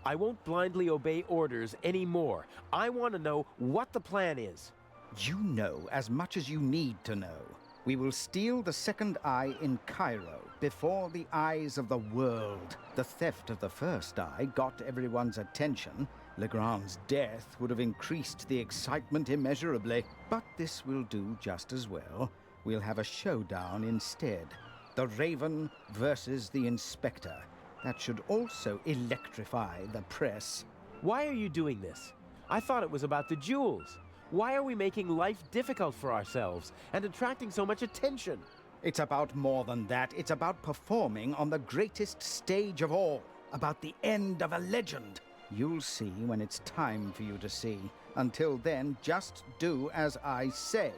I won't blindly obey orders anymore. I want to know what the plan is. You know as much as you need to know. We will steal the second eye in Cairo, before the eyes of the world. The theft of the first eye got everyone's attention. Legrand's death would have increased the excitement immeasurably. But this will do just as well. We'll have a showdown instead. The Raven versus the Inspector. That should also electrify the press. Why are you doing this? I thought it was about the jewels. Why are we making life difficult for ourselves and attracting so much attention? It's about more than that. It's about performing on the greatest stage of all. About the end of a legend. You'll see when it's time for you to see. Until then, just do as I say.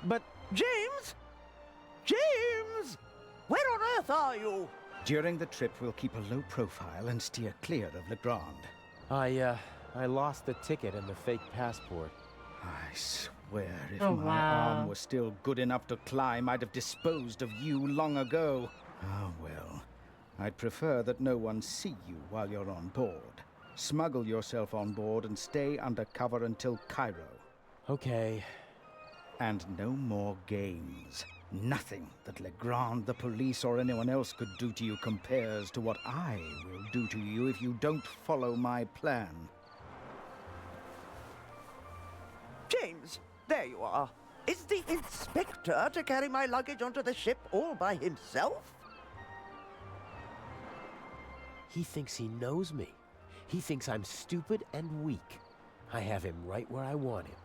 But... James! James! Where on earth are you? During the trip, we'll keep a low profile and steer clear of Legrand. I lost the ticket and the fake passport. I swear, if my arm was still good enough to climb, I'd have disposed of you long ago. Oh, well. I'd prefer that no one see you while you're on board. Smuggle yourself on board and stay under cover until Cairo. Okay. And no more games. Nothing that Legrand, the police, or anyone else could do to you compares to what I will do to you if you don't follow my plan. James, there you are. Is the inspector to carry my luggage onto the ship all by himself? He thinks he knows me. He thinks I'm stupid and weak. I have him right where I want him.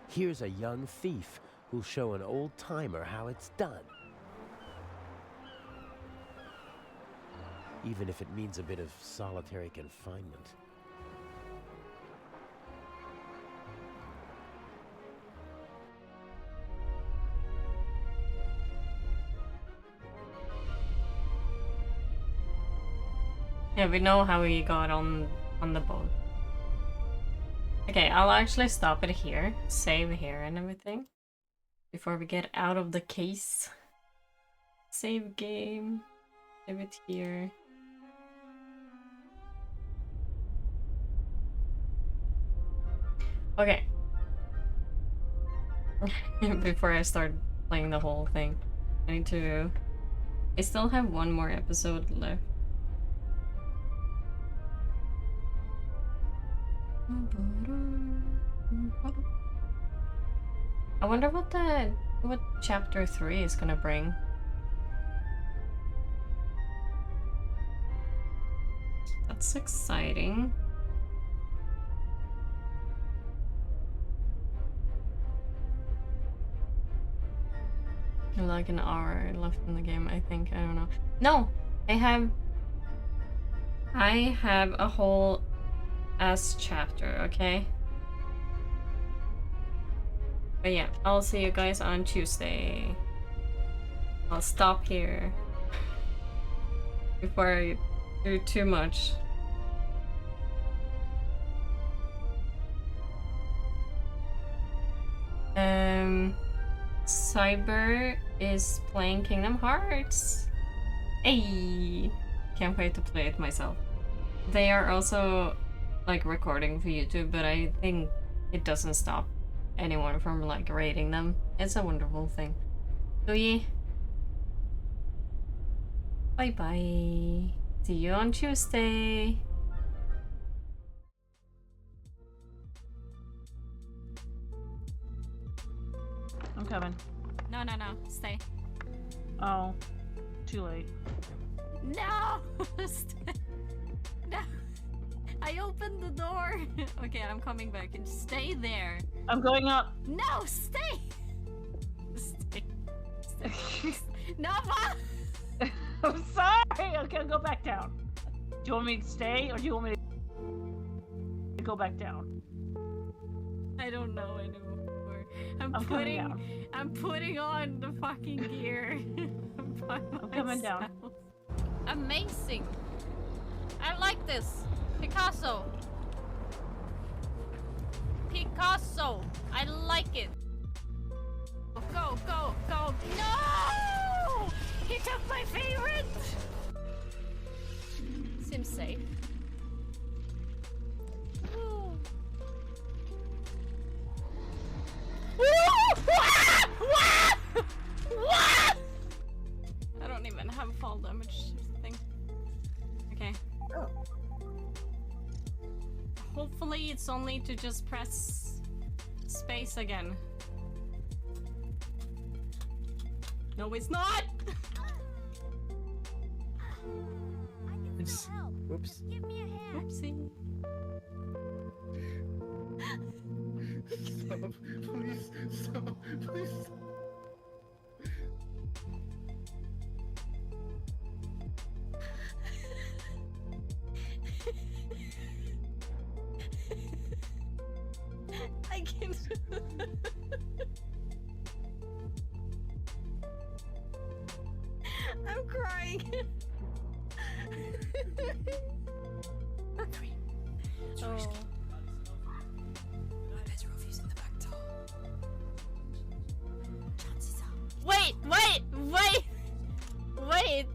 Here's a young thief who'll show an old-timer how it's done. Even if it means a bit of solitary confinement. Yeah, we know how he got on the boat. Okay, I'll actually stop it here, save here and everything, before we get out of the case. Save game, save it here. Okay. Before I start playing the whole thing, I still have one more episode left. I wonder what chapter 3 is gonna bring. That's exciting. Like an hour left in the game, I think. I don't know. No! I have a whole ass chapter, okay? But yeah, I'll see you guys on Tuesday. I'll stop here before I do too much. Cyber is playing Kingdom Hearts. Hey, can't wait to play it myself. They are also like recording for YouTube, but I think it doesn't stop anyone from like rating them. It's a wonderful thing. So yeah. Bye bye. See you on Tuesday. I'm coming. No, no, no. Stay. Oh, too late. No! Stay. No. I opened the door. Okay, I'm coming back. And stay there. I'm going up. No, stay. Stay. Stay. No, Mom! I'm sorry. Okay, I'll go back down. Do you want me to stay or do you want me to go back down? I don't know anymore. I'm putting on the fucking gear. I'm coming down. Amazing. I like this. Picasso. Picasso. I like it. Go, go, go. No! He took my favorite. Seems safe. Ooh. What? I don't even have fall damage thing. Okay. Oh. Hopefully it's only to just press space again. No, it's not! Whoops. Oopsie. Stop. Please. Stop. Please. I can't. I'm crying. Oh. Wait!